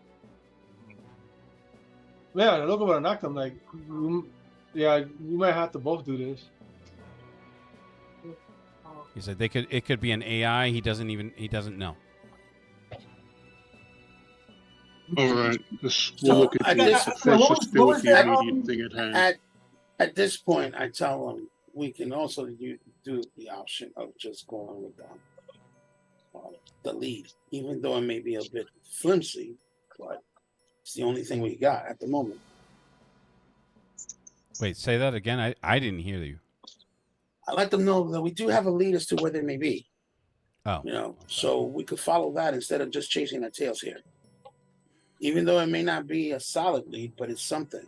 Speaker 5: Yeah, look about knocked him. Like, yeah, we might have to both do this.
Speaker 1: He said it could be an AI. He doesn't know.
Speaker 8: All right, we'll
Speaker 3: So
Speaker 8: look
Speaker 3: I
Speaker 8: into it.
Speaker 3: guess-
Speaker 8: First,
Speaker 4: what
Speaker 8: let's
Speaker 4: was
Speaker 8: deal with the
Speaker 4: that,
Speaker 8: immediate thing at hand.
Speaker 3: At this point, I tell them we can also do the option of just going with the lead, even though it may be a bit flimsy, but it's the only thing we got at the moment.
Speaker 1: Wait, say that again. I didn't hear you.
Speaker 3: I let them know that we do have a lead as to where they may be.
Speaker 1: Oh,
Speaker 3: so we could follow that instead of just chasing our tails here. Even though it may not be a solid lead, but it's something.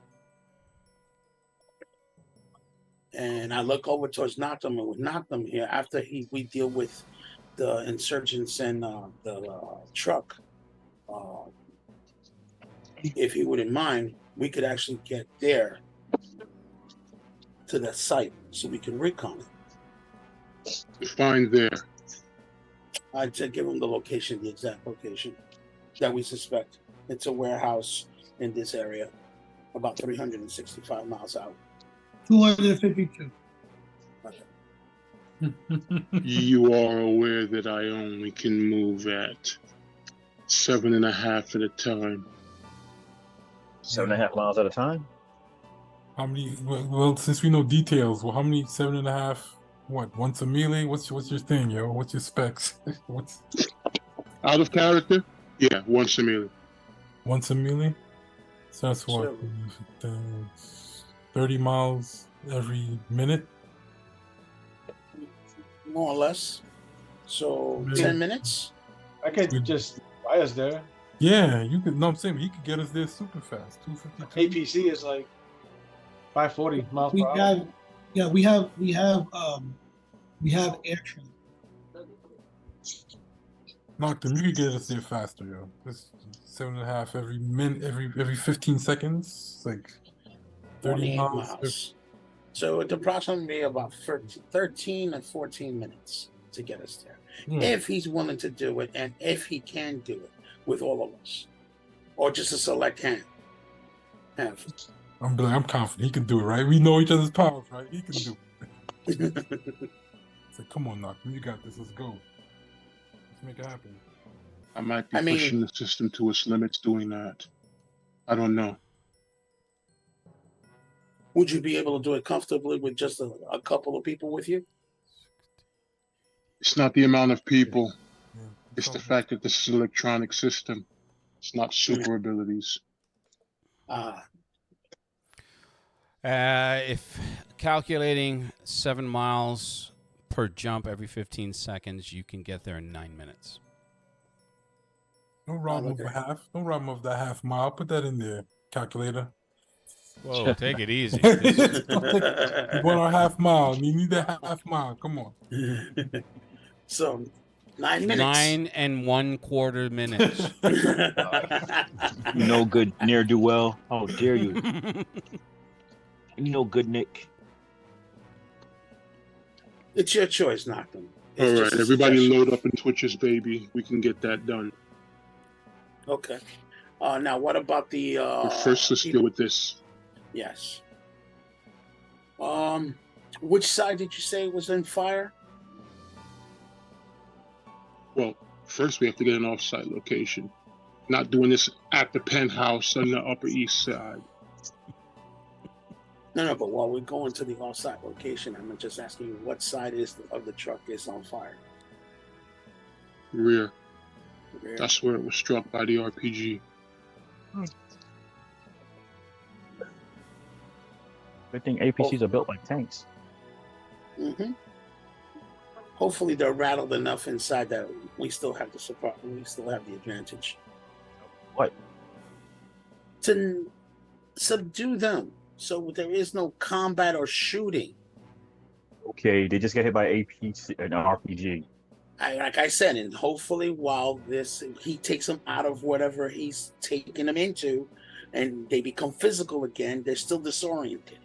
Speaker 3: And I look over towards Noctum, and with Noctum here, after we deal with the insurgents and the truck, if he wouldn't mind, we could actually get there to that site so we can recon it.
Speaker 8: Define there.
Speaker 3: I'd say give him the location, the exact location that we suspect. It's a warehouse in this area, about 365 miles out.
Speaker 4: 252.
Speaker 8: You are aware that I only can move at 7.5 at a time.
Speaker 6: 7.5 miles at a time?
Speaker 7: How many? Well, since we know details, well, how many 7.5? What? Once a melee? What's your thing, yo? What's your specs? What's
Speaker 8: out of character? Yeah, once a melee.
Speaker 7: Once a melee? So that's what? 30 miles every minute?
Speaker 3: More or less. So 10 minutes?
Speaker 5: I could just buy us there.
Speaker 7: Yeah, you could. No, I'm saying he could get us there super fast. 252.
Speaker 5: APC is like 540 miles
Speaker 4: We
Speaker 5: per hour.
Speaker 4: have, yeah, we have air travel.
Speaker 7: Knocked him. You could get us there faster, yo. It's 7.5 every minute, every 15 seconds. It's like 30 miles.
Speaker 3: So it'd approximately be about 13 and 14 minutes to get us there.
Speaker 7: Yeah.
Speaker 3: If he's willing to do it, and if he can do it with all of us, or just a select hand.
Speaker 7: I'm confident he can do it, right? We know each other's powers, right? He can do it. It's like, come on, Knockton, you got this. Let's go. Let's make it happen.
Speaker 8: I might be pushing the system to its limits doing that. I don't know.
Speaker 3: Would you be able to do it comfortably with just a couple of people with you?
Speaker 8: It's not the amount of people. It's the fact that this is an electronic system. It's not super abilities.
Speaker 1: If calculating 7 miles per jump every 15 seconds, you can get there in 9 minutes.
Speaker 7: No rob of a half. No rob of that half mile. Put that in there, calculator.
Speaker 1: Whoa, take it easy.
Speaker 7: We want our half mile. You need that half mile. Come on.
Speaker 3: So 9 minutes.
Speaker 1: 9 1/4 minutes.
Speaker 6: No good ne'er-do-well. How dare you? No good, Nick.
Speaker 3: It's your choice, Knockton.
Speaker 8: All right, everybody load up in Twitches, baby. We can get that done.
Speaker 3: Okay. Now, what about the...
Speaker 8: But first, let's deal with this.
Speaker 3: Yes. Which side did you say was in fire?
Speaker 8: Well, first we have to get an off-site location. Not doing this at the penthouse on the Upper East Side.
Speaker 3: No, but while we're going to the off-site location, I'm just asking you what side of the truck is on fire.
Speaker 8: Rear.
Speaker 3: Rear.
Speaker 8: That's where it was struck by the RPG.
Speaker 6: Good thing APCs are built like tanks.
Speaker 3: Mm-hmm. Hopefully, they're rattled enough inside that we still have the support. We still have the advantage.
Speaker 6: What?
Speaker 3: To subdue them, so there is no combat or shooting.
Speaker 6: Okay, they just get hit by APC and RPG.
Speaker 3: Like I said, and hopefully, while he takes them out of whatever he's taking them into, and they become physical again, they're still disoriented.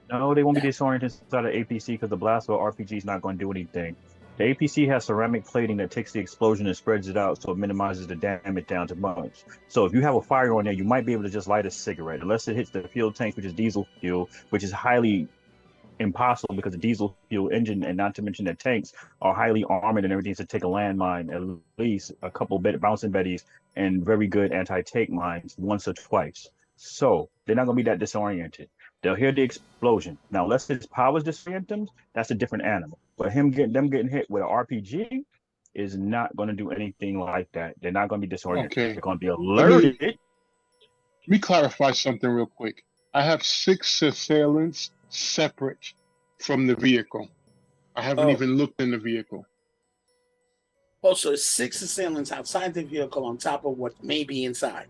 Speaker 6: No, they won't be disoriented inside of APC because the blast or RPG is not going to do anything. The APC has ceramic plating that takes the explosion and spreads it out so it minimizes the damage down to much. So if you have a fire on there, you might be able to just light a cigarette, unless it hits the fuel tanks, which is diesel fuel, which is highly impossible because the diesel fuel engine, and not to mention the tanks, are highly armored and everything to take a landmine, at least a couple bouncing betties, and very good anti-tank mines once or twice. So they're not going to be that disoriented. They'll hear the explosion. Now, unless his powers disorient them, that's a different animal. But them getting hit with an RPG is not going to do anything like that. They're not going to be disoriented.
Speaker 8: Okay.
Speaker 6: They're going to be alerted.
Speaker 8: Let me clarify something real quick. I have 6 assailants separate from the vehicle. I haven't even looked in the vehicle.
Speaker 3: Also, 6 assailants outside the vehicle on top of what may be inside.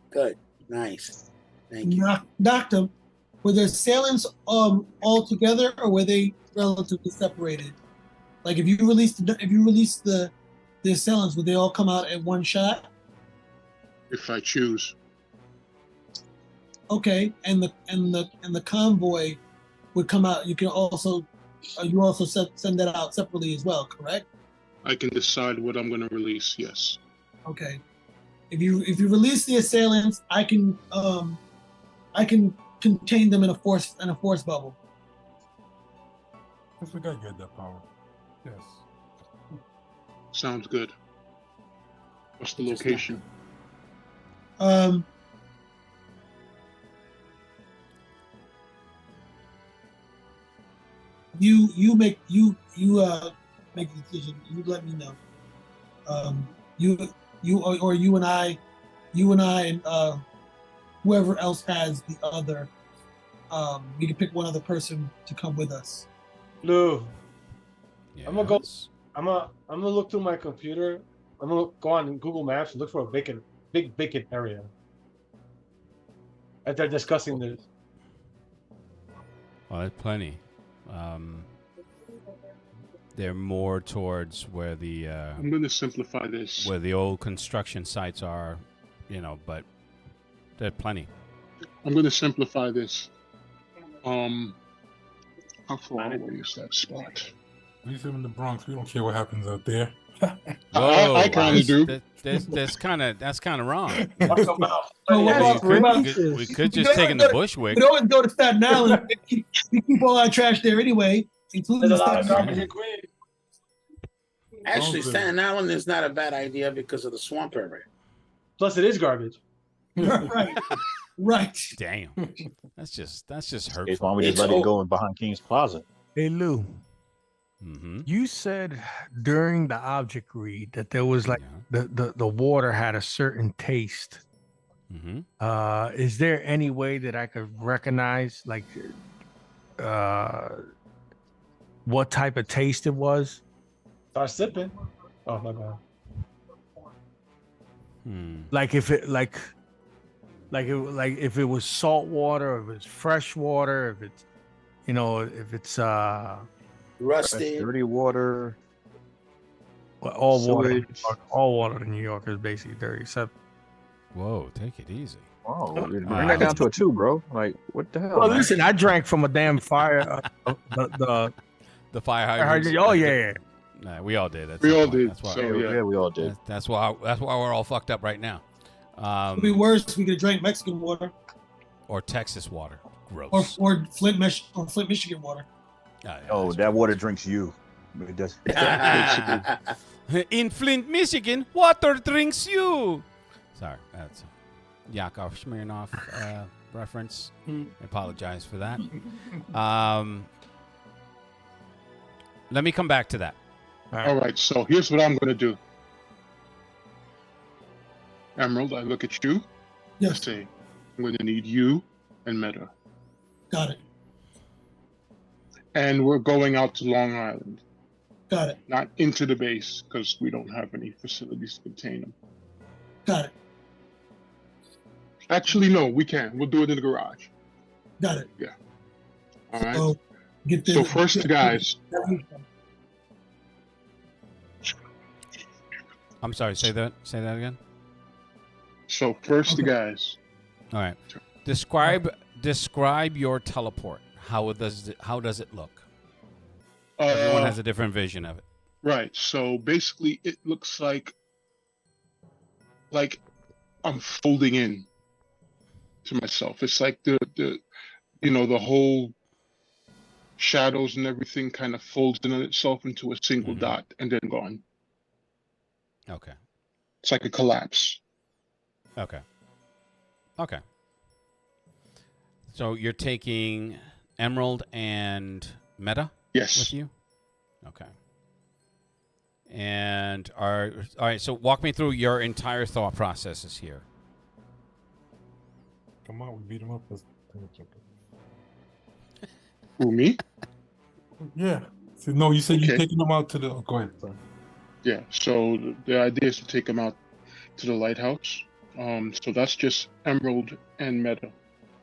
Speaker 3: Good. Nice. Thank you.
Speaker 4: Doctor, were the assailants all together, or were they relatively separated? Like, if you release the assailants, would they all come out at one shot?
Speaker 8: If I choose.
Speaker 4: Okay, and the convoy would come out. You also send that out separately as well, correct?
Speaker 8: I can decide what I'm going to release. Yes.
Speaker 4: Okay. If you release the assailants, I can contain them in a force bubble.
Speaker 7: I forgot you had that power. Yes.
Speaker 8: Sounds good. What's the location?
Speaker 4: You make the decision. You let me know. You and I and whoever else has the other. We can pick one other person to come with us.
Speaker 5: Lou,
Speaker 1: Yes.
Speaker 5: I'm gonna look through my computer. I'm gonna go on Google Maps and look for a big vacant area. As they're discussing this.
Speaker 1: Well, there's plenty. They're more towards where the
Speaker 8: I'm going to simplify this.
Speaker 1: where the old construction sites are, but there's plenty.
Speaker 8: I'm going to simplify this. How far away is that spot?
Speaker 7: We live in the Bronx. We don't care what happens out there.
Speaker 1: Whoa,
Speaker 8: I kind of do.
Speaker 1: That's kind of wrong. We could just take in the Bushwick.
Speaker 4: We always go to Staten Island. We keep all our trash there anyway, including
Speaker 5: There's a lot
Speaker 4: the
Speaker 5: of
Speaker 4: Staten
Speaker 5: garbage
Speaker 4: Island.
Speaker 5: in Queens.
Speaker 3: Actually, Staten Island is not a bad idea because of the swamp area.
Speaker 5: Plus, it is garbage.
Speaker 4: Right.
Speaker 1: Damn, that's just hurtful.
Speaker 6: It's why we just let it go behind King's Plaza.
Speaker 2: Hey, Lou.
Speaker 1: Mm-hmm.
Speaker 2: You said during the object read that there was like the water had a certain taste.
Speaker 1: Mm-hmm.
Speaker 2: Is there any way that I could recognize like what type of taste it was?
Speaker 5: Start sipping. Oh my god.
Speaker 2: Like if it if it was salt water, if it's fresh water, if it's if it's
Speaker 3: rusted,
Speaker 6: dirty water.
Speaker 2: Well, all
Speaker 6: sewage.
Speaker 2: water in New York is basically dirty. Except,
Speaker 1: whoa, take it easy.
Speaker 6: Oh, bring that down to a 2, bro. Like, what the hell?
Speaker 2: well,
Speaker 6: man?
Speaker 2: listen, I drank from a damn fire.
Speaker 1: The fire hydrant.
Speaker 2: Oh yeah.
Speaker 1: Nah, we all did.
Speaker 8: We all did.
Speaker 1: That's why,
Speaker 8: So,
Speaker 6: Yeah, we all did.
Speaker 1: That's why we're all fucked up right now.
Speaker 4: It'd be worse. We could drink Mexican water
Speaker 1: Or Texas water. Gross.
Speaker 4: or Flint, Michigan water.
Speaker 6: Oh, that water drinks you. It does.
Speaker 1: In Flint, Michigan, water drinks you. Sorry, that's Yakov Smirnoff reference. I apologize for that. Let me come back to that.
Speaker 8: All right, so here's what I'm going to do. Emerald, I look at you.
Speaker 4: Yes.
Speaker 8: Say, I'm going to need you and Meta.
Speaker 4: Got it.
Speaker 8: And we're going out to Long Island.
Speaker 4: Got it.
Speaker 8: Not into the base, because we don't have any facilities to contain them.
Speaker 4: Got it.
Speaker 8: Actually, no, we can. We'll do it in the garage.
Speaker 4: Got it.
Speaker 8: Yeah. All right.
Speaker 4: So,
Speaker 8: So first, the guys.
Speaker 1: I'm sorry. Say that again.
Speaker 8: So first, the guys.
Speaker 1: All right. Describe your teleport. How does it look? Everyone has a different vision of it.
Speaker 8: Right. So basically, it looks like I'm folding in to myself. It's like the whole shadows and everything kind of folds in on itself into a single dot and then gone.
Speaker 1: Okay.
Speaker 8: It's like a collapse.
Speaker 1: Okay. So you're taking Emerald and Meta?
Speaker 8: Yes.
Speaker 1: With you? Okay. And all right, so walk me through your entire thought processes here.
Speaker 7: Come on, we beat him up.
Speaker 8: Who, me?
Speaker 7: Yeah. So, no, you said
Speaker 8: Okay.
Speaker 7: you're taking them out to the... Oh, go ahead. Sorry.
Speaker 8: Yeah, so the idea is to take them out to the lighthouse. So that's just Emerald and Meta,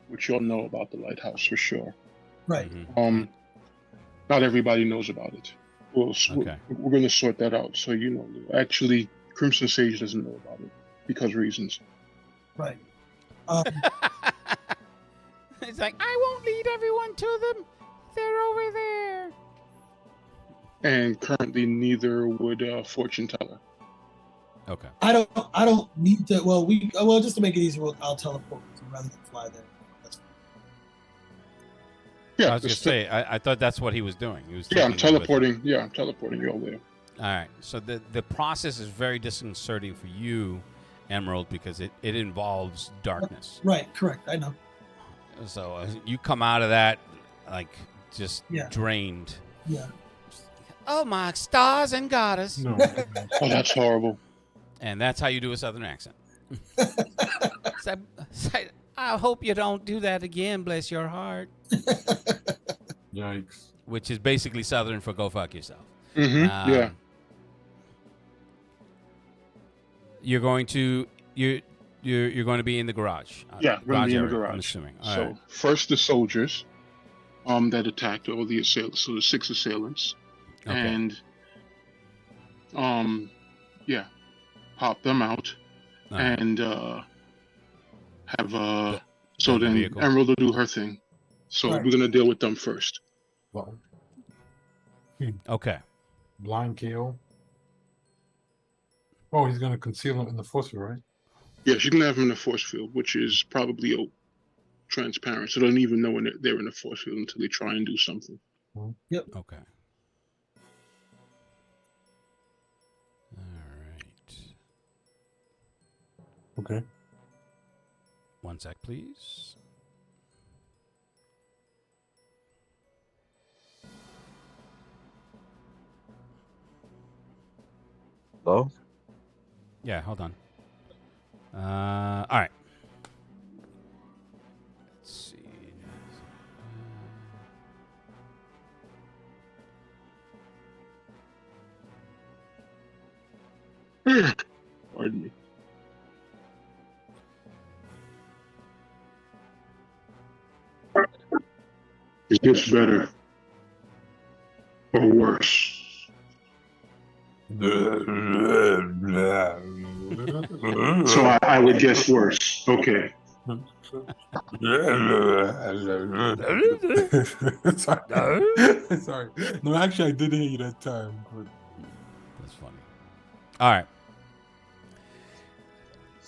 Speaker 8: which you'll know about the lighthouse for sure.
Speaker 4: Right.
Speaker 8: Not everybody knows about it. We're going to sort that out. So you know, actually, Crimson Sage doesn't know about it because reasons.
Speaker 4: Right.
Speaker 1: It's like, I won't lead everyone to them. They're over there.
Speaker 8: And currently, neither would Fortune Teller.
Speaker 1: Okay.
Speaker 4: I don't need to. Well, just to make it easier, I'll teleport rather than fly there. That's fine.
Speaker 8: Yeah,
Speaker 1: I was going to say, I thought that's what he was doing. He was
Speaker 8: I'm teleporting. Yeah, I'm teleporting you over there.
Speaker 1: All right. So the process is very disconcerting for you, Emerald, because it involves darkness.
Speaker 4: Right. Correct. I know.
Speaker 1: So you come out of that like just drained.
Speaker 4: Yeah.
Speaker 1: Oh my stars and goddess.
Speaker 7: No.
Speaker 8: Oh, that's horrible.
Speaker 1: And that's how you do a Southern accent. I hope you don't do that again, bless your heart.
Speaker 7: Yikes.
Speaker 1: Which is basically Southern for go fuck yourself.
Speaker 8: Yeah.
Speaker 1: You're going to be in the garage.
Speaker 8: Yeah, we're going to be in the
Speaker 1: area,
Speaker 8: garage.
Speaker 1: I'm assuming.
Speaker 8: So
Speaker 1: right.
Speaker 8: first the soldiers that attacked all the assailants. So the 6 assailants.
Speaker 1: Okay.
Speaker 8: And pop them out and have so then
Speaker 1: vehicle.
Speaker 8: Emerald will do her thing. So we're gonna deal with them first.
Speaker 1: Okay.
Speaker 7: Blind KO. Oh, he's gonna conceal them in the force field, right?
Speaker 8: Yes, you can have them in the force field, which is probably transparent, so they don't even know when they're in the force field until they try and do something.
Speaker 4: Yep.
Speaker 1: Okay. All right.
Speaker 7: Okay.
Speaker 1: 1 sec, please.
Speaker 6: Hello?
Speaker 1: Yeah, hold on. All right. Let's see.
Speaker 8: Pardon me. Is this better or worse? So I would guess worse. Okay.
Speaker 7: Sorry. No, actually, I did hear you that time. But...
Speaker 1: That's funny. All right.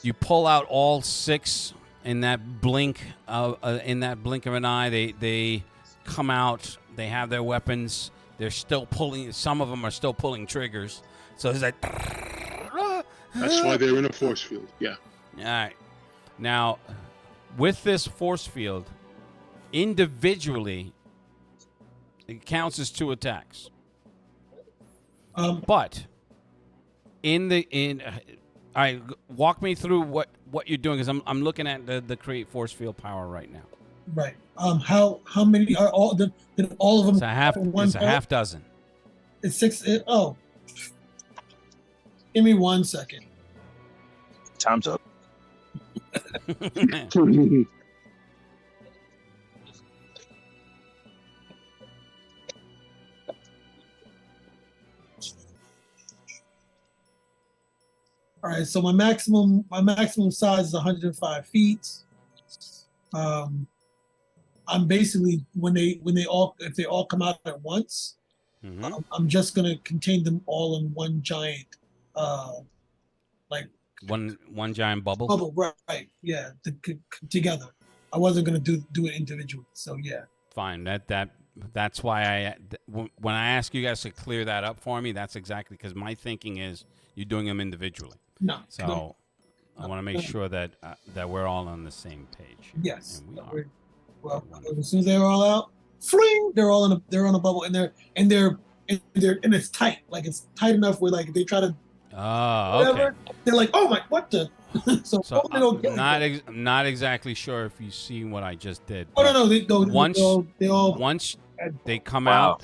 Speaker 1: You pull out all 6 in that blink of an eye. They come out. They have their weapons. They're still pulling. Some of them are still pulling triggers. So it's like.
Speaker 8: That's why they're in a force field. Yeah.
Speaker 1: All right. Now, with this force field, individually, it counts as 2 attacks. But walk me through what you're doing, because I'm looking at the create force field power right now.
Speaker 4: Right. How many are all? Did all of them?
Speaker 1: It's a half dozen.
Speaker 4: It's 6. Give me 1 second.
Speaker 6: Time's up.
Speaker 4: All right, so my maximum size is 105 feet. I'm basically if they all come out at once, I'm just gonna contain them all in one giant,
Speaker 1: one giant bubble.
Speaker 4: Bubble, right? Yeah, together. I wasn't gonna do it individually, so yeah.
Speaker 1: Fine. That's why when I ask you guys to clear that up for me, that's exactly because my thinking is you're doing them individually.
Speaker 4: No.
Speaker 1: So I want to make sure that we're all on the same page.
Speaker 4: Yes.
Speaker 1: And we are.
Speaker 4: Well, as soon as they're all out, fling, they're on a bubble, and it's tight. Like it's tight enough where like they try to.
Speaker 1: Okay.
Speaker 4: They're like, oh my, what the? so
Speaker 1: I'm not exactly sure if you see what I just did.
Speaker 4: Oh no,
Speaker 1: once they come out,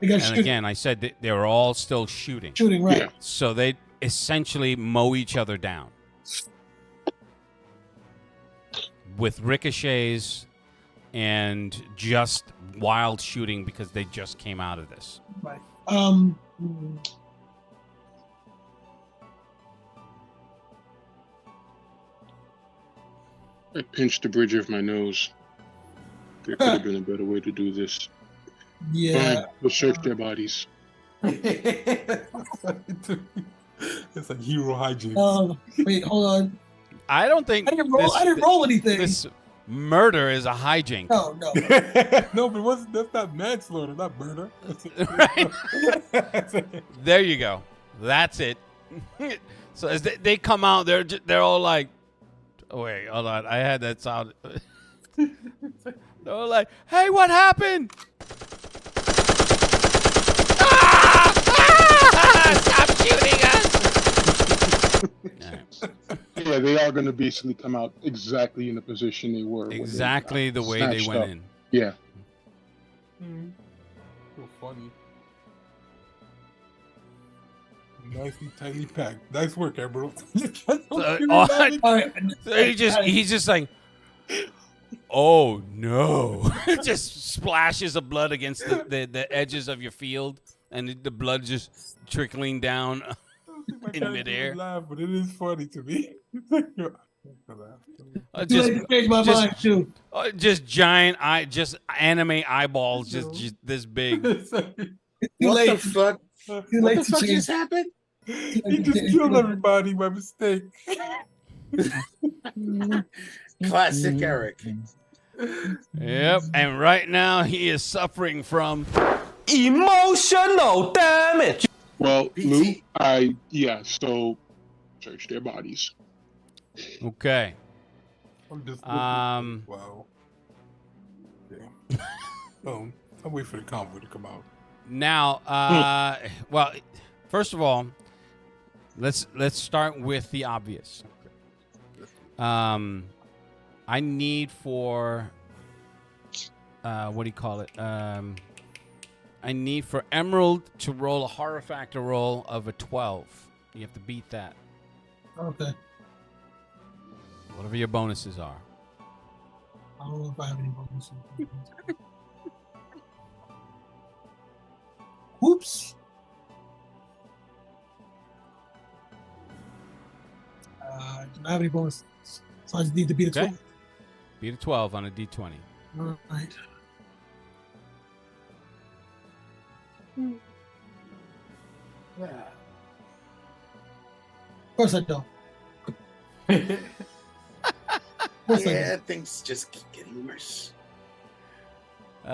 Speaker 1: and again, I said they were all still shooting.
Speaker 4: Shooting, right?
Speaker 8: Yeah.
Speaker 1: So they essentially mow each other down with ricochets and just wild shooting because they just came out of this.
Speaker 4: Right.
Speaker 8: I pinched the bridge of my nose. There could have been a better way to do this.
Speaker 4: Yeah.
Speaker 8: Fine, we'll search their bodies.
Speaker 7: It's like hero hijinks.
Speaker 4: Wait, hold on.
Speaker 1: I don't think
Speaker 4: I didn't roll anything.
Speaker 1: This murder is a hijink.
Speaker 4: No.
Speaker 7: No, but that's not manslaughter, not murder.
Speaker 1: Right. There you go. That's it. So as they come out, they're all like, oh, wait, hold on. I had that sound. They're all like, hey, what happened? Stop shooting us!
Speaker 8: Yeah, they are going to basically come out exactly in the position they were.
Speaker 1: Exactly the way they went in.
Speaker 8: Yeah.
Speaker 7: So funny. Nicely tightly packed. Nice work, Emerald.
Speaker 1: So he's just like, oh no! Just splashes of blood against the edges of your field, and the blood just trickling down in midair.
Speaker 7: Laugh, but it is funny to me.
Speaker 1: Just giant just anime eyeballs, just this big.
Speaker 3: What the fuck? What the fuck just happened?
Speaker 7: He just killed everybody by mistake.
Speaker 3: Classic Eric.
Speaker 1: Yep, and right now he is suffering from
Speaker 12: emotional damage.
Speaker 8: Well, Lou, so search their bodies.
Speaker 1: Okay.
Speaker 7: I'm just wow. Yeah. I'll wait for the convo to come out.
Speaker 1: Now, well, first of all, let's start with the obvious. I need for what do you call it? I need for Emerald to roll a horror factor roll of a 12. You have to beat that.
Speaker 4: Okay.
Speaker 1: Whatever your bonuses are.
Speaker 4: I don't know if I have any bonuses. Whoops. I don't have any bonuses. So I just need to beat a 12.
Speaker 1: Beat a 12 on a D20.
Speaker 4: All right. Of course I don't.
Speaker 3: Yeah, things just keep getting worse.
Speaker 1: All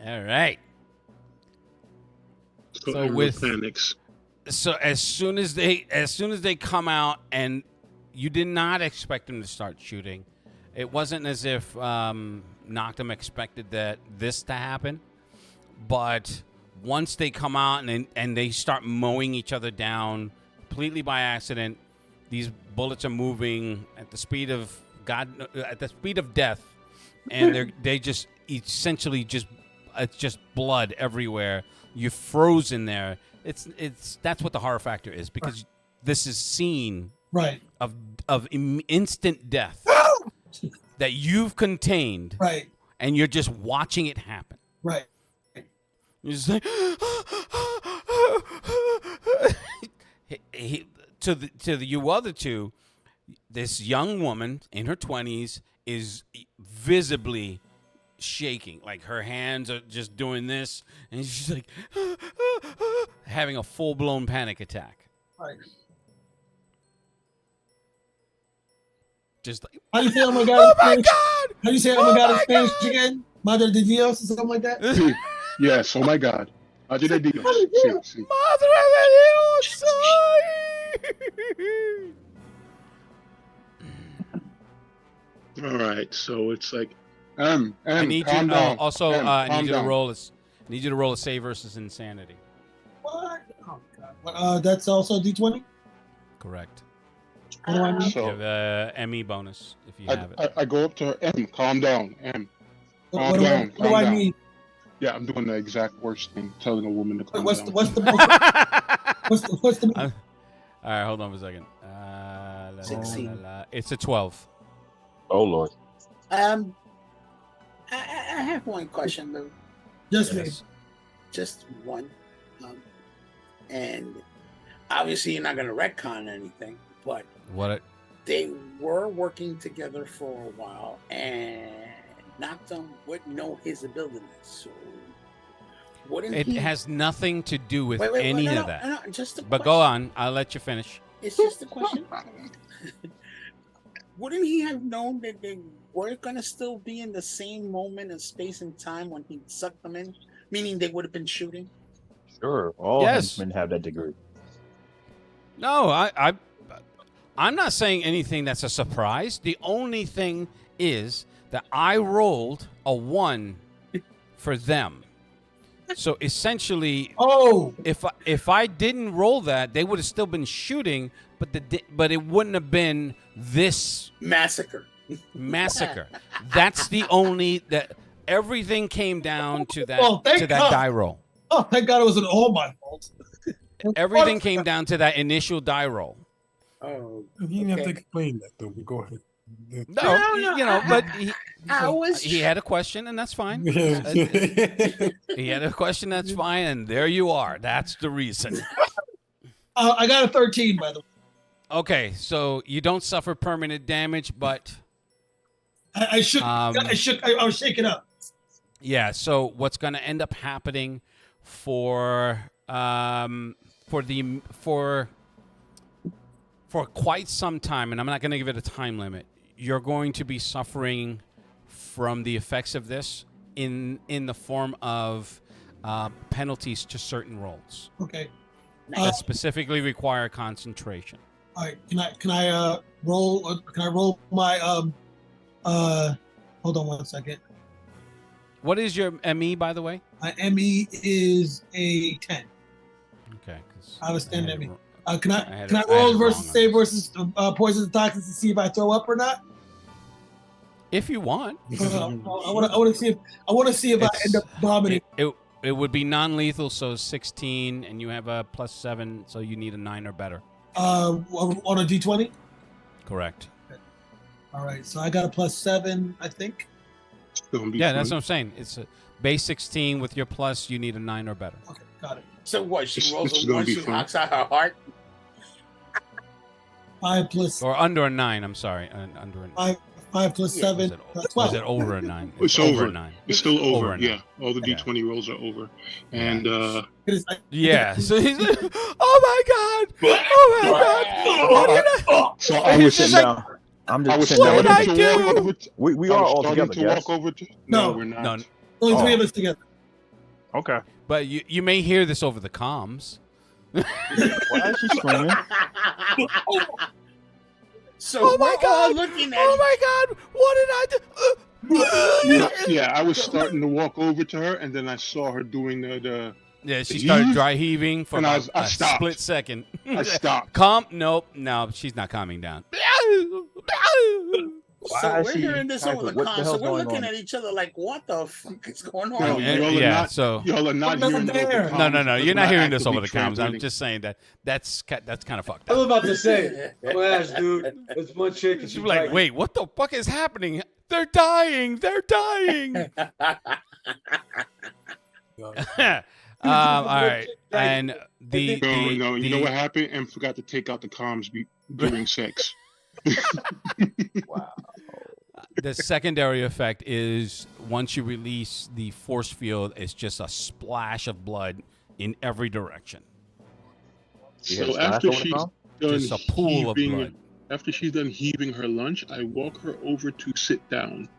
Speaker 1: right.
Speaker 8: So with panics.
Speaker 1: So as soon as they come out and you did not expect him to start shooting. It wasn't as if Noctum expected this to happen. But once they come out and they start mowing each other down completely by accident, these bullets are moving at the speed of death, and they just essentially it's just blood everywhere. You're frozen there. That's what the horror factor is, because this is scene of instant death that you've contained, and you're just watching it happen.
Speaker 4: Right.
Speaker 1: You're just like to you other two, this young woman in her 20s is visibly shaking. Like her hands are just doing this, and she's like having a full-blown panic attack.
Speaker 4: Right.
Speaker 1: Just like,
Speaker 4: how do you say "oh my god"?
Speaker 1: Oh my god!
Speaker 4: How do you say "oh my god" in Spanish again? Madre de Dios or something like that.
Speaker 8: Yes. Oh my God. Madre de Dios. Sí.
Speaker 1: Madre de Dios.
Speaker 8: All right. So it's like,
Speaker 1: I need you.
Speaker 8: calm down.
Speaker 1: Also, I
Speaker 8: calm
Speaker 1: need you to
Speaker 8: down.
Speaker 1: roll this. I need you to roll a save versus insanity.
Speaker 4: What? Oh god. That's also D20.
Speaker 1: Correct.
Speaker 4: What do I need?
Speaker 1: You have a ME bonus if you have it.
Speaker 8: I go up to her. M, calm down. M, calm
Speaker 4: What
Speaker 8: down.
Speaker 4: do I need?
Speaker 8: Yeah, I'm doing the exact worst thing, telling a woman to calm
Speaker 4: What's
Speaker 8: down.
Speaker 4: the what's the
Speaker 1: All right, hold on for a second.
Speaker 3: 16.
Speaker 1: It's a 12.
Speaker 6: Oh Lord.
Speaker 3: I have one question though. Just one. And obviously you're not going to retcon anything, but they were working together for a while, and Noctum would know his abilities. So wouldn't
Speaker 1: It has nothing to do with any of that.
Speaker 3: No, just a
Speaker 1: but
Speaker 3: question.
Speaker 1: go on. I'll let you finish.
Speaker 3: It's just a question. Wouldn't he have known that they were going to still be in the same moment of space and time when he sucked them in? Meaning they would have been shooting?
Speaker 6: Sure. All
Speaker 1: Yes.
Speaker 6: henchmen have that degree.
Speaker 1: No, I'm not saying anything that's a surprise. The only thing is that I rolled a 1 for them. So essentially, if I didn't roll that, they would have still been shooting, but it wouldn't have been this
Speaker 3: massacre.
Speaker 1: That's the only that everything came down to that
Speaker 4: thank God.
Speaker 1: die roll.
Speaker 4: Oh, thank God it wasn't all my fault.
Speaker 1: Everything came down to that initial die roll.
Speaker 3: Oh,
Speaker 7: you didn't have to explain that though. But go ahead.
Speaker 1: But he had a question, and that's fine. He had a question, that's fine, and there you are. That's the reason.
Speaker 4: I got a 13, by the way.
Speaker 1: Okay, so you don't suffer permanent damage, but
Speaker 4: I was shaken up.
Speaker 1: Yeah. So what's going to end up happening for quite some time, and I'm not going to give it a time limit, you're going to be suffering from the effects of this in the form of penalties to certain rolls.
Speaker 4: Okay.
Speaker 1: That specifically require concentration.
Speaker 4: All right. Can I roll? Can I roll my Hold on 1 second.
Speaker 1: What is your ME, by the way?
Speaker 4: My ME is a 10.
Speaker 1: Okay.
Speaker 4: I have a standard ME. Can I roll versus save versus poison and toxins to see if I throw up or not?
Speaker 1: If you want.
Speaker 4: I want to see if I end up vomiting.
Speaker 1: It would be non-lethal, so 16, and you have a +7, so you need a 9 or better.
Speaker 4: On a D20?
Speaker 1: Correct.
Speaker 4: Okay. All right, so I got a +7, I think.
Speaker 1: Yeah, that's what I'm saying. It's a base 16 with your plus. You need a 9 or better.
Speaker 4: Okay, got it.
Speaker 3: So what? She rolls a 1, she knocks out her heart.
Speaker 4: 5 plus
Speaker 1: or under a 9. I'm sorry, under a 9.
Speaker 4: 5 plus 7.
Speaker 1: Was it over a 9?
Speaker 8: It's over.
Speaker 1: A 9.
Speaker 8: It's still over.
Speaker 1: a 9.
Speaker 8: Yeah, all the D20 rolls are over, and
Speaker 1: yeah. So he's like, oh my god! Oh my god!
Speaker 8: So I was sitting down.
Speaker 6: I'm just
Speaker 8: I was
Speaker 6: sitting
Speaker 8: starting
Speaker 6: down.
Speaker 8: to walk over.
Speaker 6: We are all
Speaker 8: starting
Speaker 6: together.
Speaker 8: to
Speaker 6: Yes.
Speaker 8: walk over to.
Speaker 4: No,
Speaker 8: we're not.
Speaker 1: No.
Speaker 4: Only 3 of us together.
Speaker 6: Okay.
Speaker 1: But you may hear this over the comms.
Speaker 6: Why is she screaming?
Speaker 3: So
Speaker 1: oh my
Speaker 3: we're all
Speaker 1: God!
Speaker 3: looking at
Speaker 1: Oh my God! What did I do?
Speaker 8: Yeah, I was starting to walk over to her, and then I saw her doing the
Speaker 1: Yeah, she
Speaker 8: the
Speaker 1: started
Speaker 8: heave,
Speaker 1: dry heaving for
Speaker 8: and
Speaker 1: about
Speaker 8: I
Speaker 1: a
Speaker 8: stopped.
Speaker 1: split second.
Speaker 8: I stopped.
Speaker 1: Calm? Nope. No, she's not calming down.
Speaker 3: So we're hearing this over the
Speaker 6: What the
Speaker 3: con. So
Speaker 6: hell's
Speaker 3: we're
Speaker 6: going
Speaker 3: looking
Speaker 6: on?
Speaker 3: at each other like, what the fuck is going
Speaker 8: No,
Speaker 3: on?
Speaker 8: y'all are
Speaker 1: yeah,
Speaker 8: not.
Speaker 1: so
Speaker 8: Y'all are not
Speaker 4: We're
Speaker 8: hearing
Speaker 4: not
Speaker 8: this over
Speaker 4: there.
Speaker 8: the
Speaker 1: no,
Speaker 8: comms because
Speaker 1: you're not
Speaker 8: we're
Speaker 1: hearing this
Speaker 8: actively
Speaker 1: over the comms. I'm
Speaker 8: translating.
Speaker 1: just saying that's kind of fucked
Speaker 5: I was
Speaker 1: up.
Speaker 5: about to say, class, dude. It's one chick. And
Speaker 1: She's
Speaker 5: she's
Speaker 1: like, wait, what the fuck is happening? They're dying. They're dying. All right, and the
Speaker 8: No, you know what happened? And forgot to take out the comms during sex.
Speaker 6: Wow.
Speaker 1: the secondary effect is once you release the force field, it's just a splash of blood in every direction.
Speaker 8: So after she's done
Speaker 1: Just a pool of
Speaker 8: heaving,
Speaker 1: blood.
Speaker 8: after she's done heaving her lunch, I walk her over to sit down.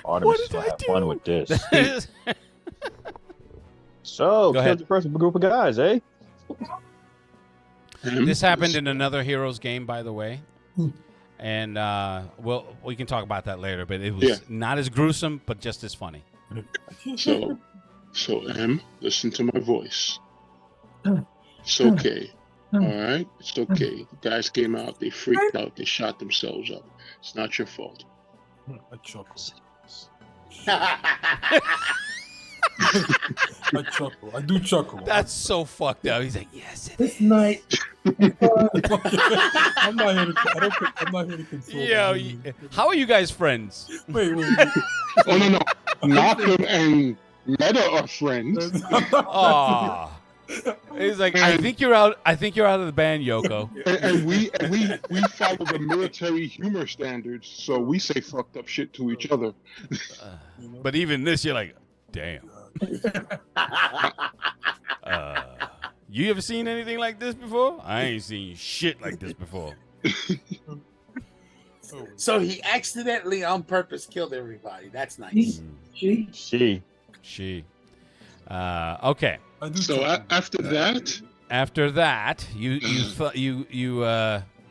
Speaker 6: Artemis
Speaker 1: What
Speaker 6: is
Speaker 1: did
Speaker 6: gonna
Speaker 1: I
Speaker 6: have
Speaker 1: do?
Speaker 6: fun with this. So,
Speaker 1: Go ahead.
Speaker 6: killed the person, a group of guys, eh?
Speaker 1: This happened in another Heroes game, by the way. And we can talk about that later, but it was not as gruesome, but just as funny.
Speaker 8: So M, listen to my voice. It's okay. All right? It's okay. The guys came out, they freaked out, they shot themselves up. It's not your fault.
Speaker 7: I chuckle.
Speaker 3: I
Speaker 7: chuckle. I do chuckle.
Speaker 1: That's so fucked up. He's like, yes, it
Speaker 4: This night.
Speaker 7: I'm not here to console.
Speaker 1: Yo, how are you guys friends?
Speaker 7: Wait.
Speaker 8: Oh no. Malcolm and Meta are friends.
Speaker 1: Aw. He's like, I think you're out of the band, Yoko.
Speaker 8: And we follow the military humor standards, so we say fucked up shit to each other.
Speaker 1: But even this, you're like, damn. You ever seen anything like this before? I ain't seen shit like this before.
Speaker 3: So he accidentally, on purpose, killed everybody. That's nice.
Speaker 6: She.
Speaker 1: Okay.
Speaker 8: So after that,
Speaker 1: you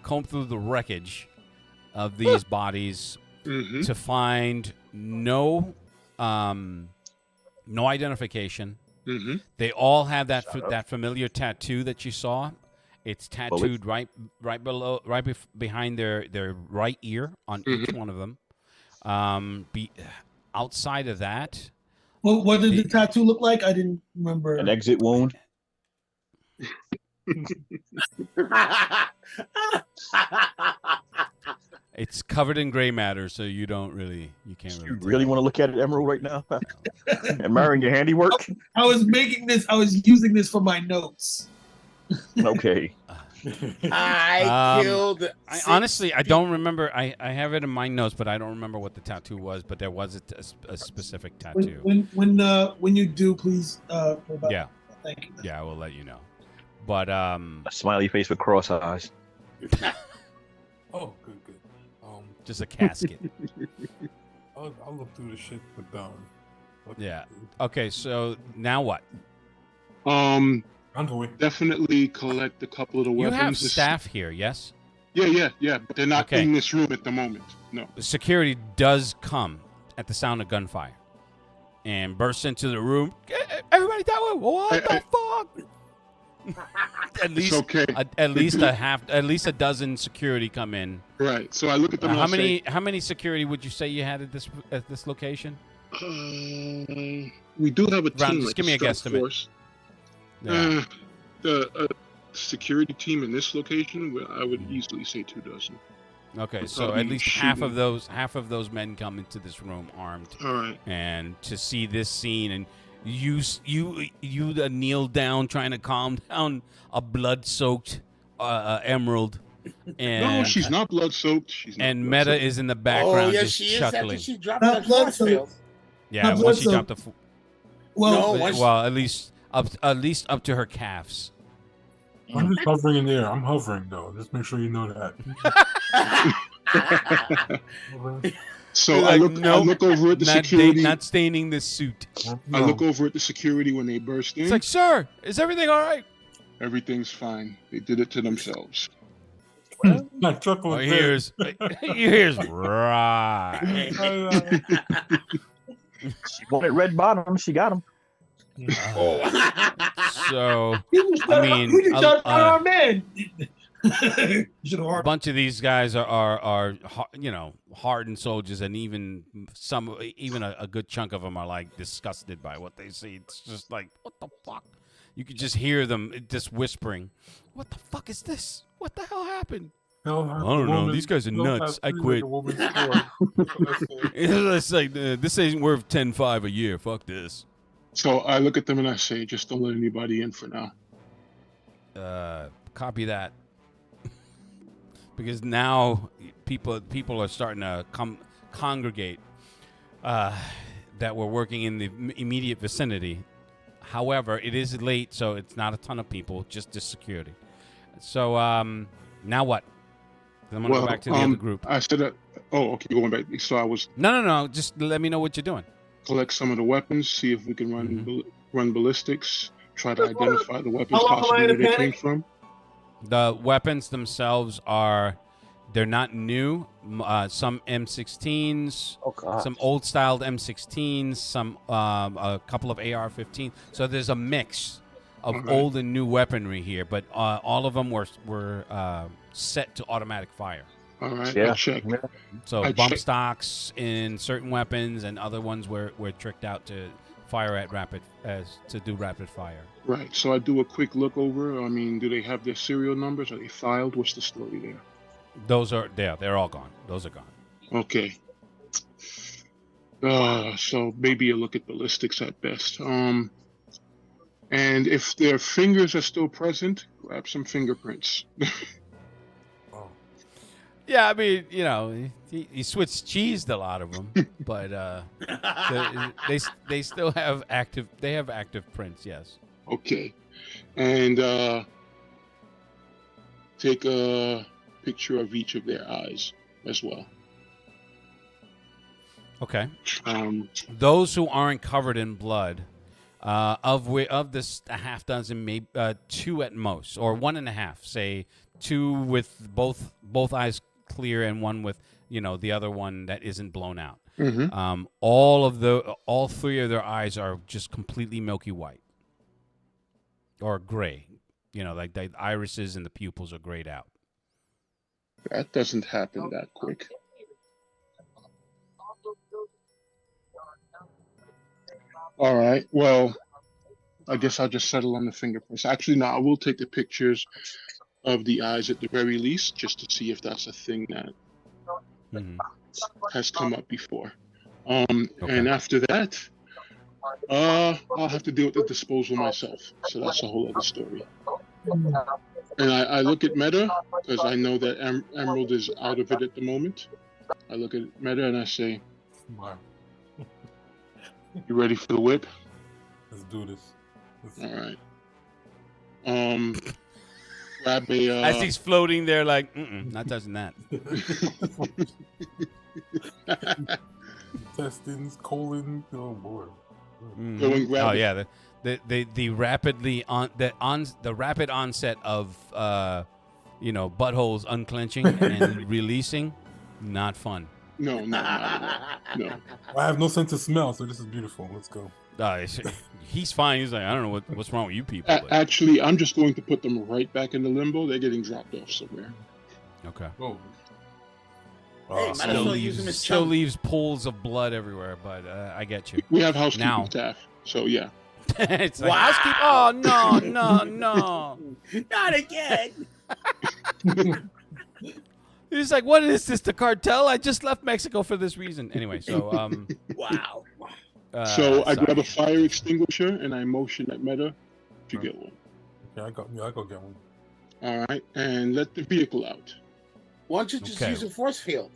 Speaker 1: comb through the wreckage of these bodies to find no identification. They all have that familiar tattoo that you saw. It's tattooed right behind their right ear on each one of them. Outside of that.
Speaker 4: Well, what did the tattoo look like? I didn't remember.
Speaker 6: An exit wound.
Speaker 1: It's covered in gray matter, so you can't really.
Speaker 6: You really want to look at it, Emerald, right now? Admiring your handiwork?
Speaker 4: I was using this for my notes.
Speaker 6: Okay.
Speaker 3: I killed.
Speaker 1: Honestly, I don't remember. I have it in my notes, but I don't remember what the tattoo was. But there was a specific tattoo.
Speaker 4: When you do, please.
Speaker 1: Yeah.
Speaker 4: Thank you.
Speaker 1: Yeah, I will let you know. But
Speaker 6: a smiley face with cross eyes.
Speaker 7: Oh, good.
Speaker 1: Just a casket.
Speaker 7: I'll look through the shit with them.
Speaker 1: Yeah. Okay. So now what?
Speaker 8: Definitely collect a couple of the weapons.
Speaker 1: You have staff here, yes?
Speaker 8: Yeah. But they're not in this room at the moment. No.
Speaker 1: Security does come at the sound of gunfire and bursts into the room. Everybody that way. What the fuck? At least,
Speaker 8: okay.
Speaker 1: At least a dozen security come in.
Speaker 8: Right. So I look at them.
Speaker 1: How many security would you say you had at this location?
Speaker 8: We do have a team.
Speaker 1: Just give me a guesstimate.
Speaker 8: Force. Yeah. The security team in this location, I would easily say 2 dozen.
Speaker 1: Okay, so at least half of those men come into this room armed.
Speaker 8: All right.
Speaker 1: And to see this scene, and you kneel down trying to calm down a blood-soaked Emerald. And,
Speaker 8: no, she's not blood-soaked.
Speaker 1: And Meta is in the background just
Speaker 3: she
Speaker 1: chuckling.
Speaker 3: Is after she dropped the force field.
Speaker 1: Yeah, once she dropped the.
Speaker 3: Well,
Speaker 1: at least up to her calves.
Speaker 7: I'm just hovering in there. I'm hovering though. Just make sure you know that.
Speaker 8: So I look over at the security.
Speaker 1: Not staining this suit.
Speaker 8: I look over at the security when they burst in.
Speaker 1: It's like, sir, is everything all right?
Speaker 8: Everything's fine. They did it to themselves.
Speaker 7: My truck was
Speaker 1: here's right.
Speaker 6: She wanted red bottom. She got him.
Speaker 1: So
Speaker 4: You just shot our man.
Speaker 1: A bunch of these guys are hardened soldiers, and even a good chunk of them are like disgusted by what they see. It's just like, what the fuck? You could just hear them just whispering, "What the fuck is this? What the hell happened?" I don't know. These guys are nuts. I quit. It's like this ain't worth 10-5 a year. Fuck this.
Speaker 8: So I look at them and I say, just don't let anybody in for now.
Speaker 1: Copy that. Because now people are starting to congregate that were working in the immediate vicinity. However, it is late, so it's not a ton of people, just security. So now what? 'Cause I'm gonna go back to the other group.
Speaker 8: I said that. Oh, okay, going back. So I was.
Speaker 1: No. Just let me know what you're doing.
Speaker 8: Collect some of the weapons, see if we can run ballistics, try to identify the weapons possibly where they came from.
Speaker 1: The weapons themselves they're not new. Some M16s, some old-styled M16s, some a couple of AR-15. So there's a mix of old and new weaponry here, but all of them were set to automatic fire.
Speaker 8: All right, I check.
Speaker 1: So bump stocks in certain weapons, and other ones were tricked out to fire at to do rapid fire.
Speaker 8: Right. So I do a quick look over. I mean, do they have their serial numbers? Are they filed? What's the story there?
Speaker 1: Those are there. They're all gone. Those are gone.
Speaker 8: Okay. So maybe a look at ballistics at best. And if their fingers are still present, grab some fingerprints.
Speaker 1: Yeah, I mean, he switched cheesed a lot of them, but they still have active. They have active prints, yes.
Speaker 8: Okay, and take a picture of each of their eyes as well.
Speaker 1: Okay. Those who aren't covered in blood, of this a half dozen, maybe 2 at most, or 1.5. Say 2 with both eyes clear and 1 with the other one that isn't blown out.
Speaker 8: Mm-hmm.
Speaker 1: All 3 of their eyes are just completely milky white or gray. Like the irises and the pupils are grayed out.
Speaker 8: That doesn't happen that quick. All right. Well, I guess I'll just settle on the fingerprints. Actually, no, I will take the pictures of the eyes at the very least, just to see if that's a thing that has come up before. And after that, I'll have to deal with the disposal myself. So that's a whole other story. And I look at Meta, because I know that Emerald is out of it at the moment. I look at Meta and I say, you ready for the whip?
Speaker 7: Let's do this.
Speaker 8: All right. Grab a,
Speaker 1: as he's floating there, like, not touching that.
Speaker 7: Intestines, colon, oh boy.
Speaker 8: Go and grab
Speaker 1: oh yeah, the rapid onset of buttholes unclenching and releasing, not fun.
Speaker 8: No.
Speaker 7: I have no sense of smell, so this is beautiful. Let's go.
Speaker 1: He's fine. He's like, I don't know what's wrong with you people.
Speaker 8: Actually, I'm just going to put them right back into limbo. They're getting dropped off somewhere.
Speaker 1: Okay.
Speaker 7: Oh.
Speaker 1: Still leaves pools of blood everywhere, but I get you.
Speaker 8: We have housekeeping staff, so yeah.
Speaker 1: It's like, housekeeping. Oh no,
Speaker 3: not again.
Speaker 1: He's like, what is this? The cartel? I just left Mexico for this reason. Anyway, so
Speaker 3: wow.
Speaker 8: So I grab a fire extinguisher and I motion at Meta to get one.
Speaker 7: Yeah, I go get one.
Speaker 8: All right, and let the vehicle out.
Speaker 3: Why don't you just use a force field?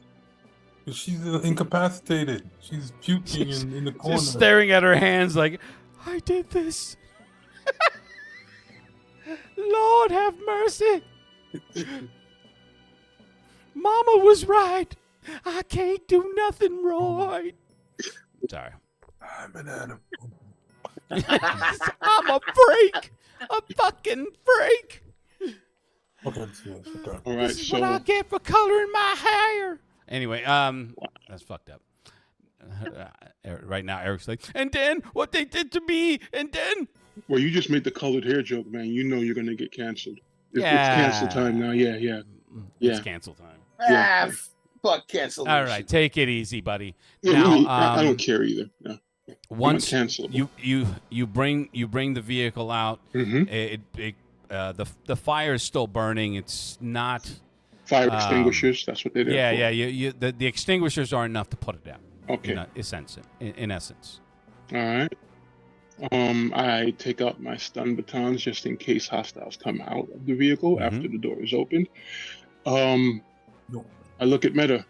Speaker 7: She's incapacitated. She's puking in the corner.
Speaker 1: Just staring at her hands like, I did this. Lord have mercy. Mama was right. I can't do nothing right. Sorry.
Speaker 7: I'm an animal.
Speaker 1: I'm a freak. A fucking freak.
Speaker 7: Okay, let's see this. Okay.
Speaker 8: All right,
Speaker 1: This is what I get for coloring my hair. Anyway, that's fucked up. Right now, Eric's like, and then what they did to me, and then.
Speaker 8: Well, you just made the colored hair joke, man. You know you're gonna get canceled. It's
Speaker 1: Yeah.
Speaker 8: cancel time now. Yeah.
Speaker 1: It's cancel time.
Speaker 8: Yeah.
Speaker 3: Fuck cancel.
Speaker 1: All right, take it easy, buddy.
Speaker 8: Yeah,
Speaker 1: Now,
Speaker 8: I don't care either. No.
Speaker 1: Once
Speaker 8: cancelable.
Speaker 1: you bring the vehicle out, the fire is still burning. It's not
Speaker 8: Fire extinguishers. That's what they're there for.
Speaker 1: The extinguishers are enough to put it out.
Speaker 8: Okay.
Speaker 1: In essence.
Speaker 8: All right. I take out my stun batons just in case hostiles come out of the vehicle after the door is opened. I look at Meta.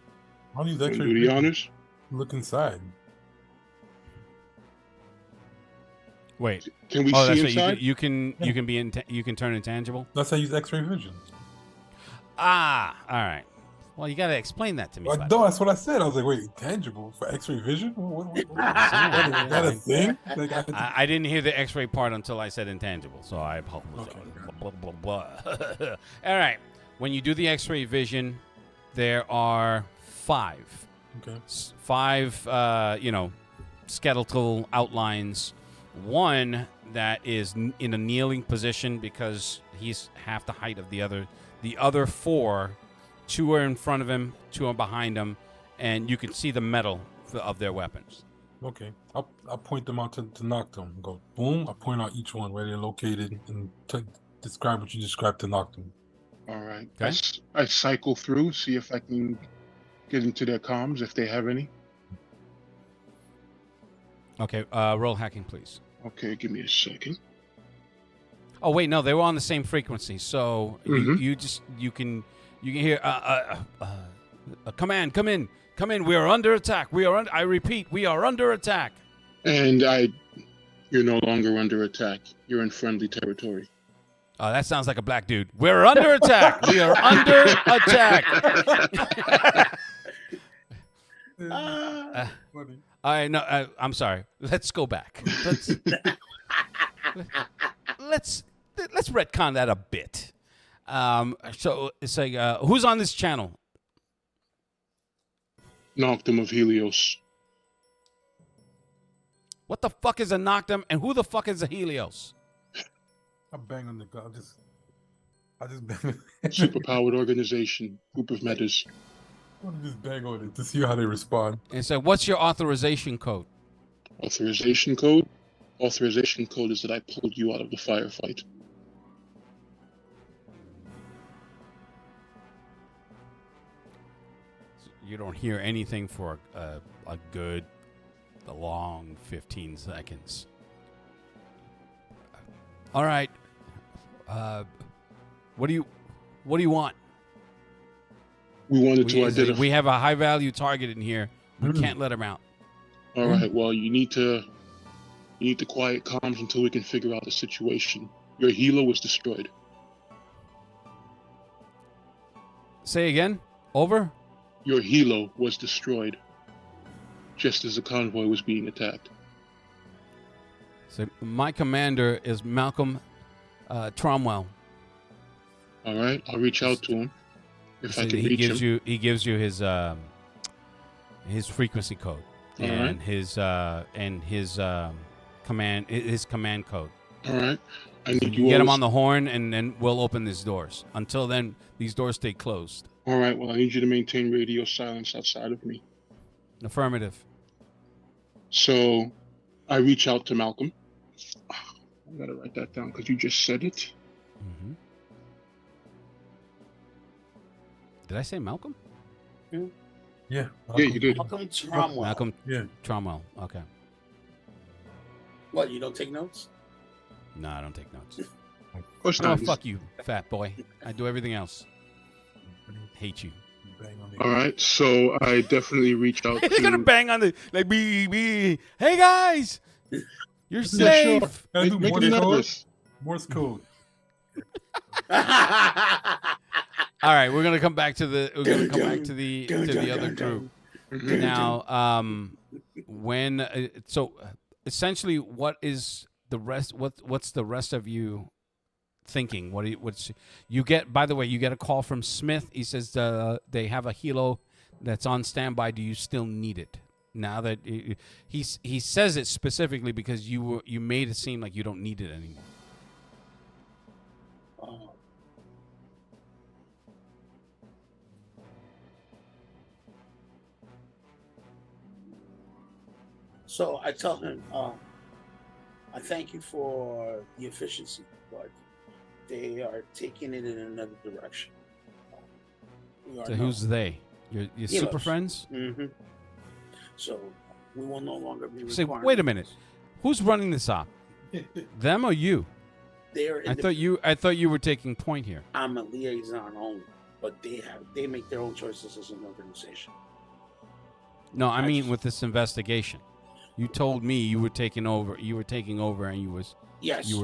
Speaker 7: I'll use
Speaker 8: Do
Speaker 7: X-ray
Speaker 8: the
Speaker 7: vision.
Speaker 8: honors.
Speaker 7: Look inside.
Speaker 1: Wait.
Speaker 8: Can we
Speaker 1: that's
Speaker 8: see
Speaker 1: right.
Speaker 8: inside?
Speaker 1: You can turn intangible.
Speaker 7: That's how I use X-ray vision.
Speaker 1: All right. Well, you got to explain that to me.
Speaker 7: No, that's what I said. I was like, wait, intangible for X-ray vision? What is that a thing? Like,
Speaker 1: I didn't hear the X-ray part until I said intangible, so I apologize.
Speaker 7: Okay.
Speaker 1: Blah, blah, blah. All right. When you do the X-ray vision, there are 5.
Speaker 7: Okay.
Speaker 1: 5, skeletal outlines. One that is in a kneeling position because he's half the height of the other. The other 4, 2 are in front of him, 2 are behind him, and you can see the metal of their weapons.
Speaker 7: Okay. I'll point them out to knock them. Go boom. I point out each one where they're located and describe what you described to knock them.
Speaker 8: All right.
Speaker 1: Okay.
Speaker 8: I cycle through, see if I can get into their comms if they have any.
Speaker 1: Okay, roll hacking, please.
Speaker 8: Okay, give me a second.
Speaker 1: Oh wait, no, they were on the same frequency, so you can hear a command. Come in. We are under attack. I repeat, we are under attack.
Speaker 8: And you're no longer under attack. You're in friendly territory.
Speaker 1: Oh, that sounds like a black dude. We're under attack. We are under attack. I'm sorry. Let's go back. Let's retcon that a bit. So it's like, who's on this channel?
Speaker 8: Noctum of Helios.
Speaker 1: What the fuck is a Noctum, and who the fuck is a Helios?
Speaker 7: I bang on the gun. I just bang.
Speaker 8: Superpowered organization, group of metas.
Speaker 7: I want to just bang on it to see how they respond.
Speaker 1: And so, what's your authorization code?
Speaker 8: Authorization code? Authorization code is that I pulled you out of the firefight.
Speaker 1: You don't hear anything for a long 15 seconds. All right. What do you want?
Speaker 8: We wanted to identify.
Speaker 1: We have a high value target in here. We can't let him out.
Speaker 8: All right. Well, you need to quiet comms until we can figure out the situation. Your helo was destroyed.
Speaker 1: Say again. Over.
Speaker 8: Your helo was destroyed, just as the convoy was being attacked.
Speaker 1: So my commander is Malcolm Tromwell.
Speaker 8: All right. I'll reach out to him if I can reach him.
Speaker 1: He gives you his frequency code and his command code.
Speaker 8: All right. I need
Speaker 1: you get him on the horn, and then we'll open these doors. Until then, these doors stay closed.
Speaker 8: All right. Well, I need you to maintain radio silence outside of me.
Speaker 1: Affirmative.
Speaker 8: So, I reach out to Malcolm. I gotta write that down because you just said it.
Speaker 1: Mm-hmm. Did I say Malcolm?
Speaker 7: Yeah.
Speaker 8: Yeah, you did.
Speaker 3: Malcolm Tromwell.
Speaker 1: Malcolm. Yeah. Tromwell. Okay.
Speaker 3: What? You don't take notes?
Speaker 1: No, I don't take notes.
Speaker 8: Of course
Speaker 1: Oh,
Speaker 8: not.
Speaker 1: fuck you, fat boy. I do everything else. Hate you.
Speaker 8: All right, so I definitely reached out.
Speaker 1: He's gonna bang on the like, be. Hey guys, you're safe.
Speaker 7: Can I do
Speaker 8: Make
Speaker 7: Morse
Speaker 8: it
Speaker 7: code?
Speaker 8: nervous.
Speaker 7: Morse code.
Speaker 1: All right, we're gonna come back to the other group now. Essentially, what is the rest? What's the rest of you thinking? What's you get? By the way, you get a call from Smith. He says they have a helo that's on standby. Do you still need it? Now that he says it specifically because you made it seem like you don't need it anymore.
Speaker 3: So I tell him, I thank you for the efficiency, but they are taking it in another direction.
Speaker 1: So who's they? Your super friends?
Speaker 3: Mm-hmm. So we will no longer be
Speaker 1: Say,
Speaker 3: requiring.
Speaker 1: wait a minute. Who's running this op? Them or you?
Speaker 3: They're
Speaker 1: I thought you were taking point here.
Speaker 3: I'm a liaison only, but they make their own choices as an organization.
Speaker 1: No, I mean with this investigation. You told me you were taking over. You were taking over, and you were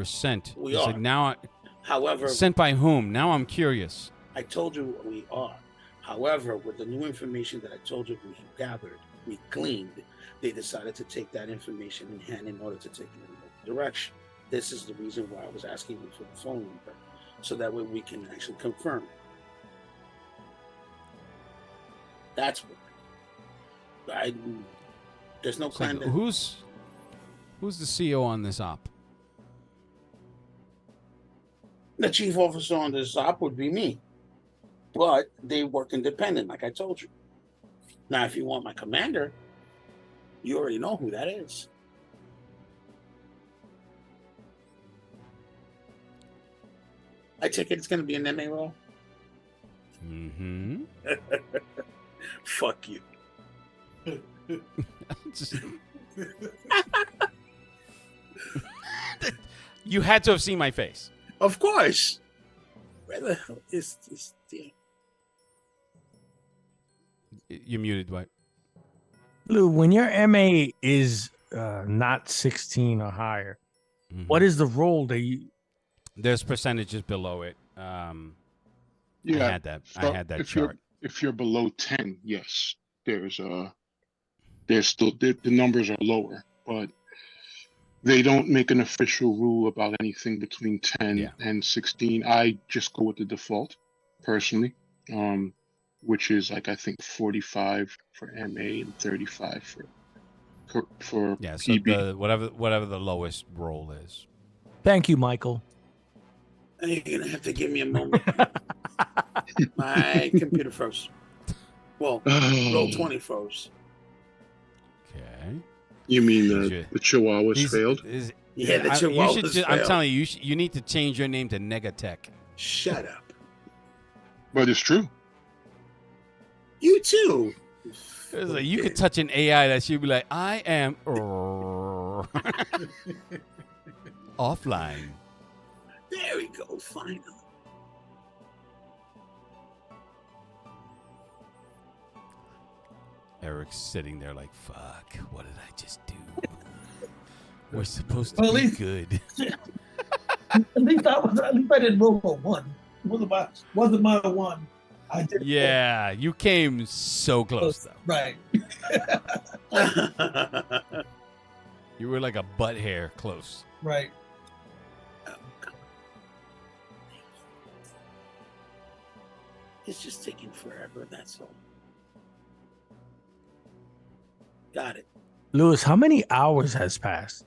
Speaker 1: sent.
Speaker 3: We
Speaker 1: you
Speaker 3: are.
Speaker 1: Said, now,
Speaker 3: However,
Speaker 1: sent by whom? Now I'm curious.
Speaker 3: I told you we are. However, with the new information that I told you we gathered, we gleaned, they decided to take that information in hand in order to take it in another direction. This is the reason why I was asking you for the phone number, so that way we can actually confirm. That's what there's no plan.
Speaker 1: So who's the CEO on this op?
Speaker 3: The chief officer on this op would be me, but they work independent, like I told you. Now, if you want my commander, you already know who that is. I take it it's going to be an MA role.
Speaker 1: Mm-hmm.
Speaker 3: Fuck you.
Speaker 1: You had to have seen my face.
Speaker 3: Of course. Where the hell is this thing?
Speaker 1: You muted, Dwight.
Speaker 2: Lou, when your MA is not 16 or higher, what is the role that you?
Speaker 1: There's percentages below it. I had that.
Speaker 8: So
Speaker 1: I had that
Speaker 8: if
Speaker 1: chart.
Speaker 8: If you're below 10, yes, there's still the numbers are lower, but they don't make an official rule about anything between 10 and 16. I just go with the default, personally, which is like I think 45 for MA and 35 for
Speaker 1: So
Speaker 8: PB.
Speaker 1: whatever the lowest roll is.
Speaker 2: Thank you, Michael.
Speaker 3: You're going to have to give me a moment. My computer froze. Well, roll 20 froze.
Speaker 1: Okay.
Speaker 8: You mean the Chihuahuas failed?
Speaker 3: Yeah, the Chihuahuas failed.
Speaker 1: I'm telling you, you need to change your name to Negatech.
Speaker 3: Shut up.
Speaker 8: But it's true.
Speaker 3: You too.
Speaker 1: Like, you could touch an AI that she'd be like, I am offline.
Speaker 3: There we go, finally.
Speaker 1: Eric's sitting there like, fuck, what did I just do? We're supposed to
Speaker 4: Well,
Speaker 1: be good.
Speaker 4: At least I didn't roll a one. Wasn't my one. I did.
Speaker 1: Yeah, you came so close though.
Speaker 4: Right.
Speaker 1: You were like a butt hair close.
Speaker 4: Right.
Speaker 3: It's just taking forever, that's all. Got it.
Speaker 2: Lewis, how many hours has passed?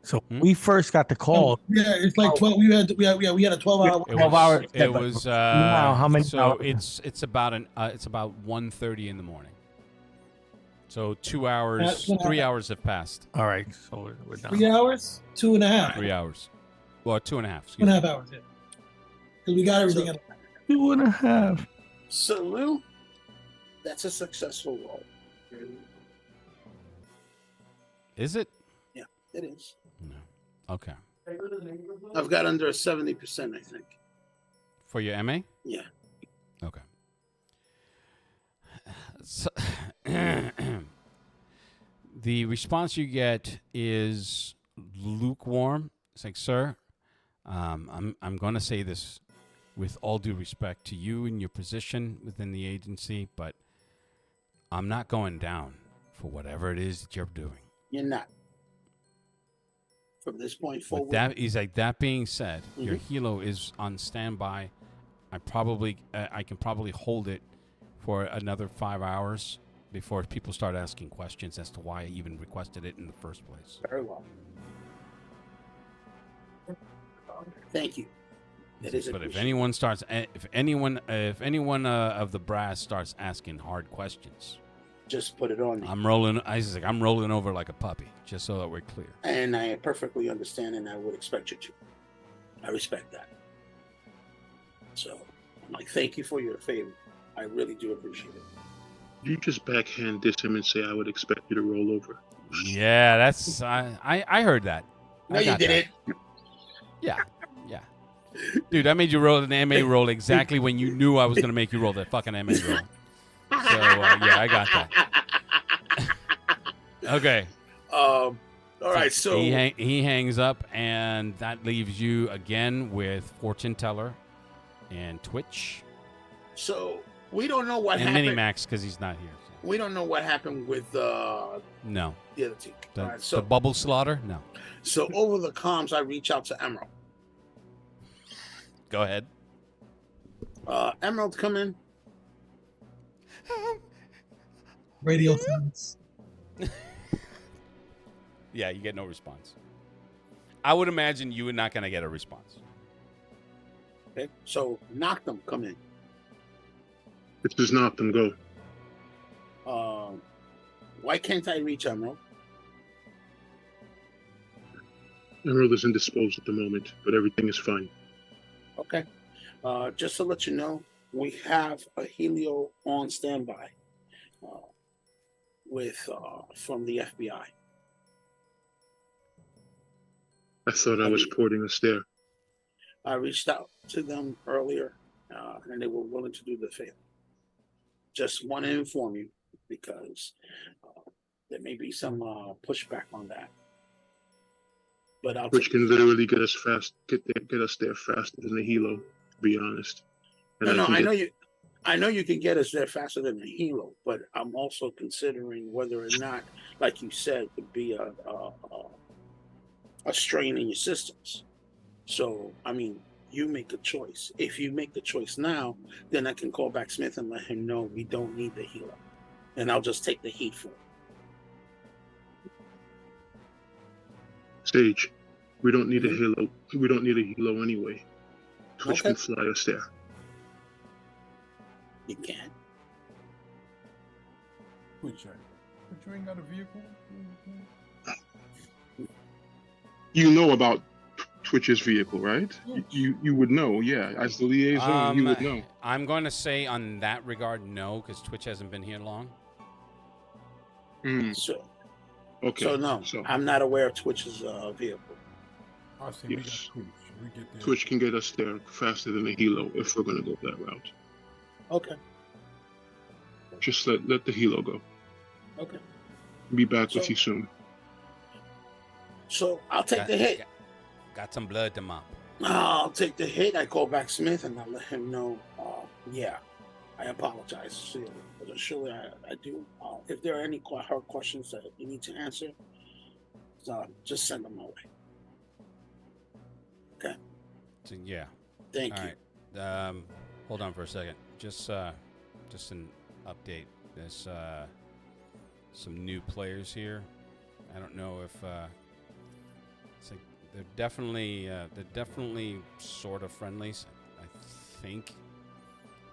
Speaker 2: So we first got the call.
Speaker 4: Yeah, it's like 12. We had a 12-hour.
Speaker 2: 12 hours.
Speaker 1: It was
Speaker 2: now how many?
Speaker 1: So it's about 1:30 in the morning. So 2 hours, 3 hours have passed.
Speaker 2: All right, so we're done.
Speaker 4: 3 hours, 2.5.
Speaker 1: 3 hours. Well, 2.5.
Speaker 4: 2.5 hours. Yeah. Because we got everything.
Speaker 2: 2.5.
Speaker 3: So Lou, that's a successful roll.
Speaker 1: Is it?
Speaker 3: Yeah, it is.
Speaker 1: No. Okay.
Speaker 3: I've got under a 70%, I think.
Speaker 1: For your MA?
Speaker 3: Yeah.
Speaker 1: Okay. So, the response you get is lukewarm. It's like, sir, I'm going to say this with all due respect to you and your position within the agency, but I'm not going down for whatever it is that you're doing.
Speaker 3: You're not. From this point
Speaker 1: With
Speaker 3: forward,
Speaker 1: that, he's like, that being said, your helo is on standby. I can probably hold it for another 5 hours before people start asking questions as to why I even requested it in the first place.
Speaker 3: very well. Thank you. It is
Speaker 1: But if
Speaker 3: appreciated.
Speaker 1: anyone starts, if anyone of the brass starts asking hard questions,
Speaker 3: Just put it on me.
Speaker 1: I'm rolling over like a puppy, just so that we're clear.
Speaker 3: And I perfectly understand, and I would expect you to. I respect that. So, I'm like, thank you for your favor. I really do appreciate it.
Speaker 8: You just backhand diss him and say I would expect you to roll over.
Speaker 1: Yeah, that's I heard that.
Speaker 3: No,
Speaker 1: I
Speaker 3: you
Speaker 1: got that.
Speaker 3: didn't.
Speaker 1: Yeah. Dude, I made you roll an MA roll exactly when you knew I was going to make you roll that fucking MA roll. So, yeah, I got that. Okay.
Speaker 3: All right, so
Speaker 1: he hangs up, and that leaves you again with Fortune Teller and Twitch.
Speaker 3: So we don't know what
Speaker 1: and
Speaker 3: happened.
Speaker 1: Minimax because he's not here. So.
Speaker 3: We don't know what happened with
Speaker 1: No.
Speaker 3: the other team.
Speaker 1: The,
Speaker 3: All right, so
Speaker 1: the bubble slaughter? No.
Speaker 3: So over the comms, I reach out to Emerald.
Speaker 1: Go ahead.
Speaker 3: Emerald, come in.
Speaker 4: Radio silence.
Speaker 1: Yeah, you get no response. I would imagine you were not going to get a response.
Speaker 3: Okay, so knock them. Come in.
Speaker 8: This does knock them go.
Speaker 3: Why can't I reach Emerald?
Speaker 8: Emerald is indisposed at the moment, but everything is fine.
Speaker 3: Okay. Just to let you know, we have a Helio on standby from the FBI.
Speaker 8: I thought I was porting us there.
Speaker 3: I reached out to them earlier, and they were willing to do the favor. Just want to inform you because there may be some pushback on that. But
Speaker 8: which can literally get us there faster than the helo, to be honest. And
Speaker 3: I know you can get us there faster than the helo, but I'm also considering whether or not, like you said, could be a strain in your systems. So, I mean, you make a choice. If you make the choice now, then I can call back Smith and let him know we don't need the helo, and I'll just take the heat for it.
Speaker 8: Sage, we don't need a halo. We don't need a helo anyway. Twitch can fly us there.
Speaker 3: You can.
Speaker 7: Twitch, you ain't got a vehicle?
Speaker 8: You know about Twitch's vehicle, right? You would know, yeah. As the liaison, you would know.
Speaker 1: I'm going to say on that regard, no, because Twitch hasn't been here long.
Speaker 3: So,
Speaker 8: okay.
Speaker 3: So no, I'm not aware of Twitch's vehicle.
Speaker 7: I say
Speaker 8: yes.
Speaker 7: we got Twitch. We get there.
Speaker 8: Twitch can get us there faster than the helo if we're going to go that route.
Speaker 3: Okay.
Speaker 8: Just let the helo go.
Speaker 3: Okay.
Speaker 8: Be back with you soon.
Speaker 3: So I'll take the hit.
Speaker 1: Got some blood to mop.
Speaker 3: I'll take the hit. I call back Smith and I let him know. Yeah, I apologize. Surely I do. If there are any hard questions that you need to answer, just send them my way. Okay.
Speaker 1: So, yeah.
Speaker 3: Thank you.
Speaker 1: All right. Hold on for a second. Just an update. There's some new players here. I don't know if it's like they're definitely sort of friendlies. I think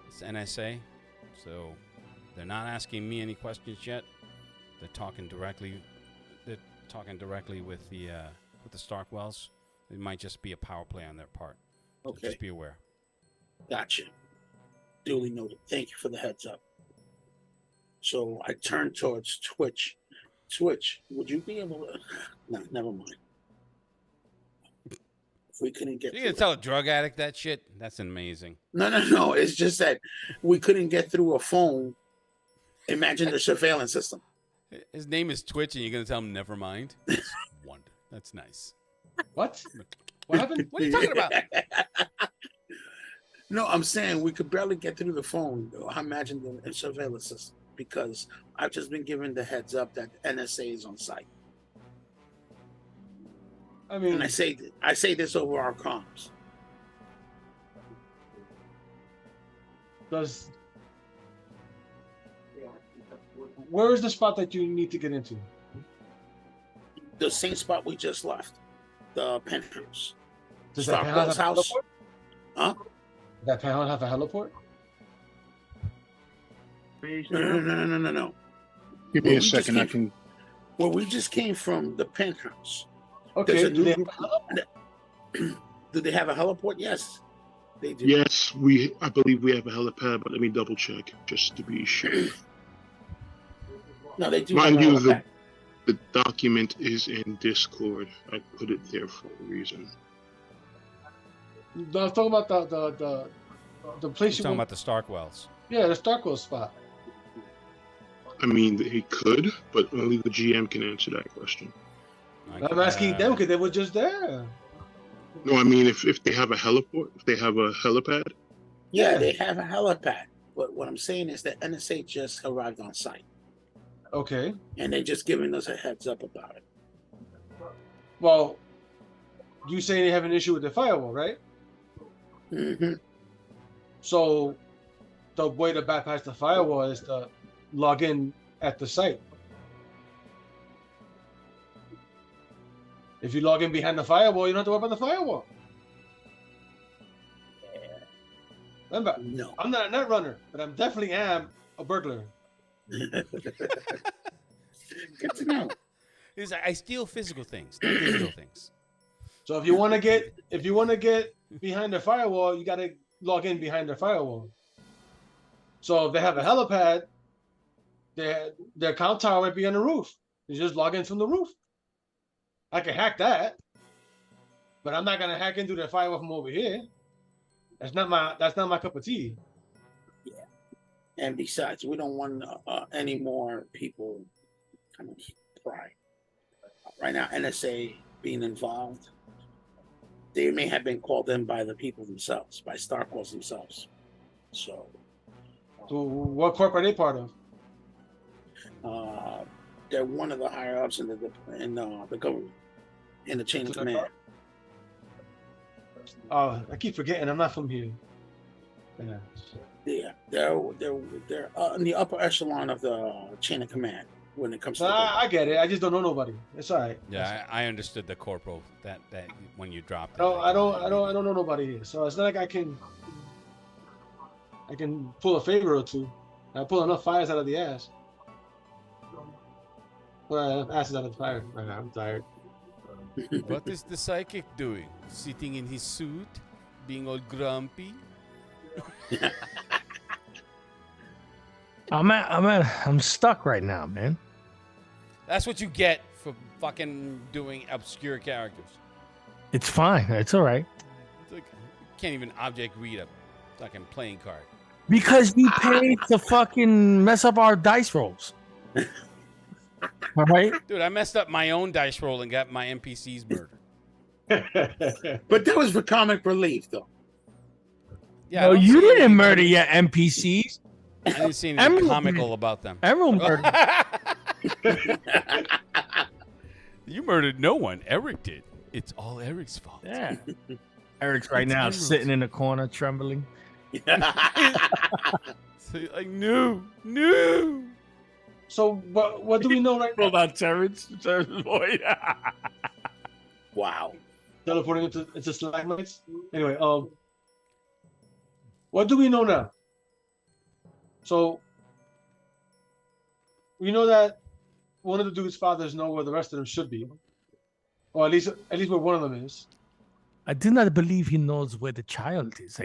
Speaker 1: it's NSA, so they're not asking me any questions yet. They're talking directly. They're talking directly with the Starkwells. It might just be a power play on their part. So
Speaker 3: Okay.
Speaker 1: just be aware.
Speaker 3: Gotcha. Duly noted. Thank you for the heads up. So I turn towards Twitch. Twitch, would you be able to? No, never mind. If we couldn't get,
Speaker 1: You gonna tell a drug addict that shit? That's amazing.
Speaker 3: No. It's just that we couldn't get through a phone. Imagine the surveillance system.
Speaker 1: His name is Twitch, and you're gonna tell him never mind. That's wonderful. That's nice.
Speaker 5: What? What happened?
Speaker 1: What are you talking about?
Speaker 3: No, I'm saying we could barely get through the phone. I imagine the surveillance system because I've just been given the heads up that NSA is on site.
Speaker 5: I mean,
Speaker 3: And I say this over our comms.
Speaker 5: Where is the spot that you need to get into?
Speaker 3: The same spot we just left, the penthouse.
Speaker 5: Does that
Speaker 3: Starquell's
Speaker 5: penthouse have a
Speaker 3: house.
Speaker 5: heliport?
Speaker 3: Huh?
Speaker 5: Does that penthouse have a heliport?
Speaker 3: No.
Speaker 8: Give me a second. I can.
Speaker 3: Well, we just came from the penthouse.
Speaker 5: Okay.
Speaker 3: Do they have a heliport? Yes, they do.
Speaker 8: Yes, I believe we have a helipad, but let me double check just to be sure.
Speaker 3: No, they do.
Speaker 8: Mind
Speaker 3: have a
Speaker 8: you,
Speaker 3: helipad.
Speaker 8: the document is in Discord. I put it there for a reason.
Speaker 5: No, I was talking about the place
Speaker 1: You're talking about the Starkwells.
Speaker 5: Yeah, the Starkwell spot.
Speaker 8: I mean, they could, but only the GM can answer that question.
Speaker 5: I'm asking them because they were just there.
Speaker 8: No, I mean, if they have a heliport, if they have a helipad.
Speaker 3: Yeah, they have a helipad. But what I'm saying is that NSA just arrived on site.
Speaker 5: Okay.
Speaker 3: And they're just giving us a heads up about it.
Speaker 5: Well, you say they have an issue with the firewall, right?
Speaker 3: Mm-hmm.
Speaker 5: So the way to bypass the firewall is to log in at the site. If you log in behind the firewall, you don't have to worry about the firewall. Remember,
Speaker 3: no,
Speaker 5: I'm not a net runner, but I definitely am a burglar.
Speaker 3: Good to know.
Speaker 1: I steal physical things, not digital things.
Speaker 5: So if you want to get behind the firewall, you got to log in behind the firewall. So if they have a helipad, their count tower might be on the roof. You just log in from the roof. I can hack that, but I'm not gonna hack into the firewall from over here. That's not my cup of tea.
Speaker 3: Yeah, and besides, we don't want any more people kind of pry. Right now, NSA being involved, they may have been called in by the people themselves, by Starquells themselves. So
Speaker 5: what corp are they part of?
Speaker 3: They're one of the higher ups in the government, in the chain of command.
Speaker 5: I keep forgetting I'm not from here.
Speaker 3: Yeah, they're in the upper echelon of the chain of command when it comes to.
Speaker 5: I get it. I just don't know nobody. It's all right.
Speaker 1: Yeah, I understood the corporal that when you dropped it.
Speaker 5: I don't know nobody here, so it's not like I can pull a favor or two. I pull enough fires out of the ass. Well, asses out of the fire right now. I'm tired.
Speaker 1: What is the psychic doing? Sitting in his suit, being all grumpy.
Speaker 2: I'm stuck right now, man.
Speaker 1: That's what you get for fucking doing obscure characters.
Speaker 2: It's fine. It's all right.
Speaker 1: It's like, you can't even object read a fucking playing card.
Speaker 2: Because you paid to fucking mess up our dice rolls. All right,
Speaker 1: dude. I messed up my own dice roll and got my NPCs murdered.
Speaker 3: But that was for comic relief, though.
Speaker 1: Yeah.
Speaker 2: No, you didn't murder your NPCs.
Speaker 1: I didn't see anything comical about them.
Speaker 2: Emerald murdered.
Speaker 1: You murdered no one. Eric did. It's all Eric's fault.
Speaker 2: Yeah. Eric's right now sitting in the corner, trembling.
Speaker 1: So you're like, no.
Speaker 5: So what do we know right now
Speaker 2: about Terrence boy?
Speaker 5: Wow. Teleporting into stalagmites? Anyway, what do we know now? So we know that one of the dude's fathers know where the rest of them should be. Or at least where one of them is.
Speaker 2: I do not believe he knows where the child is.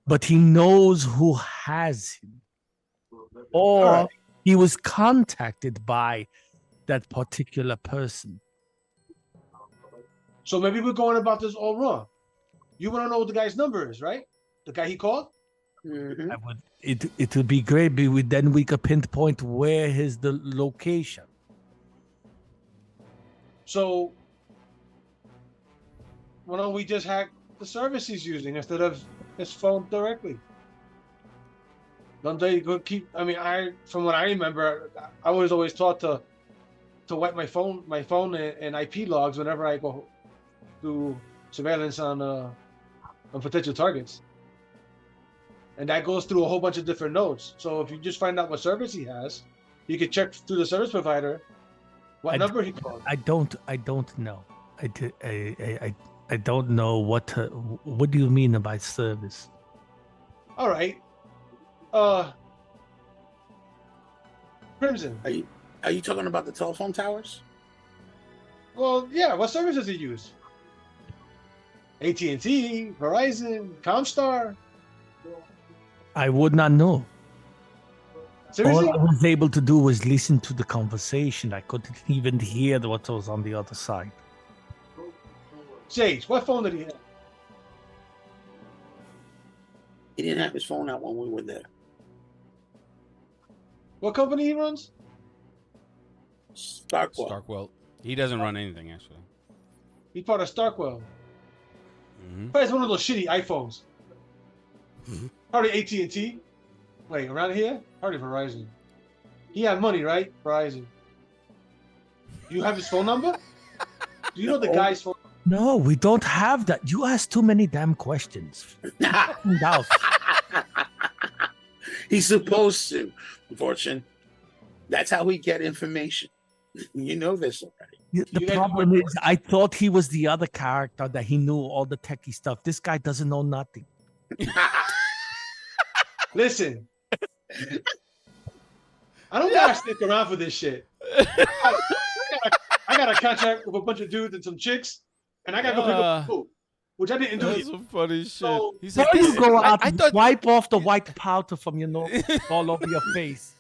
Speaker 2: But he knows who has him. Or he was contacted by that particular person.
Speaker 5: So maybe we're going about this all wrong. You want to know what the guy's number is, right? The guy he called?
Speaker 3: Mm-hmm.
Speaker 2: It would be great, but then we could pinpoint where is the location.
Speaker 5: So why don't we just hack the service he's using instead of his phone directly? Don't they go keep? I mean, from what I remember, I was always taught to wipe my phone and IP logs whenever I go do surveillance on potential targets. And that goes through a whole bunch of different nodes. So if you just find out what service he has, you can check through the service provider what number he called.
Speaker 2: I don't know. I don't know what do you mean by service?
Speaker 5: All right. Crimson.
Speaker 3: Are you talking about the telephone towers?
Speaker 5: Well, yeah. What service does he use? AT&T, Verizon, Comstar.
Speaker 2: I would not know.
Speaker 5: Seriously?
Speaker 2: All I was able to do was listen to the conversation. I couldn't even hear what was on the other side.
Speaker 5: Sage, what phone did he have?
Speaker 3: He didn't have his phone out when we were there.
Speaker 5: What company he runs?
Speaker 3: Starkwell.
Speaker 1: Starkwell. He doesn't run anything, actually.
Speaker 5: He's part of Starkwell.
Speaker 1: Mm-hmm.
Speaker 5: But it's one of those shitty iPhones. Probably AT&T. Wait, around here? Probably Verizon. He had money, right? Verizon. You have his phone number? Do you know the guy's phone number?
Speaker 2: No, we don't have that. You ask too many damn questions. Doubt.
Speaker 3: He's supposed to, Fortune. That's how we get information. You know this already.
Speaker 2: The problem is, I thought he was the other character that he knew all the techie stuff. This guy doesn't know nothing.
Speaker 5: Listen. I don't gotta stick around for this shit. I got a contract with a bunch of dudes and some chicks, and I gotta go pick up food, which I didn't do yet.
Speaker 1: That's some funny shit.
Speaker 5: So,
Speaker 1: He's
Speaker 2: How
Speaker 1: like,
Speaker 2: do you go out
Speaker 1: I
Speaker 2: and
Speaker 1: thought
Speaker 2: wipe off the white powder from your nose all over your face?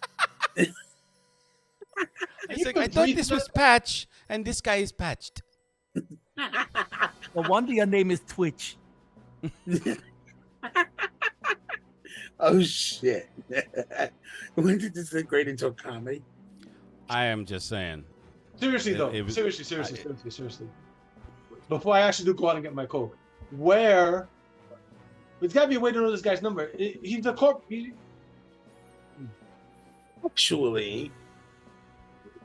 Speaker 1: He's like, I thought this was Patch, and this guy is patched.
Speaker 2: No wonder your name is Twitch.
Speaker 3: Oh shit! When did this degrade into a comedy?
Speaker 1: I am just saying.
Speaker 5: Seriously though,
Speaker 1: it was-
Speaker 5: seriously. Before I actually do go out and get my coke, there's got to be a way to know this guy's number. He's a corp.
Speaker 3: Actually,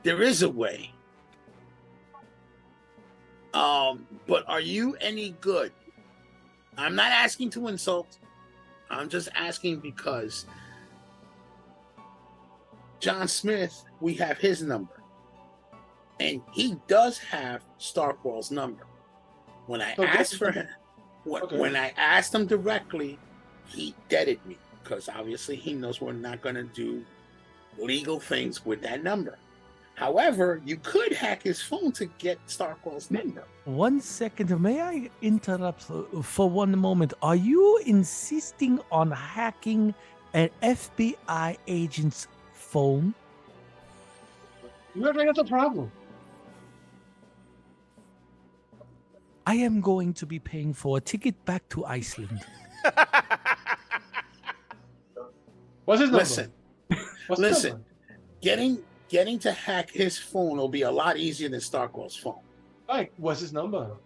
Speaker 3: there is a way. But are you any good? I'm not asking to insult. I'm just asking because John Smith, we have his number. And he does have Starkwell's number. When I asked for him, when I asked him directly, he deaded me because obviously he knows we're not going to do legal things with that number. However, you could hack his phone to get Starkwell's number.
Speaker 2: 1 second, may I interrupt for one moment? Are you insisting on hacking an FBI agent's phone?
Speaker 5: That's a problem.
Speaker 2: I am going to be paying for a ticket back to Iceland.
Speaker 5: What's his number?
Speaker 3: Listen. Getting to hack his phone will be a lot easier than Starkwell's phone.
Speaker 5: Like, what's his number?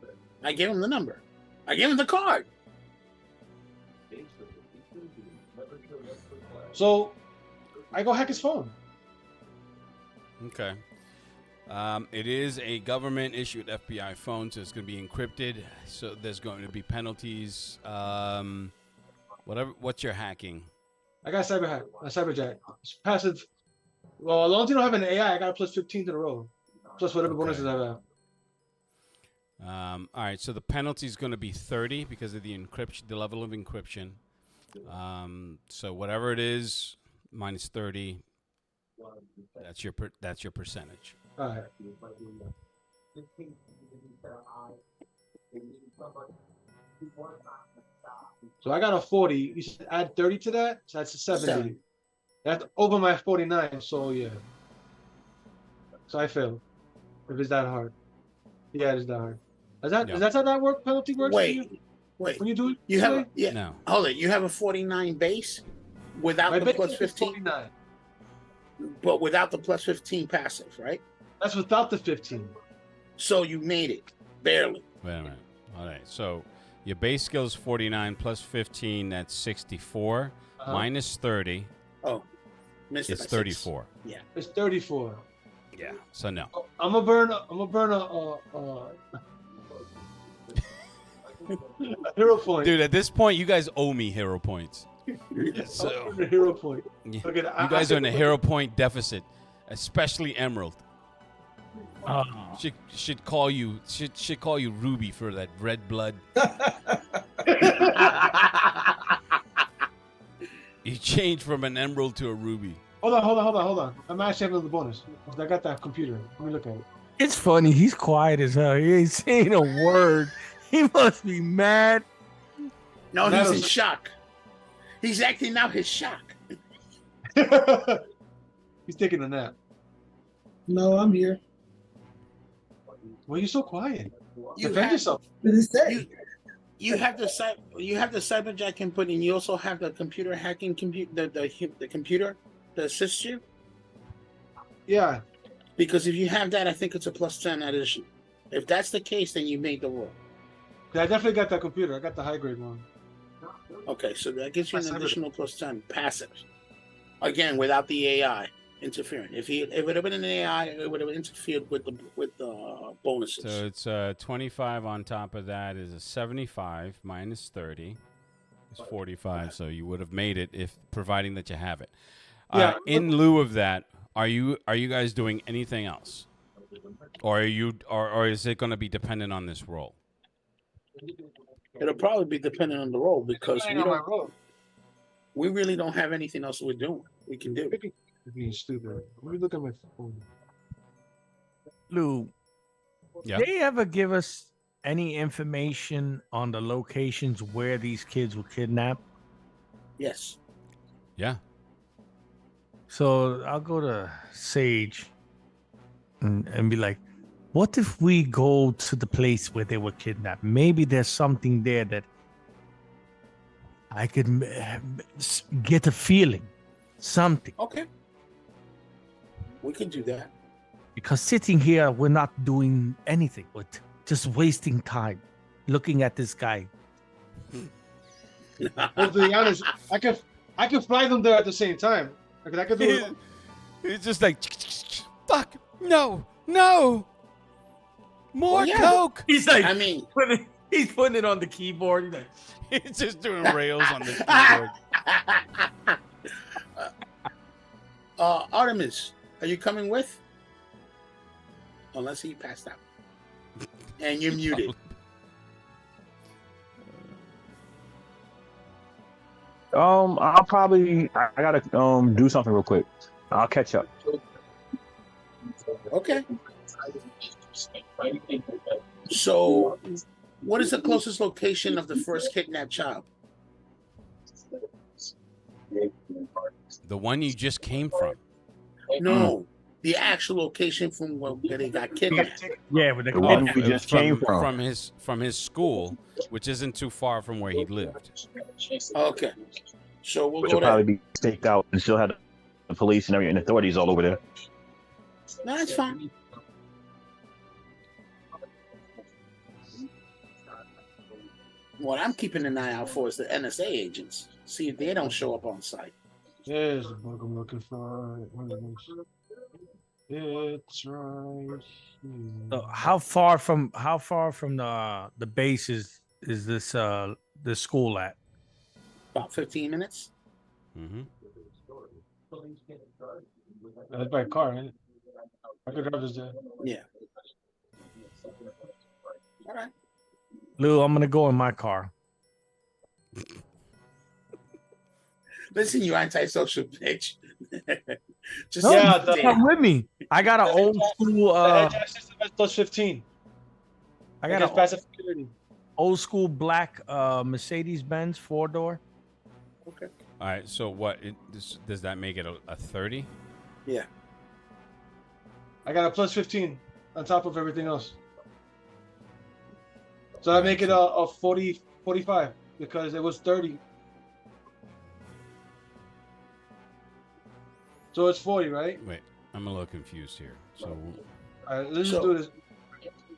Speaker 3: I gave him the number. I gave him the card.
Speaker 5: So, I go hack his phone.
Speaker 1: Okay. It is a government-issued FBI phone, so it's going to be encrypted. So there's going to be penalties. What's your hacking?
Speaker 5: I got cyberjack. It's passive. Well, as long as you don't have an AI, I got a plus 15 to the roll. Plus whatever bonuses I have.
Speaker 1: All right, so the penalty is going to be 30 because of the encryption, the level of encryption. So whatever it is, minus 30. That's your percentage.
Speaker 5: All right. So I got a 40. You should add 30 to that, so that's a 70. That's over my 49. So yeah. So I failed. If it's that hard. Yeah, it is that hard. Is that how that work? Penalty works?
Speaker 3: Wait.
Speaker 5: When you do it?
Speaker 3: You have
Speaker 1: No.
Speaker 3: Hold it. You have a 49 base without
Speaker 5: My
Speaker 3: the
Speaker 5: base
Speaker 3: plus
Speaker 5: is
Speaker 3: 15,
Speaker 5: 49.
Speaker 3: but without the plus 15 passive, right?
Speaker 5: That's without the 15.
Speaker 3: So you made it barely.
Speaker 1: Wait a minute. All right, so your base skill is 49 plus 15. That's 64. Minus 30.
Speaker 3: Oh, missed it
Speaker 1: It's
Speaker 3: by
Speaker 1: 34.
Speaker 3: 6. Yeah,
Speaker 5: It's 34.
Speaker 1: Yeah. So no.
Speaker 5: I'm gonna burn a A hero point.
Speaker 1: Dude, at this point, you guys owe me hero points. So,
Speaker 5: A hero point.
Speaker 1: yeah,
Speaker 5: Okay,
Speaker 1: you guys are in a hero point deficit, especially Emerald. Should call you Ruby for that red blood. You changed from an Emerald to a Ruby.
Speaker 5: Hold on. I'm actually having the bonus. I got that computer. Let me look at it.
Speaker 2: It's funny. He's quiet as hell. He ain't saying a word. He must be mad.
Speaker 3: No, he's in shock. He's acting out his shock.
Speaker 5: He's taking a nap.
Speaker 4: No, I'm here.
Speaker 5: Why are you so quiet?
Speaker 3: You
Speaker 5: Defend
Speaker 3: have-
Speaker 5: yourself.
Speaker 4: What did it say?
Speaker 3: You have the cyberjack input, and you also have the computer hacking the computer to assist you.
Speaker 5: Yeah.
Speaker 3: Because if you have that, I think it's a +10 addition. If that's the case, then you made the roll.
Speaker 5: Yeah, I definitely got that computer. I got the high grade one.
Speaker 3: Okay, so that gives you an additional +10 passive. Again, without the AI interfering. If it would have been an AI, it would have interfered with the bonuses.
Speaker 1: So it's 25 on top of that is a 75 minus 30 is 45. So you would have made it if providing that you have it.
Speaker 5: Yeah.
Speaker 1: In lieu of that, are you guys doing anything else, or is it going to be dependent on this roll?
Speaker 3: It'll probably be dependent on the roll because
Speaker 5: Depending on my roll.
Speaker 3: we really don't have anything else we're doing. We can do.
Speaker 5: You're being stupid. Let me look at my phone.
Speaker 2: Lou,
Speaker 1: Yeah.
Speaker 2: they ever give us any information on the locations where these kids were kidnapped?
Speaker 3: Yes.
Speaker 1: Yeah.
Speaker 2: So I'll go to Sage and be like, what if we go to the place where they were kidnapped? Maybe there's something there that I could get a feeling, something.
Speaker 3: Okay. We can do that.
Speaker 2: Because sitting here, we're not doing anything, but just wasting time looking at this guy.
Speaker 5: Well, to be honest, I could fly them there at the same time. I could do it.
Speaker 1: It's just like, fuck, no, more
Speaker 3: Well, yeah.
Speaker 1: coke.
Speaker 2: He's like,
Speaker 3: I mean,
Speaker 2: he's putting it on the keyboard. He's like,
Speaker 1: He's just doing rails on the keyboard.
Speaker 3: Artemis, are you coming with? Unless he passed out. And you're muted.
Speaker 6: I'll probably I gotta do something real quick. I'll catch up.
Speaker 3: Okay. So, what is the closest location of the first kidnapped child?
Speaker 1: The one you just came from.
Speaker 3: No, the actual location from where they got kidnapped.
Speaker 2: yeah, with the
Speaker 6: The one we just came
Speaker 1: from his school, which isn't too far from where he lived.
Speaker 3: Okay. So we'll
Speaker 6: Which
Speaker 3: go
Speaker 6: will
Speaker 3: there.
Speaker 6: probably be staked out and still have the police and everything and authorities all over there.
Speaker 3: No, that's fine. What I'm keeping an eye out for is the NSA agents. See if they don't show up on site.
Speaker 5: There's the book I'm looking for. Where is this? It's right here.
Speaker 2: So how far from the base is this the school at?
Speaker 3: About 15 minutes.
Speaker 1: Mm-hmm.
Speaker 5: That's by car, right? I could drive this there.
Speaker 3: Yeah. All right.
Speaker 2: Lou, I'm gonna go in my car.
Speaker 3: Listen, you antisocial bitch. Just
Speaker 2: No,
Speaker 5: Yeah,
Speaker 3: stay.
Speaker 2: come with me. I got an old school.
Speaker 5: The head system is plus 15.
Speaker 2: I got
Speaker 5: Against
Speaker 2: an
Speaker 5: passive security.
Speaker 2: old school black Mercedes Benz 4-door.
Speaker 3: Okay.
Speaker 1: All right. So what? Does that make it a 30?
Speaker 3: Yeah.
Speaker 5: I got a plus 15 on top of everything else. So I make it a 40, 45 because it was 30. So it's 40, right?
Speaker 1: Wait, I'm a little confused here. So
Speaker 5: All right, let's just
Speaker 3: So-
Speaker 5: do this.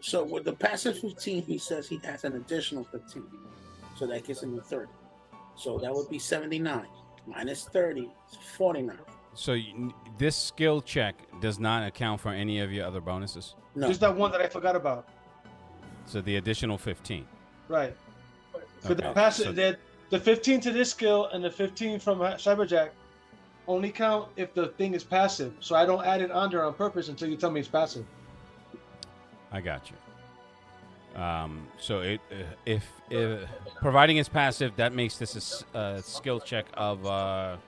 Speaker 3: So with the passive 15, he says he has an additional 15. So that gives him a 30. So that would be 79. Minus 30 is 49.
Speaker 1: So this skill check does not account for any of your other bonuses.
Speaker 3: No.
Speaker 5: Just that one that I forgot about.
Speaker 1: So the additional 15.
Speaker 5: Right. For the passive, the 15 to this skill and the 15 from Cyberjack only count if the thing is passive. So I don't add it on there on purpose until you tell me it's passive.
Speaker 1: I got you. So if providing it's passive, that makes this a skill check of a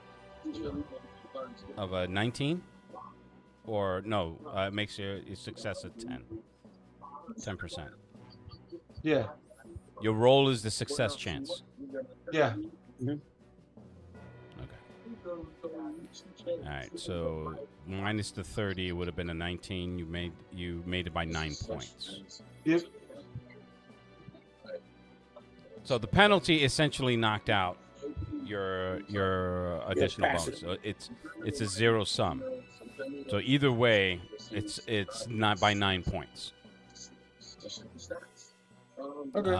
Speaker 1: 19, or no? It makes your success a 10%.
Speaker 5: Yeah.
Speaker 1: Your roll is the success chance.
Speaker 5: Yeah.
Speaker 1: Okay. All right. So minus the 30 would have been a 19. You made it by 9 points.
Speaker 5: Yep.
Speaker 1: So the penalty essentially knocked out your additional bonus. So it's a zero sum. So either way, it's not by 9 points.
Speaker 5: Okay.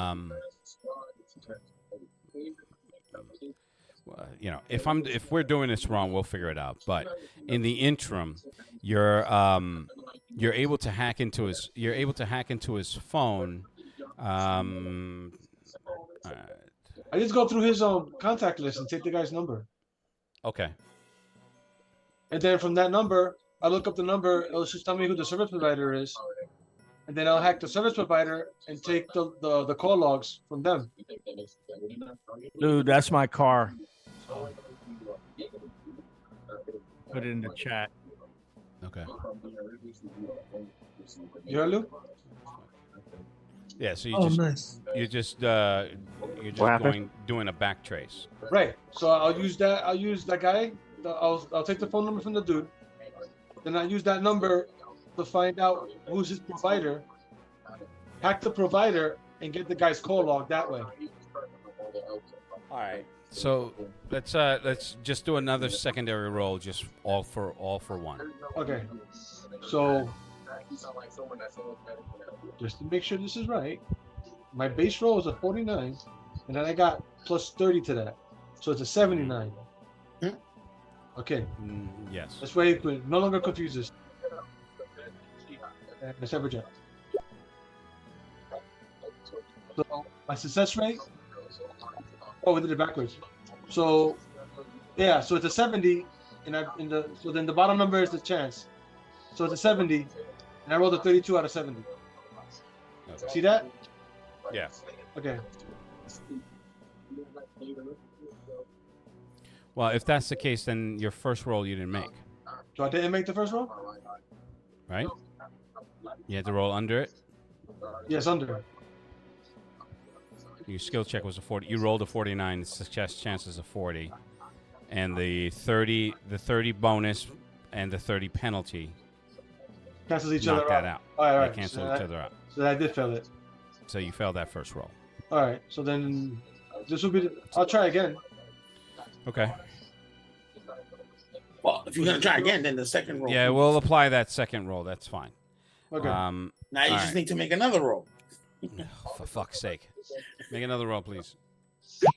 Speaker 1: If we're doing this wrong, we'll figure it out. But in the interim, you're able to hack into his phone.
Speaker 5: I just go through his contact list and take the guy's number.
Speaker 1: Okay.
Speaker 5: And then from that number, I look up the number. It'll just tell me who the service provider is. And then I'll hack the service provider and take the call logs from them.
Speaker 2: Dude, that's my car. Put it in the chat.
Speaker 1: Okay.
Speaker 5: You heard, Lou?
Speaker 1: Yeah, so
Speaker 4: nice.
Speaker 1: you're just doing a back trace.
Speaker 5: Right. So I'll use that guy. I'll take the phone number from the dude. Then I use that number to find out who's his provider. Hack the provider and get the guy's call log that way.
Speaker 1: All right. So let's just do another secondary roll, just all for one.
Speaker 5: Okay. So just to make sure this is right, my base roll is a 49, and then I got plus 30 to that, so it's a 79. Okay.
Speaker 1: Yes.
Speaker 5: That's way no longer confuses. The Cyberjack. So my success rate. Oh, we did it backwards. So yeah, so it's a 70, so then the bottom number is the chance. So it's a 70, and I rolled a 32 out of 70.
Speaker 1: Okay.
Speaker 5: See that?
Speaker 1: Yeah.
Speaker 5: Okay.
Speaker 1: Well, if that's the case, then your first roll you didn't make.
Speaker 5: So I didn't make the first roll?
Speaker 1: Right? You had to roll under it?
Speaker 5: Yes, under.
Speaker 1: Your skill check was a 40. You rolled a 49. The success chance is a 40. And the 30 bonus and the 30 penalty
Speaker 5: cancels each
Speaker 1: knocked
Speaker 5: other
Speaker 1: that
Speaker 5: out.
Speaker 1: out.
Speaker 5: All right.
Speaker 1: They cancel each other out.
Speaker 5: So I did fail it.
Speaker 1: So you failed that first roll.
Speaker 5: All right. So then this will be. I'll try again.
Speaker 1: Okay.
Speaker 3: Well, if you're gonna try again, then the second roll.
Speaker 1: Yeah, we'll apply that second roll. That's fine.
Speaker 5: Okay.
Speaker 3: Now you just need to make another roll.
Speaker 1: For fuck's sake. Make another roll, please.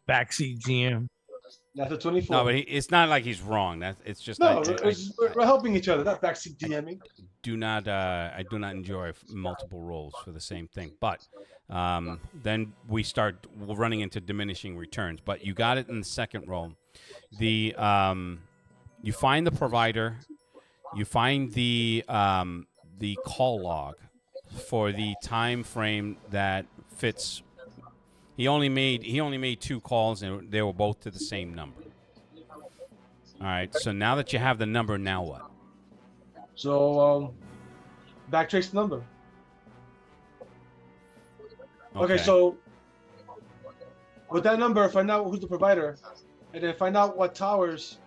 Speaker 2: Backseat GM.
Speaker 5: That's a 24.
Speaker 1: No, but it's not like he's wrong. It's just
Speaker 5: no. We're helping each other. That's backseat DMing.
Speaker 1: I do not enjoy multiple rolls for the same thing. But then we're running into diminishing returns. But you got it in the second roll. You find the provider. You find the call log for the time frame that fits. He only made 2 calls, and they were both to the same number. All right. So now that you have the number, now what?
Speaker 5: So backtrace the number. Okay. So with that number, find out who's the provider, and then find out what towers.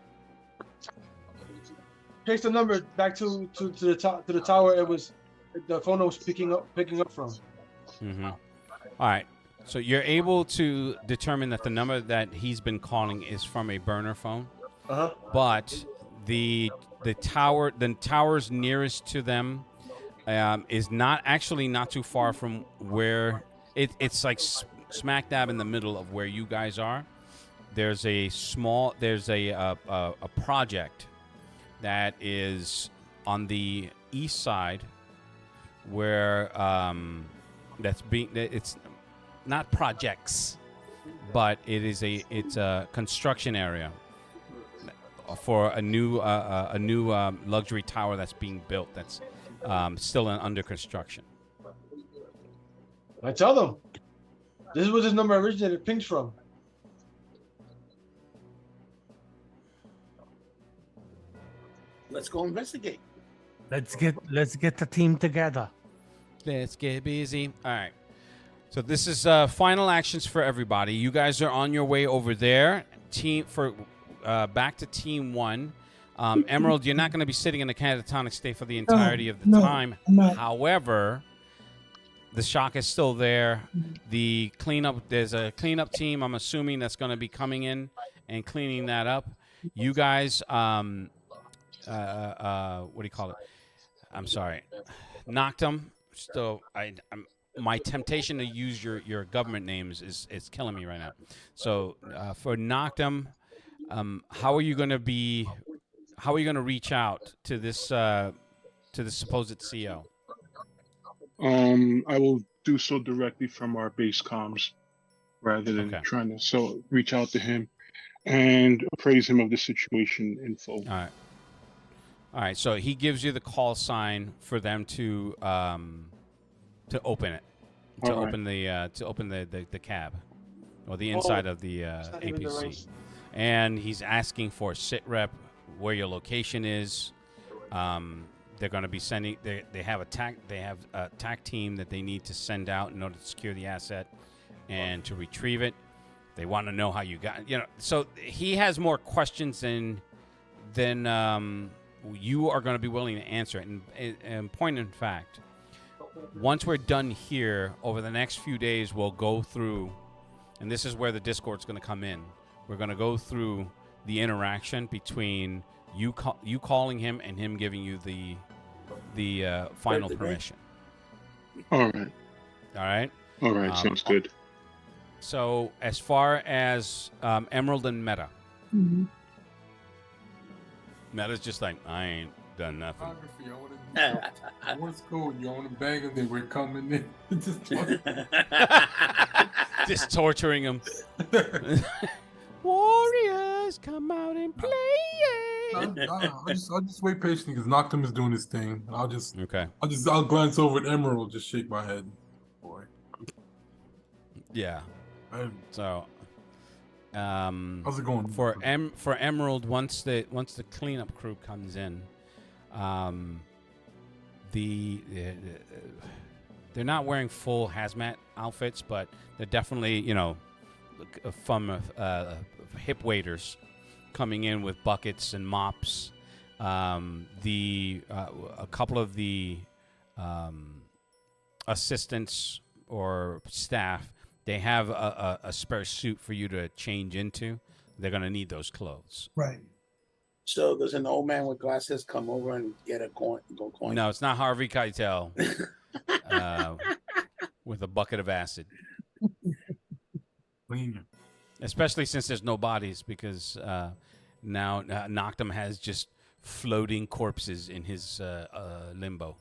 Speaker 5: Trace the number back to the tower. It was the phone was picking up from.
Speaker 1: Mm-hmm. All right. So you're able to determine that the number that he's been calling is from a burner phone.
Speaker 5: Uh-huh.
Speaker 1: But the towers nearest to them is not too far from where it's like smack dab in the middle of where you guys are. There's a project that is on the east side where it's not projects. but it's a construction area for a new luxury tower that's being built. That's still under construction.
Speaker 5: I tell them this is where this number originated. Pings from.
Speaker 3: Let's go investigate.
Speaker 2: Let's get the team together.
Speaker 1: Let's get busy. All right. So this is final actions for everybody. You guys are on your way over there. Back to Team 1. Emerald, you're not going to be sitting in a catatonic state for the entirety of the time. However, the shock is still there. There's a cleanup team, I'm assuming, that's going to be coming in and cleaning that up. You guys, what do you call it? I'm sorry. Noctum. Still, my temptation to use your government names is killing me right now. So for Noctum, how are you going to reach out to this supposed CO?
Speaker 8: I will do so directly from our base comms rather than trying to reach out to him and appraise him of the situation in full.
Speaker 1: All right. So he gives you the call sign for them to open it, to open the cab or the inside of the APC, and he's asking for sit rep, where your location is. They're going to be sending. They have a TAC team that they need to send out in order to secure the asset and to retrieve it. They want to know how you got. So he has more questions than you are going to be willing to answer it. And point in fact, once we're done here, over the next few days, we'll go through, and this is where the Discord's going to come in. We're going to go through the interaction between you calling him and him giving you the final permission.
Speaker 8: All right. Sounds good.
Speaker 1: So as far as Emerald and Meta, Meta's just like, I ain't done nothing.
Speaker 7: What's cool? You want to bang them? They were coming in.
Speaker 1: Just torturing him. Warriors, come out and play.
Speaker 7: I'll just wait patiently because Noctum is doing his thing. I'll glance over at Emerald, just shake my head. Boy.
Speaker 1: Yeah. So,
Speaker 7: how's it going?
Speaker 1: For Emerald, once the cleanup crew comes in, they're not wearing full hazmat outfits, but they're definitely from hip waders coming in with buckets and mops. A couple of the assistants or staff, they have a spare suit for you to change into. They're going to need those clothes.
Speaker 4: Right.
Speaker 3: So does an old man with glasses come over and get a coin?
Speaker 1: No, it's not Harvey Keitel with a bucket of acid. Especially since there's no bodies, because now Noctum has just floating corpses in his limbo.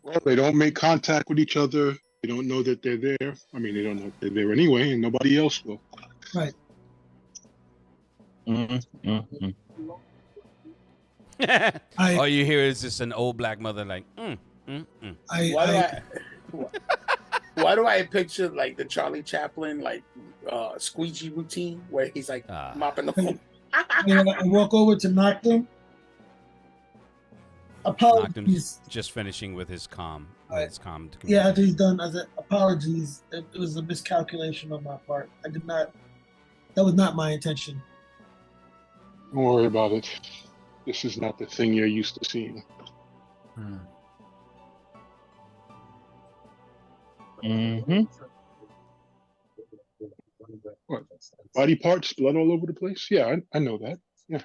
Speaker 8: Well, they don't make contact with each other. They don't know that they're there. I mean, they don't know they're there anyway, and nobody else will.
Speaker 4: Right.
Speaker 1: All you hear is just an old black mother like,
Speaker 3: Why do I picture like the Charlie Chaplin squeegee routine where he's like mopping the floor?
Speaker 4: I walk over to Noctum. Apologies.
Speaker 1: Noctum's just finishing with his comm.
Speaker 4: Yeah, after he's done, I said, apologies. It was a miscalculation on my part. That was not my intention.
Speaker 8: Don't worry about it. This is not the thing you're used to seeing. What? Body parts, blood all over the place? Yeah, I know that. Yeah.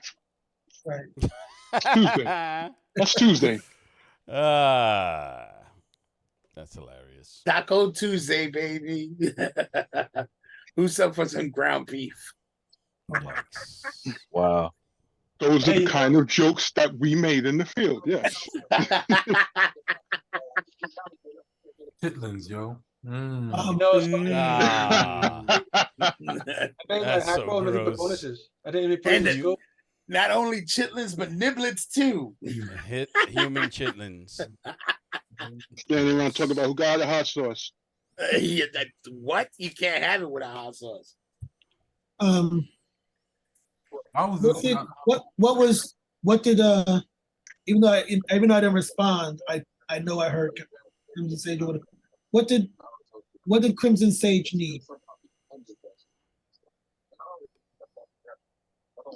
Speaker 4: Right.
Speaker 8: Tuesday. That's Tuesday.
Speaker 1: That's hilarious.
Speaker 3: Taco Tuesday, baby. Who's up for some ground beef?
Speaker 6: Wow.
Speaker 8: Those are the kind of jokes that we made in the field, yes.
Speaker 7: Chitlins, yo.
Speaker 1: Ah,
Speaker 5: I think
Speaker 1: that's so
Speaker 5: half-roll into the
Speaker 1: gross.
Speaker 5: bonuses. I didn't even put in
Speaker 3: And
Speaker 5: the
Speaker 3: the-
Speaker 5: scope.
Speaker 3: Not only chitlins, but niblets too.
Speaker 1: Hit human chitlins.
Speaker 8: Standing around talking about who got the hot sauce.
Speaker 3: Yeah, what? You can't have it with a hot sauce.
Speaker 4: What did even though I didn't respond, I know I heard Crimson Sage. What did Crimson Sage need?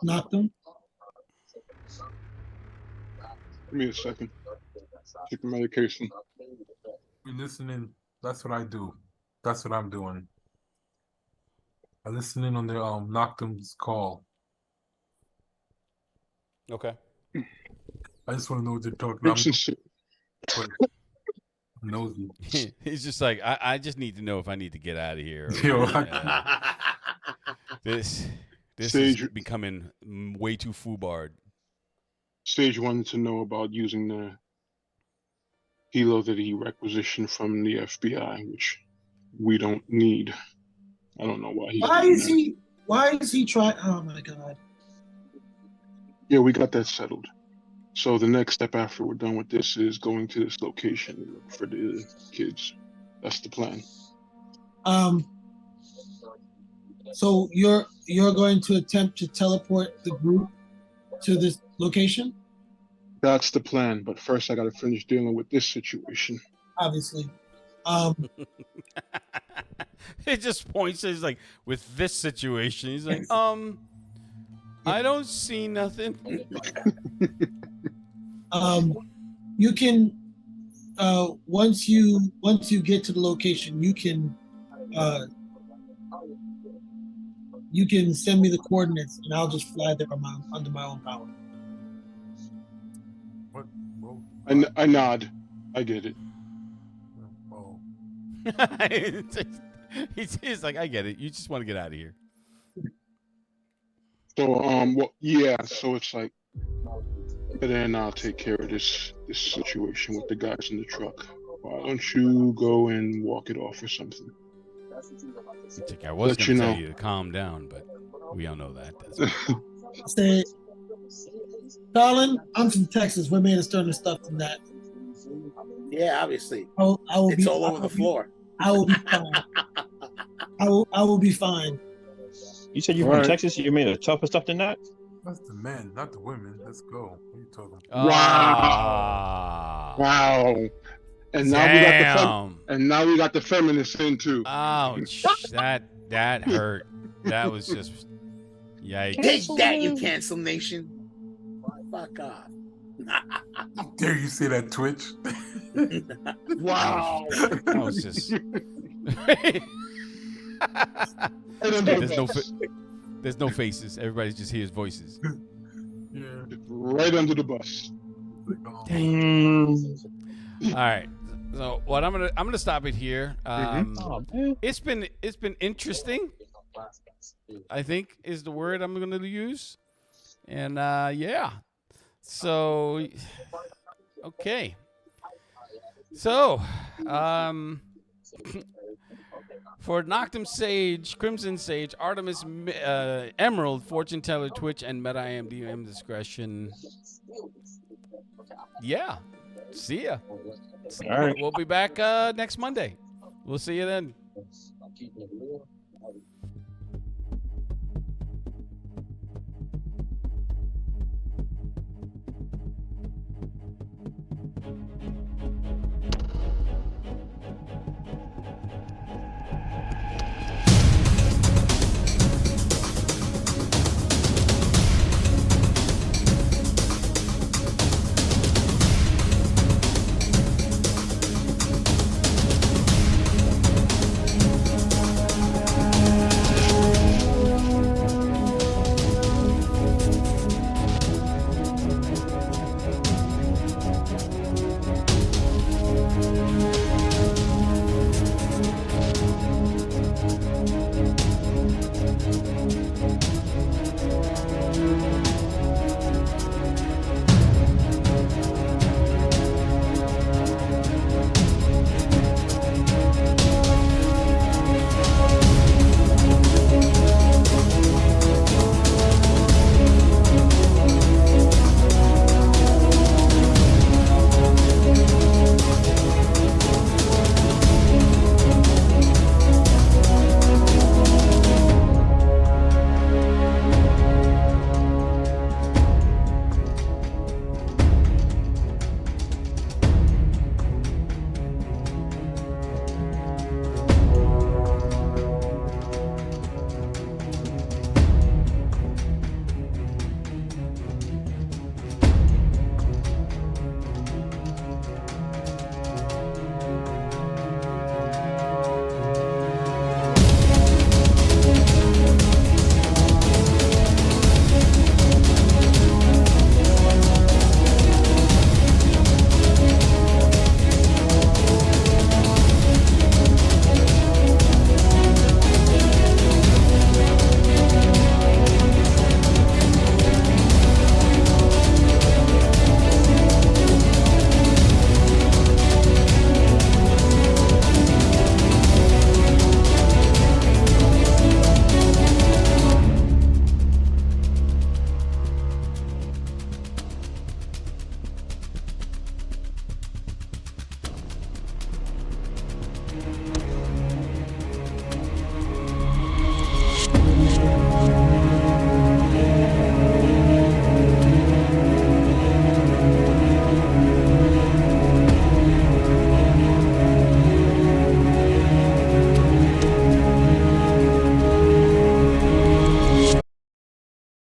Speaker 4: Knocked him.
Speaker 8: Give me a second. Take the medication.
Speaker 7: Be listening. That's what I do. That's what I'm doing. I listen in on their Noctum's call.
Speaker 1: Okay.
Speaker 7: I just want to know what they're talking
Speaker 8: Crimson
Speaker 7: about. I'm nosy.
Speaker 1: He's just like, I just need to know if I need to get out of here.
Speaker 7: Yo,
Speaker 1: This
Speaker 8: Sage-
Speaker 1: is becoming way too foobarred.
Speaker 8: Sage wanted to know about using the helo that he requisitioned from the FBI, which we don't need. I don't know why he's doing that.
Speaker 4: Why is he trying? Oh my god.
Speaker 8: Yeah, we got that settled. So the next step after we're done with this is going to this location and look for the kids. That's the plan.
Speaker 4: So you're going to attempt to teleport the group to this location?
Speaker 8: That's the plan, but first I gotta finish dealing with this situation.
Speaker 4: Obviously.
Speaker 1: It just points. He's like, with this situation, he's like, I don't see nothing.
Speaker 4: You can once you get to the location, you can send me the coordinates and I'll just fly there under my own power.
Speaker 7: What? Whoa.
Speaker 8: I nod. I get it.
Speaker 7: Oh.
Speaker 1: He's like, I get it. You just want to get out of here.
Speaker 8: So well, yeah. So it's like, and then I'll take care of this situation with the guys in the truck. Why don't you go and walk it off or something?
Speaker 1: I was
Speaker 8: Let
Speaker 1: going to
Speaker 8: you
Speaker 1: tell
Speaker 8: know.
Speaker 1: you to calm down, but we all know that.
Speaker 4: I said, Colin, I'm from Texas. We're made of sterner stuff than that.
Speaker 3: Yeah, obviously.
Speaker 4: It's
Speaker 3: all over the floor.
Speaker 4: I will be fine. I will be fine.
Speaker 6: You said you're from Texas. You made of tougher stuff than that.
Speaker 7: That's the men, not the women. Let's go. What are you talking about?
Speaker 8: Wow. And now we got the feminists in too.
Speaker 1: Ouch. That hurt. That was just yikes.
Speaker 3: Take that, you cancel nation. Fuck off.
Speaker 7: Dare you say that, Twitch?
Speaker 3: Wow.
Speaker 1: That was just. There's no faces. Everybody just hears voices.
Speaker 7: Yeah.
Speaker 8: Right under the bus.
Speaker 1: All right. So what I'm gonna stop it here. It's been interesting. I think is the word I'm gonna use. And yeah. So okay. So for Noctum Sage, Crimson Sage, Artemis, Emerald, Fortune Teller, Twitch, and Meta IMDM discretion. Yeah. See ya.
Speaker 6: All right.
Speaker 1: We'll be back next Monday. We'll see you then.